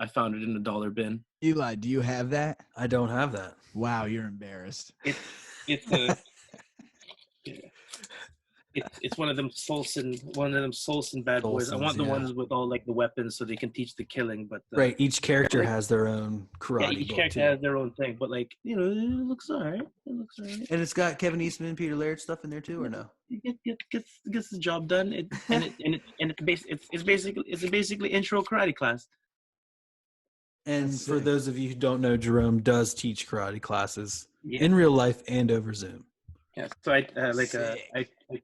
bin.
Eli, do you have that?
I don't have that.
Wow, you're embarrassed.
It's one of them Solson bad boys. I want the ones with all like the weapons so they can teach the killing. But
right, each character has their own karate.
Yeah, each character has their own thing. But like it looks alright. And
it's got Kevin Eastman and Peter Laird stuff in there too, or no?
It gets the job done. It's basically intro karate class.
And for those of you who don't know, Jerome does teach karate classes in real life and over Zoom.
Yeah, so I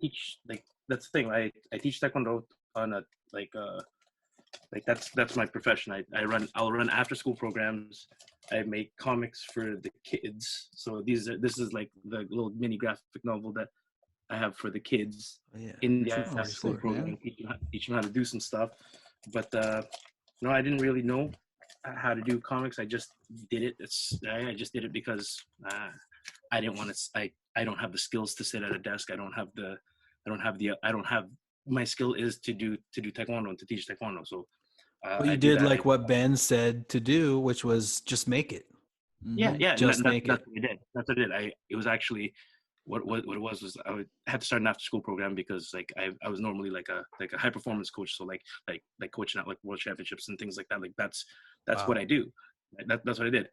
teach, like, that's the thing. I teach taekwondo on a like that's my profession. I'll run after school programs. I make comics for the kids. So this is like the little mini graphic novel that I have for the kids in the after school program. Teach them how to do some stuff. But no, I didn't really know how to do comics. I just did it. I just did it because I didn't want to. I don't have the skills to sit at a desk. My skill is to do taekwondo and to teach taekwondo. So
you did like what Ben said to do, which was just make it.
Yeah.
Just make it.
That's what I did. It was actually what it was I had to start an after school program because like I was normally like a high performance coach. So like coaching at like world championships and things like that. Like that's what I do. That's what I did.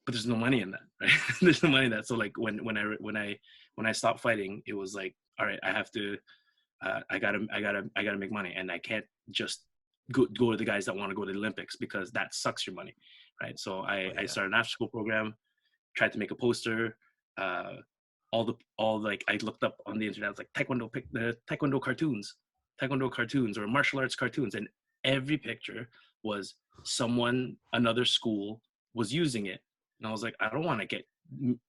But there's no money in that, right? There's no money in that. So like when I stopped fighting, it was like, all right, I have to, I gotta make money, and I can't just go to the guys that want to go to the Olympics because that sucks your money, right? So I started an after school program, tried to make a poster, I looked up on the internet like taekwondo cartoons or martial arts cartoons, and every picture was another school was using it. And I was like, I don't want to get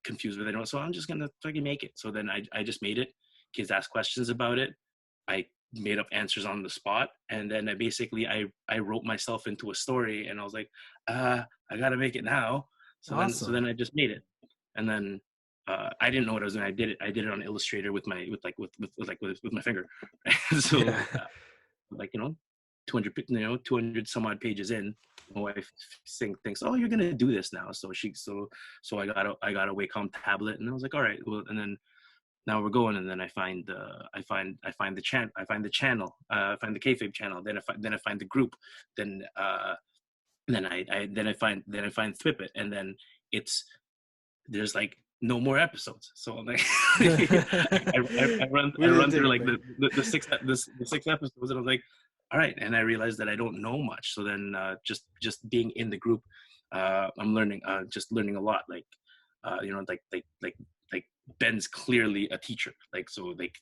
confused with it. So I'm just going to fucking make it. So then I just made it. Kids asked questions about it. I made up answers on the spot. And then I wrote myself into a story, and I was like, I got to make it now. So then I just made it. And then I didn't know what I was doing. I did it on Illustrator with my finger. So like, 200 some odd pages in, my wife thinks, oh, you're gonna do this now. So I got a Wacom tablet, and I was like, all right, well, and then now we're going, and then I find the channel, I find the Kayfabe channel, then I find the group, then I find Thwipp It, and then there's like no more episodes. So I'm like, I run through like the six episodes, and I was like, all right. And I realized that I don't know much. So then just being in the group, I'm learning a lot. Like, like Ben's clearly a teacher. Like, so like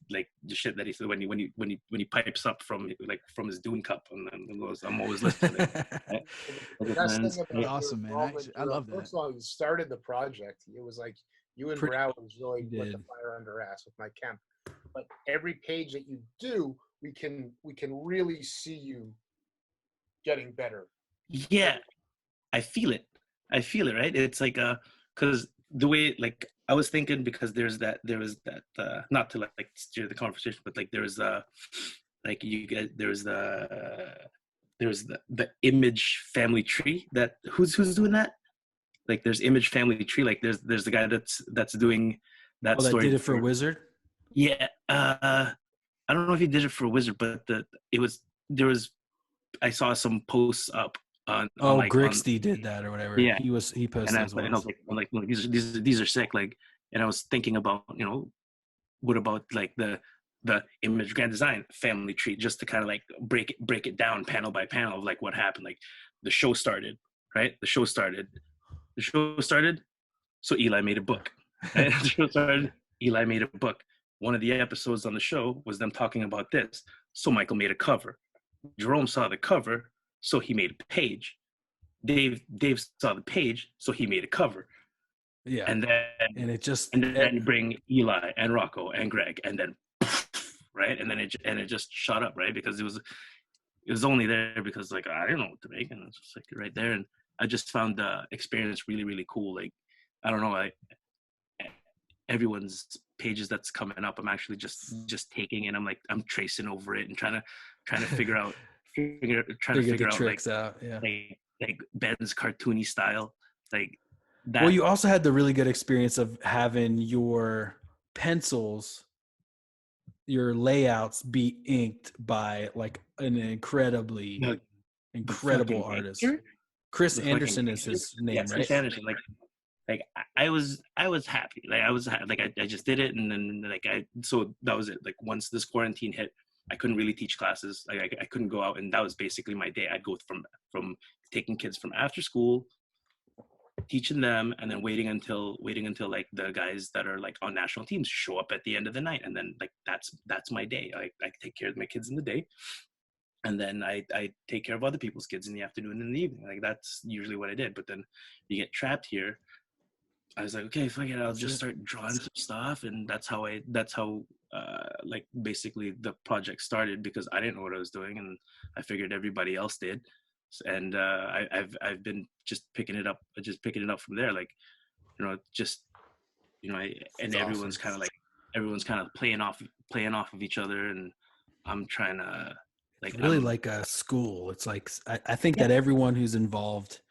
the shit that he said when he pipes up from his Dune cup, and then I'm always listening.
Awesome, man. I love that.
First of all, you started the project. It was like you and Brouwers really put the fire under ass with my camp. But every page that you do, we can really see you getting better.
Yeah, I feel it, right? It's like because the way, like, I was thinking, because there was that not to like steer the conversation, but like there was the image family tree. That who's doing that? Like, there's image family tree. Like there's the guy that's doing that story.
That did it for Wizard.
Yeah, I don't know if he did it for Wizard, but I saw some posts up on
Grixty did that or whatever.
Yeah,
he posted as well.
And I was like, look, these are sick. Like, and I was thinking about, what about like the Image Grand Design family tree, just to kind of like break it down panel by panel of like what happened. Like the show started, right? The show started. So Eli made a book. Right? The show started. Eli made a book. One of the episodes on the show was them talking about this. So Michael made a cover. Jerome saw the cover, so he made a page. Dave saw the page, so he made a cover.
Yeah.
And then you bring Eli and Rocko and Greg, and then right, and then it just shot up, right? Because it was only there because like I didn't know what to make, and it's just like right there. And I just found the experience really, really cool. Like I don't know, everyone's pages that's coming up, I'm actually just taking, and I'm tracing over it and trying to figure out figure
the
out
tricks out. Yeah.
Like Ben's cartoony style, like that.
Well, you also had the really good experience of having your pencils, your layouts be inked by like an incredible artist. Chris Anderson is his name, right?
Chris Anderson. Like I was happy. Like I just did it, and then so that was it. Like once this quarantine hit, I couldn't really teach classes. Like I couldn't go out, and that was basically my day. I'd go from taking kids from after school, teaching them, and then waiting until like the guys that are like on national teams show up at the end of the night, and then like that's my day. I take care of my kids in the day, and then I take care of other people's kids in the afternoon and in the evening. Like that's usually what I did. But then you get trapped here. I was like, okay, fuck it, I'll just start drawing some stuff, and that's how like basically the project started, because I didn't know what I was doing, and I figured everybody else did, and I've been just picking it up from there, like and everyone's kind of playing off of each other, and I'm trying to like
really like a school. It's like I think that everyone who's involved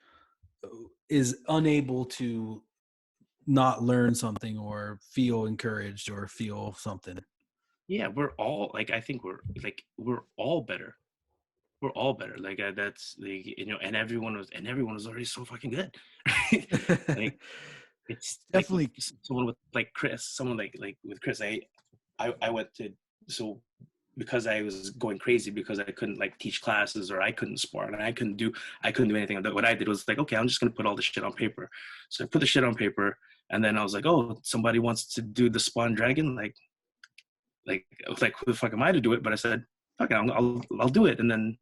is unable to not learn something or feel encouraged or feel something.
Yeah, we're all like, I think we're all better. We're all better. Like that's like, and everyone was already so fucking good. Like it's definitely like, someone with like Chris, someone like with Chris. I went to, so because I was going crazy because I couldn't like teach classes, or I couldn't spar, and I couldn't do anything. What I did was like, okay, I'm just gonna put all this shit on paper. So I put the shit on paper, and then I was like, oh, somebody wants to do the Spawn Dragon, like who the fuck am I to do it? But I said, okay, I'll do it. And then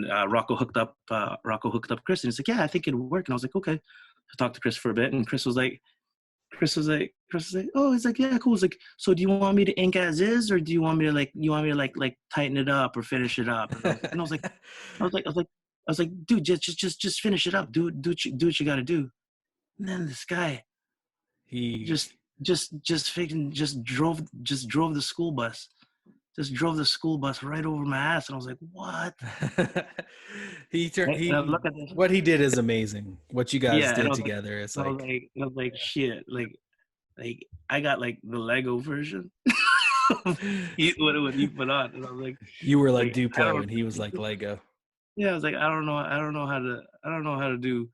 Rocko hooked up Chris, and he's like, yeah, I think it'll work. And I was like, okay. I talked to Chris for a bit, and Chris was like, oh, he's like, yeah, cool. He's like, so do you want me to ink as is, or do you want me to like tighten it up or finish it up? And I was like, dude, just finish it up. Do what you got to do. And then this guy, he just drove the school bus. Just drove the school bus right over my ass, and I was like, "What?"
What he did is amazing. What you guys did together,
it's like, I was like, shit, like I got like the Lego version. What he put on, and I was like,
you were like Duplo, and he was like Lego.
Yeah, I was like, I don't know how to do.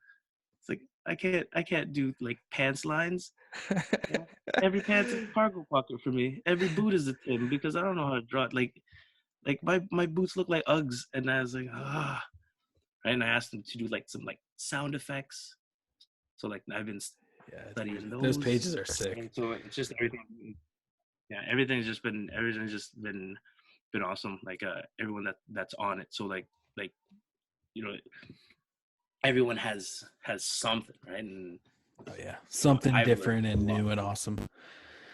It's like I can't do like pants lines. Every pants is a cargo pocket for me. Every boot is a Tim, because I don't know how to draw it. Like my boots look like Uggs, and I was like, right? And I asked them to do like some like sound effects. So like I've been studying those.
Those pages are sick.
And so it's just everything. Yeah, everything's just been awesome. Like everyone that's on it. So like everyone has something, right? And
oh yeah, something different and new and awesome.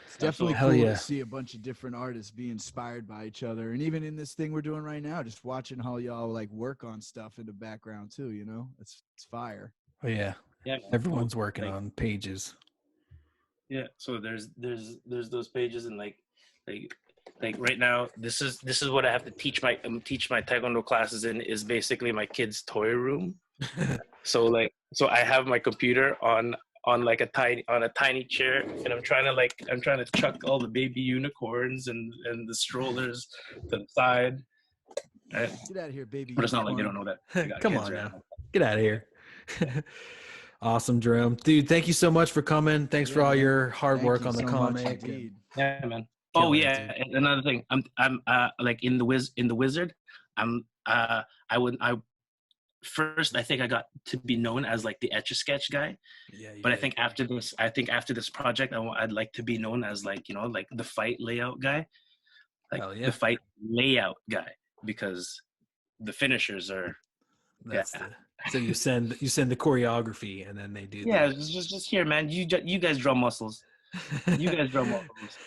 It's definitely cool to see a bunch of different artists be inspired by each other, and even in this thing we're doing right now, just watching how y'all like work on stuff in the background too. You know, it's fire.
Oh yeah, everyone's working on pages.
Yeah, so there's those pages, and like right now, this is what I have to teach my taekwondo classes in, is basically my kids' toy room. So I have my computer on like a tiny chair, and I'm trying to chuck all the baby unicorns and the strollers to the side.
Get out of here, baby.
But it's not like they don't know that.
Come on now, get out of here. Awesome, Jerome, dude. Thank you so much for coming. Thanks for all your hard work on the comic.
Yeah, man. Oh yeah, and another thing, I'm like in the Wizard. first I think I got to be known as like the Etch-a-Sketch guy.
Yeah.
But I think after this project, I'd like to be known as like, you know, like the fight layout guy, like the fight layout guy, because the finishers are.
So you send the choreography and then they do.
Yeah, just here, man. You guys draw muscles. You guys draw muscles.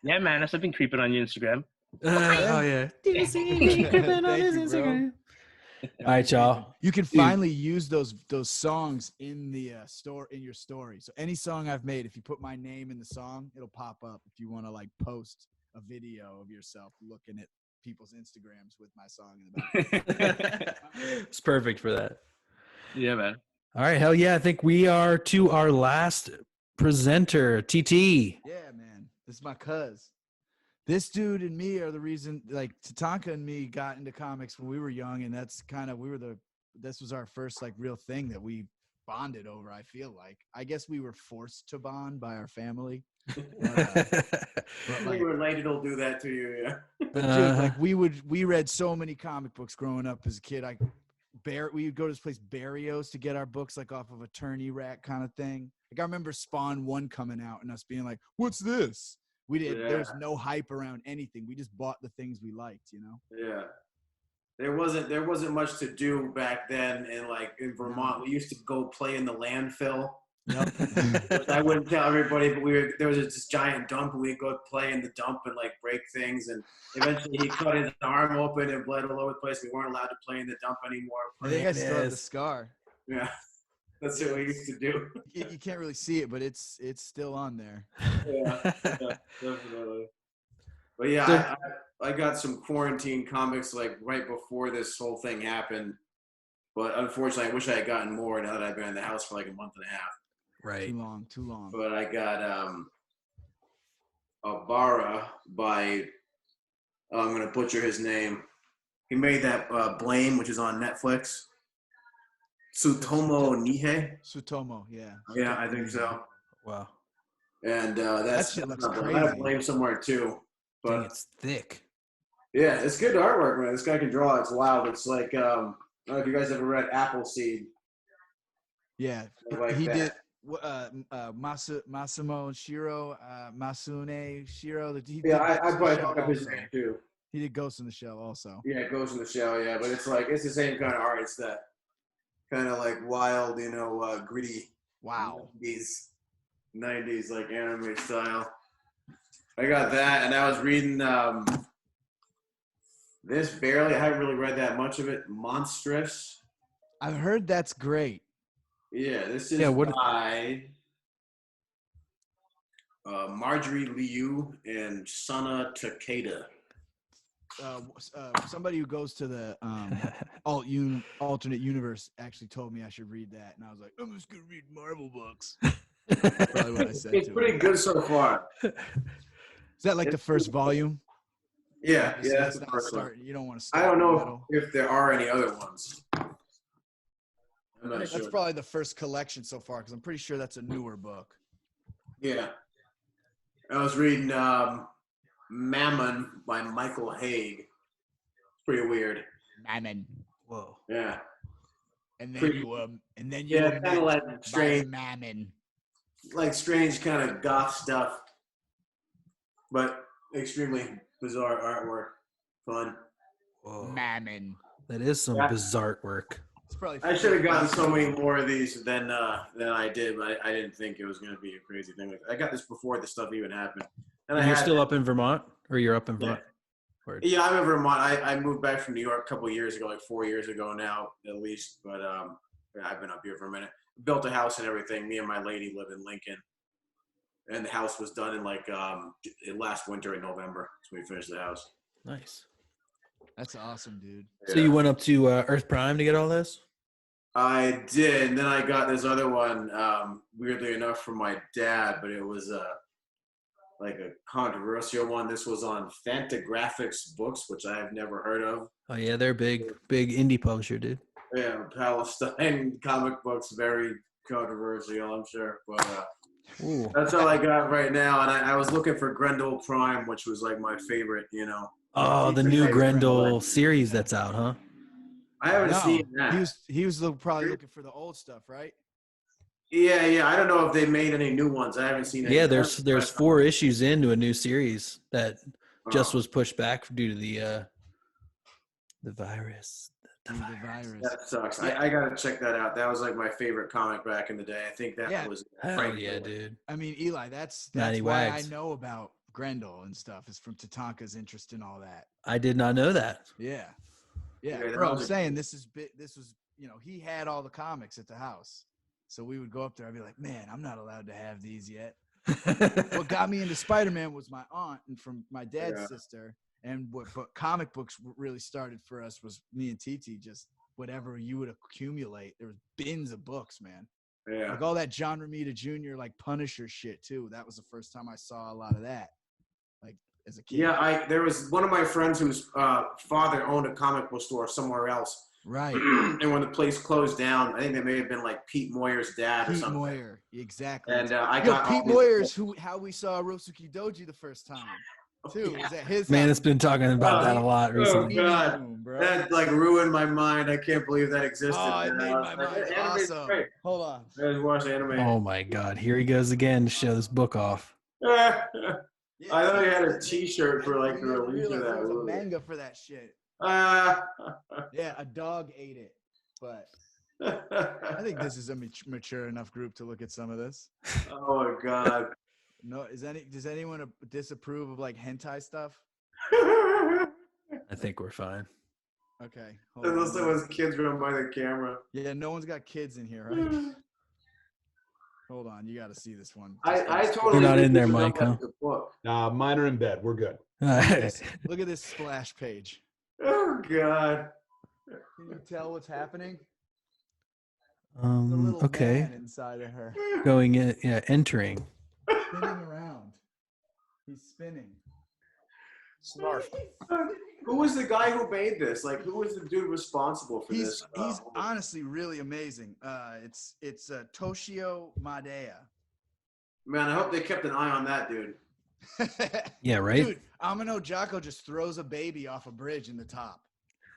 Yeah, man. I've been creeping on your Instagram.
Oh yeah.
Do you see me creeping on his Instagram?
All right, y'all.
You can finally use those songs in the in your story. So any song I've made, if you put my name in the song, it'll pop up. If you want to like post a video of yourself looking at people's Instagrams with my song in the back.
It's perfect for that.
Yeah, man.
All right, hell yeah. I think we are to our last presenter, TT.
Yeah, man. This is my cuz. This dude and me are the reason, like, Tatanka and me got into comics when we were young, and that's kind of, this was our first, like, real thing that we bonded over, I feel like. I guess we were forced to bond by our family.
Like, related will do that to you, yeah.
But dude, like, we read so many comic books growing up as a kid. We would go to this place, Barrios, to get our books, like, off of a tourney rack kind of thing. Like, I remember Spawn 1 coming out and us being like, what's this? There was no hype around anything. We just bought the things we liked, you know?
Yeah. There wasn't much to do back then in Vermont. We used to go play in the landfill. Yep. I wouldn't tell everybody, but there was this giant dump, and we'd go play in the dump and like break things. And eventually, he cut his arm open and bled all over the place. We weren't allowed to play in the dump anymore.
I think I still have the scar.
Yeah, that's what we used to do.
You can't really see it, but it's still on there.
Yeah, definitely. But yeah, I got some quarantine comics like right before this whole thing happened. But unfortunately, I wish I had gotten more now that I've been in the house for like a month and a half.
Right.
Too long.
But I got Abara by, I'm going to butcher his name. He made that Blame, which is on Netflix. Tsutomu Nihei.
Tsutomu, yeah.
Yeah, I think so.
Wow.
And
that shit looks crazy.
I have Blame somewhere too. But
it's thick.
Yeah, it's good artwork, man. This guy can draw. It's wild. It's like, I don't know if you guys ever read Appleseed.
Yeah,
like
he
that.
did. Massimo Shiro, Masune Shiro.
I probably fuck up his name too.
He did Ghost in the Shell also.
Yeah, Ghost in the Shell. Yeah, but it's the same kind of art. It's that kind of like wild, gritty.
Wow.
90s like anime style. I got that, and I was reading this barely. I haven't really read that much of it. Monstrous.
I've heard that's great.
Yeah, this is by Marjorie Liu and Sana Takeda.
Somebody who goes to the alternate universe actually told me I should read that, and I was like, I'm just gonna read Marvel books. That's probably what I said.
It's pretty good so far.
Is that like the first volume?
Yeah, that's the first one.
You don't want to start.
I don't know if there are any other ones. I'm not sure.
That's probably the first collection so far, because I'm pretty sure that's a newer book.
Yeah. I was reading Mammon by Michael Haig. It's pretty weird.
Mammon.
Whoa.
Yeah.
And then you
kind of like strange
Mammon.
Like strange kind of goth stuff, but extremely bizarre artwork. Fun.
Whoa.
Mammon.
That is some bizarre work.
I should have gotten so many more of these than I did, but I didn't think it was going to be a crazy thing. I got this before the stuff even happened.
And you're still up in Vermont, or you're up in Vermont?
Yeah, I'm in Vermont. I moved back from New York a couple of years ago, like 4 years ago now, at least. But I've been up here for a minute. Built a house and everything. Me and my lady live in Lincoln, and the house was done in like last winter in November. So we finished the house.
Nice.
That's awesome, dude.
So you went up to Earth Prime to get all this?
I did, and then I got this other one, weirdly enough, from my dad, but it was like a controversial one. This was on Fantagraphics Books, which I have never heard of.
Oh yeah, they're big indie publisher, dude.
Yeah, Palestine comic books, very controversial, I'm sure. But that's all I got right now, and I was looking for Grendel Prime, which was like my favorite,
Oh, the new Grendel series that's out, huh?
I haven't
No,
seen that.
he was probably looking for the old stuff, right?
Yeah. I don't know if they made any new ones. I haven't seen any.
Yeah, there's 4 issues into a new series that just
Oh.
was pushed back due to the virus. The
virus.
That sucks. I gotta check that out. That was like my favorite comic back in the day. I think that was
Hell yeah, dude.
I mean, Eli, that's
Matty
why
Wags.
I know about Grendel and stuff, is from Tatanka's interest in all that.
I did not know that.
Yeah,
Yeah,
bro. I'm
those are-
saying this was, he had all the comics at the house, so we would go up there. I'd be like, man, I'm not allowed to have these yet. What got me into Spider-Man was my aunt and from my dad's sister, and what comic books really started for us was me and Titi. Just whatever you would accumulate, there was bins of books, man.
Yeah.
Like all that John Romita Jr. like Punisher shit too. That was the first time I saw a lot of that. Like as a kid.
Yeah, there was one of my friends whose father owned a comic book store somewhere else.
Right.
And when the place closed down, I think they may have been like Pete Moyer's dad or
Pete
something.
Moyer, exactly.
And I
Yo,
got all
Pete
these
Moyer's
books.
how we saw Rosuki Doji the first time. Too. Was at his
Man,
house.
it's been talking about that a lot recently.
Oh God, that like ruined my mind. I can't believe that existed.
Oh, it made
man. I was
my
like,
mind
anime's
awesome.
great.
Hold on.
I just watched anime.
Oh my God, here he goes again to show this book off.
I thought he had a T-shirt for like the release of that
There was a
movie.
manga for that shit. Yeah, a dog ate it, but I think this is a mature enough group to look at some of this.
Oh my God.
No, does anyone disapprove of like hentai stuff?
I think we're fine.
Okay.
Unless there was kids run by the camera.
Yeah, no one's got kids in here, right? Hold on, you got to see this one.
I totally.
You're not
think
in there,
this is
Mike, huh?
the book.
Nah, mine are in bed. We're good.
Look at this splash page.
Oh God.
Can you tell what's happening? There's a little
Okay.
man inside of her.
Going in, yeah, entering.
Spinning around. He's spinning.
Snarf.
Who was the guy who made this? Like, who was the dude responsible for this?
He's honestly really amazing. It's Toshio Madea.
Man, I hope they kept an eye on that dude.
Yeah, right?
Dude, Amino Jocko just throws a baby off a bridge in the top.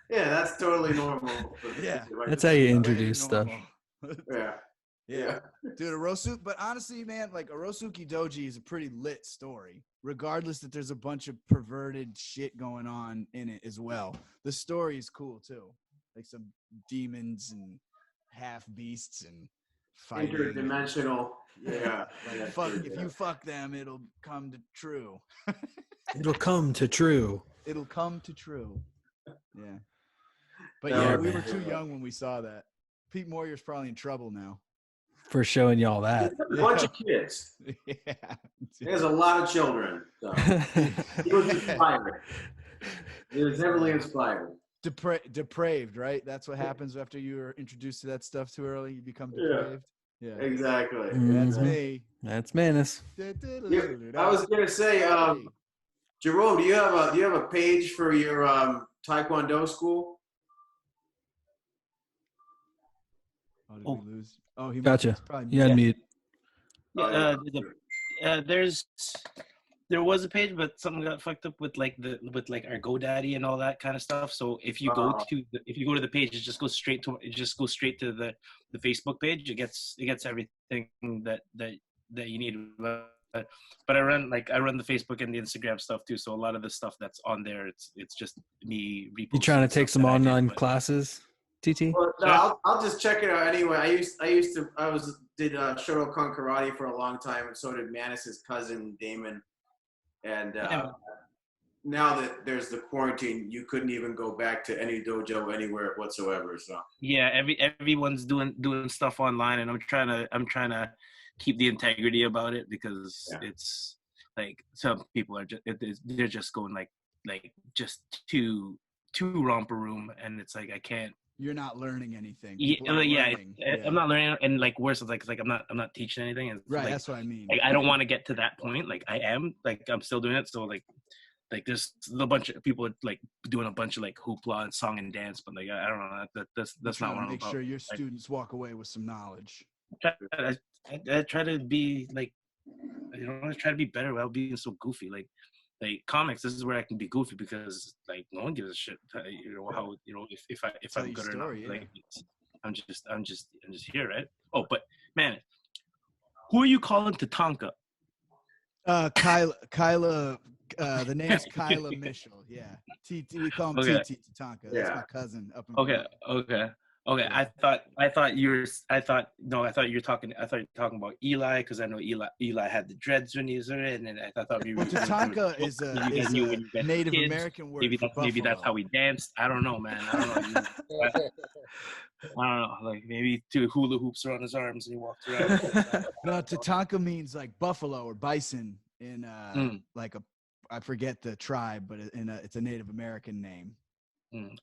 Yeah, that's totally normal.
Yeah.
That's how you introduce stuff.
Yeah.
Yeah. Dude, but honestly, man, like Orosuki Doji is a pretty lit story, regardless that there's a bunch of perverted shit going on in it as well. The story is cool too. Like some demons and half beasts and fighting.
Interdimensional. Yeah.
Like, if you fuck them, it'll come to true.
It'll come to true.
It'll come to true. Yeah. But
Oh,
yeah, we
man.
were too young when we saw that. Pete Moyer's probably in trouble now.
For showing y'all that.
A bunch of kids.
Yeah.
There's a lot of children. So. He was inspired. He was heavily inspired.
Depraved, right? That's what happens after you're introduced to that stuff too early. You become depraved. Yeah.
Exactly.
That's
Mhm.
me.
That's Manus.
I was gonna say, Jerome, do you have a page for your Taekwondo school?
Oh, did we lose? Oh, he
Gotcha.
probably
You unmute.
There was a page, but something got fucked up with like our GoDaddy and all that kind of stuff. So if you go to the page, it just goes straight to the Facebook page. It gets everything that you need. But I run the Facebook and the Instagram stuff too. So a lot of the stuff that's on there, it's just me reposting.
You trying to take
stuff
some
that I did,
online
but-
classes, TT?
Well, no, I'll just check it out anyway. I did Shotokan karate for a long time, and so did Manus's cousin Damon. And now that there's the quarantine, you couldn't even go back to any dojo anywhere whatsoever. So
Yeah, everyone's doing stuff online, and I'm trying to keep the integrity about it because it's like some people are they're just going like just too romper room, and it's like I can't.
You're not learning anything.
Yeah,
People aren't learning.
I'm not learning, and like worse, it's like I'm not teaching anything. It's
Right,
like,
that's what I mean.
Like I don't want to get to that point. Like I am, like I'm still doing it. So like there's a bunch of people like doing a bunch of like hoopla and song and dance, but like I don't know. That's not what I'm
Make
about.
sure your
Like,
students walk away with some knowledge.
I try to be like, I try to be better without being so goofy. Like like comics, this is where I can be goofy because like no one gives a shit. You know how if I'm good or not. Like I'm just here, right? Oh, but man, who are you calling Tatanka?
Kyla. The name's Kyla Mitchell. Yeah, we call him
Okay.
TT Tatanka. That's my cousin up in.
Okay.
Yeah.
I thought you were talking about Eli because I know Eli had the dreads when he was there, and then I thought maybe
Tatanka is a Native American word.
Maybe that's how we danced. I don't know, man. I don't know. I don't know. Like maybe two hula hoops around his arms and he walked around.
No, Tatanka means like buffalo or bison in like I forget the tribe, but it's a Native American name.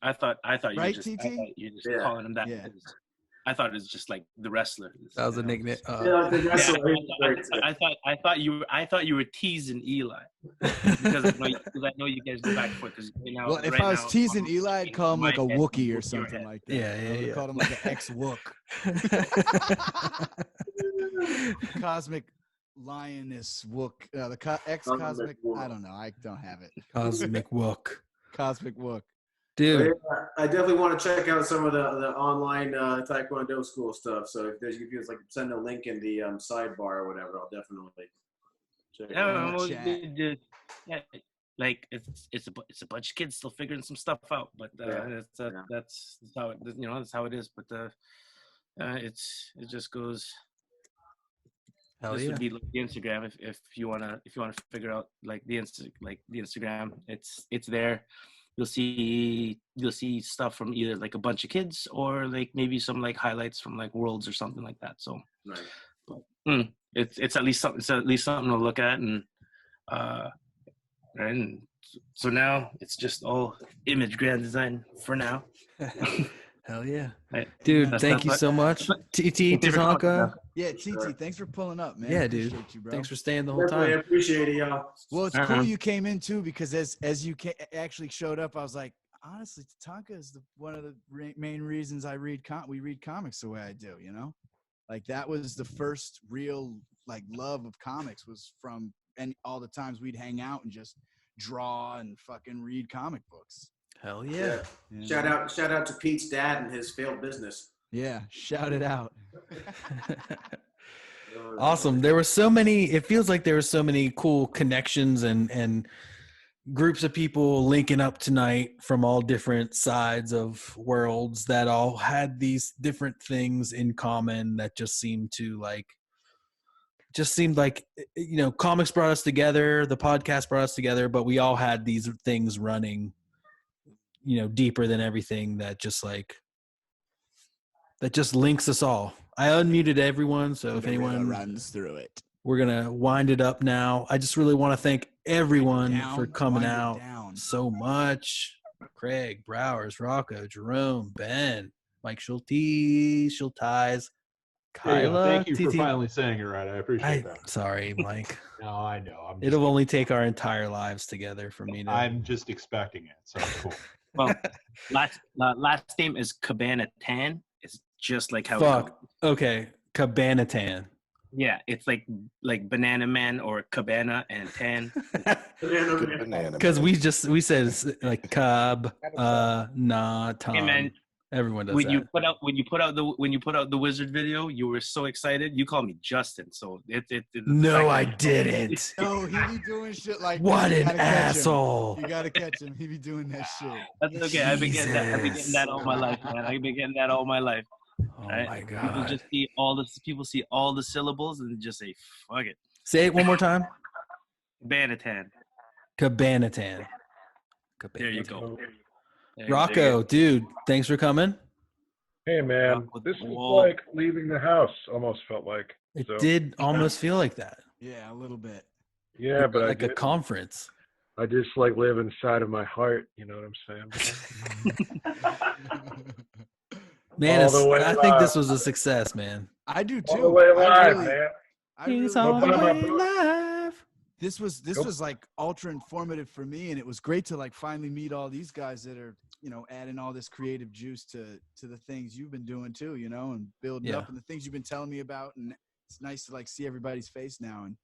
I thought you
right,
were just,
TT?
calling him that. Yeah. I thought it was just like the wrestler.
That was a nickname.
I thought you were teasing Eli because I know you guys go back and forth.
Well, if I was teasing Eli, I'd call him like a Wookiee or something like that.
Yeah.
I'd call him like an ex-Wook. Cosmic Lioness Wook. The ex-Cosmic. I don't know. I don't have it.
Cosmic Wook.
Cosmic Wook.
Dude,
I definitely want to check out some of the online Taekwondo school stuff. So if you like send a link in the sidebar or whatever, I'll definitely check it out.
Yeah, like it's a bunch of kids still figuring some stuff out, but that's how it, that's how it is. But it just goes.
Hell
this
yeah.
would be like the Instagram if you wanna figure out like the Instagram. It's there. You'll see stuff from either like a bunch of kids or like maybe some like highlights from like worlds or something like that. So,
right.
But, it's at least something. It's at least something to look at, and so now it's just all image grand design for now.
Hell yeah.
Right.
Dude, thank you so much. TT Tatanka.
Yeah, TT, thanks for pulling up, man.
Yeah, dude.
Appreciate you, bro.
Thanks for staying the whole
Definitely
time.
appreciate it, y'all.
Well, it's cool you came in too, because as you actually showed up, I was like, honestly, Tatanka is one of the main reasons we read comics the way I do. Like that was the first real like love of comics was from all the times we'd hang out and just draw and fucking read comic books.
Hell yeah.
Shout out to Pete's dad and his failed business.
Yeah, shout it out.
Awesome. There were so many, it feels like there were so many cool connections and groups of people linking up tonight from all different sides of worlds that all had these different things in common that just seemed like comics brought us together, the podcast brought us together, but we all had these things running deeper than everything that just links us all. I unmuted everyone, so if anyone
runs through it,
we're gonna wind it up now. I just really want to thank everyone for coming out so much. Craig, Brouwers, Rocko, Jerome, Ben, Mike Schulties, Kyla.
Thank you for finally saying it right. I appreciate that.
Sorry, Mike.
No, I know.
It'll only take our entire lives together for me to.
I'm just expecting it, so cool.
Well, last name is Cabanatan. It's just like how.
Fuck. Okay, Cabanatan.
Yeah, it's like Banana Man or Cabana and Tan.
Because we said like Cub, Tom.
Hey man,
everyone does
when
that.
you put out the Wizard video, you were so excited. You called me Justin, so
No, I didn't.
No, he be doing shit like
what
that.
an asshole!
You gotta catch him. He be doing that shit.
That's okay. I've been getting that all my life, man. I've been getting that all my life.
Oh
right?
My God!
People see all the syllables and just say fuck it.
Say it one more time.
Cabanatan.
Cabanatan.
There you go.
Rocko, dude, thanks for coming.
Hey man, this was like leaving the house. Almost felt like
it did almost feel like that.
Yeah, a little bit.
Yeah, but
like a conference.
I just like live inside of my heart. You know what I'm saying?
Man, I think this was a success, man.
I do too.
All the way live, man.
He's all the way live.
This was like ultra informative for me, and it was great to like finally meet all these guys that are adding all this creative juice to the things you've been doing too, and building up and the things you've been telling me about, and it's nice to like see everybody's face now, and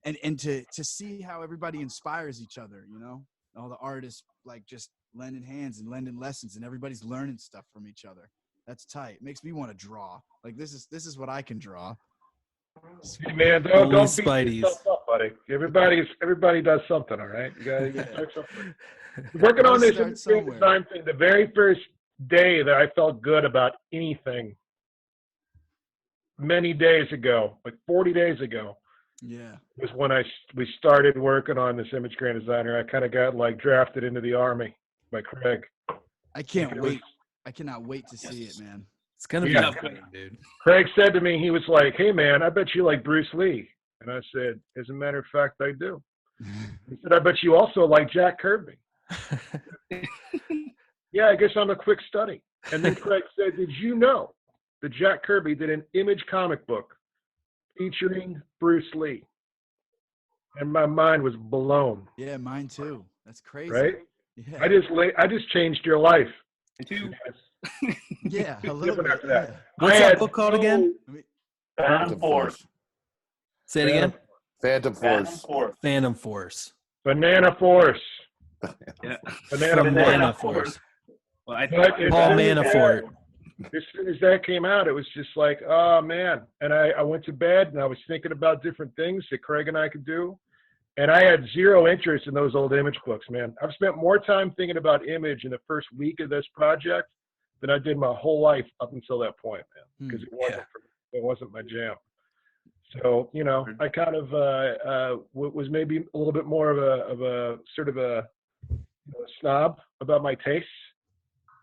and to see how everybody inspires each other, you know, all the artists like just lending hands and lending lessons, and everybody's learning stuff from each other. That's tight. It makes me want to draw. Like this is what I can draw.
Hey, man, don't beat yourself up, buddy. Everybody does something, all right? You gotta start something. Working on this design thing, the very first day that I felt good about anything, many days ago, like 40 days ago, was when we started working on this image grand designer. I kind of got like drafted into the army by Craig.
I can't wait. I cannot wait to see it, man.
It's gonna be exciting, dude.
Craig said to me, he was like, "Hey, man, I bet you like Bruce Lee." And I said, "As a matter of fact, I do." He said, "I bet you also like Jack Kirby." Yeah, I guess I'm a quick study. And then Craig said, "Did you know that Jack Kirby did an Image comic book featuring Bruce Lee?" And my mind was blown.
Yeah, mine too. That's crazy.
Right?
Yeah.
I just changed your life.
Me too.
Yeah, a little bit.
After that.
What's that book called again?
Phantom Force.
Say it again.
Phantom Force.
Phantom Force.
Banana Force.
Yeah.
Banana
Force. Well,
Paul Manafort.
As soon as that came out, it was just like, oh man. And I went to bed and I was thinking about different things that Craig and I could do. And I had zero interest in those old Image books, man. I've spent more time thinking about Image in the first week of this project than I did my whole life up until that point, man. Because it wasn't my jam. So, you know, I kind of was maybe a little bit more of a sort of a snob about my tastes.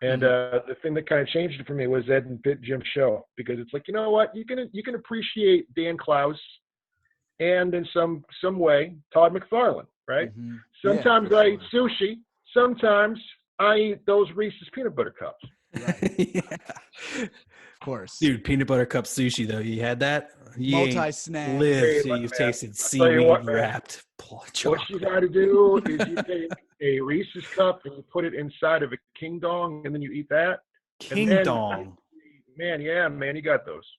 And the thing that kind of changed it for me was Ed and Jim's show, because it's like, you know what, you can appreciate Dan Klaus and in some way Todd McFarlane, right? Mm-hmm. Sometimes I eat sushi. Sometimes I eat those Reese's peanut butter cups.
Right. Yeah. Of course,
dude. Peanut butter cup sushi, though. You had that? You
multi-snack.
Live till you've tasted seaweed wrapped chocolate.
What you got to do is you take a Reese's cup and you put it inside of a King Dong, and then you eat that.
King Dong.
Man, yeah, man, you got those.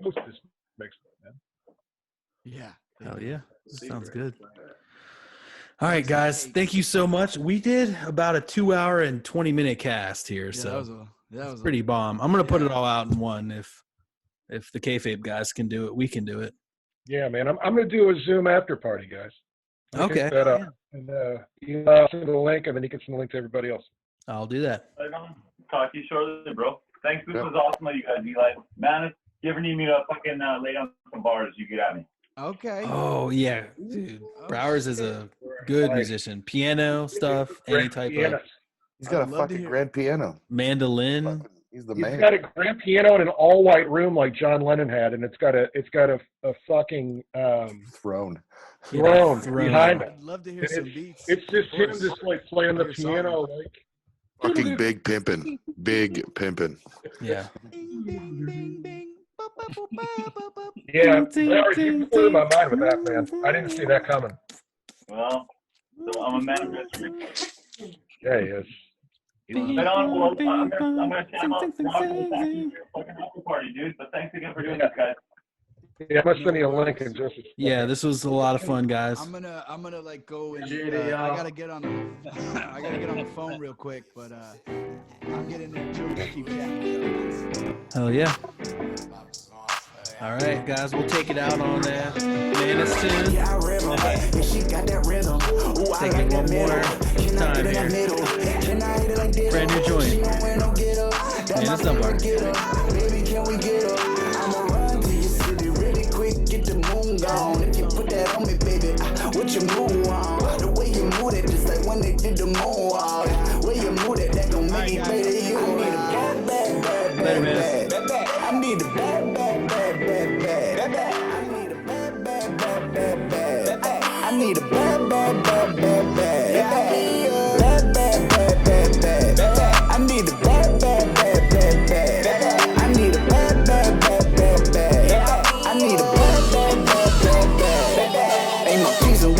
Hostess mix, man.
Yeah.
Hell yeah. That sounds good. All right, guys. Thank you so much. We did about a 2-hour and 20-minute cast here,
yeah,
so
that was
pretty bomb. I'm gonna put it all out in one. If the Kayfabe guys can do it, we can do it.
Yeah, man. I'm gonna do a Zoom after party, guys.
Okay.
And you send the link, and then you can send the link to everybody else.
I'll do that.
Talk to you shortly, bro. Thanks. This was awesome of you guys. You like, man, if you ever need me to fucking lay down some bars, you get at me.
Okay.
Oh yeah, dude. Brouwers is a good musician. Piano stuff, any type of.
He's got a fucking grand piano.
Mandolin.
He's the
He's
man.
got a grand piano in an all-white room like John Lennon had, and it's got a fucking
throne
behind it.
I'd love to hear some beats.
It's just him just like playing the piano, like
fucking big pimpin'.
Yeah.
Yeah, you blew my mind with that, man. I didn't see that coming.
Well, so I'm a man of mystery.
Yeah, he is.
Right on. Well, I'm gonna time out. Fucking after party, dude. But thanks again for doing this, guys.
Yeah, I'm gonna send you a link in just.
Yeah, this was a lot of fun, guys.
I'm gonna like go and I gotta get on the phone real quick, but I'm getting into keep chatting.
Hell yeah. All right, guys, we'll take it out on that Manus tune. Take it one more time here. Brand new joint. Manus Dunbar.
Baby, can we get up? I'ma run to your city really quick, get the moon gone. If you put that on me, baby, what you move on? The way you move it, just like when they did the moonwalk. Way you move it, that gon' make me better. You need a bad, bad, bad, bad, bad, bad. I need a bad, bad, bad, bad, bad, bad. I need a bad, bad, bad, bad, bad. I need a bad, bad, bad, bad, bad. Bad, bad, bad, bad, bad. I need a bad, bad, bad, bad, bad. I need a bad, bad, bad, bad, bad. I need a bad, bad, bad, bad, bad. Ain't no teasing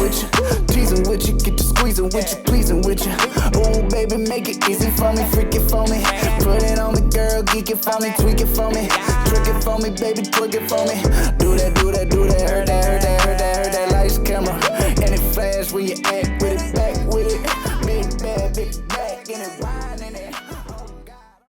with you, get to squeezing with you, pleasing with you. Ooh, baby, make it easy for me, freak it for me. Put it on me, girl, geek it for me, tweak it for me. Trick it for me, baby, twerk it for me. Do that, do that, do that, heard that, heard that, heard that, heard that. lights, camera, and it flash when you act with it.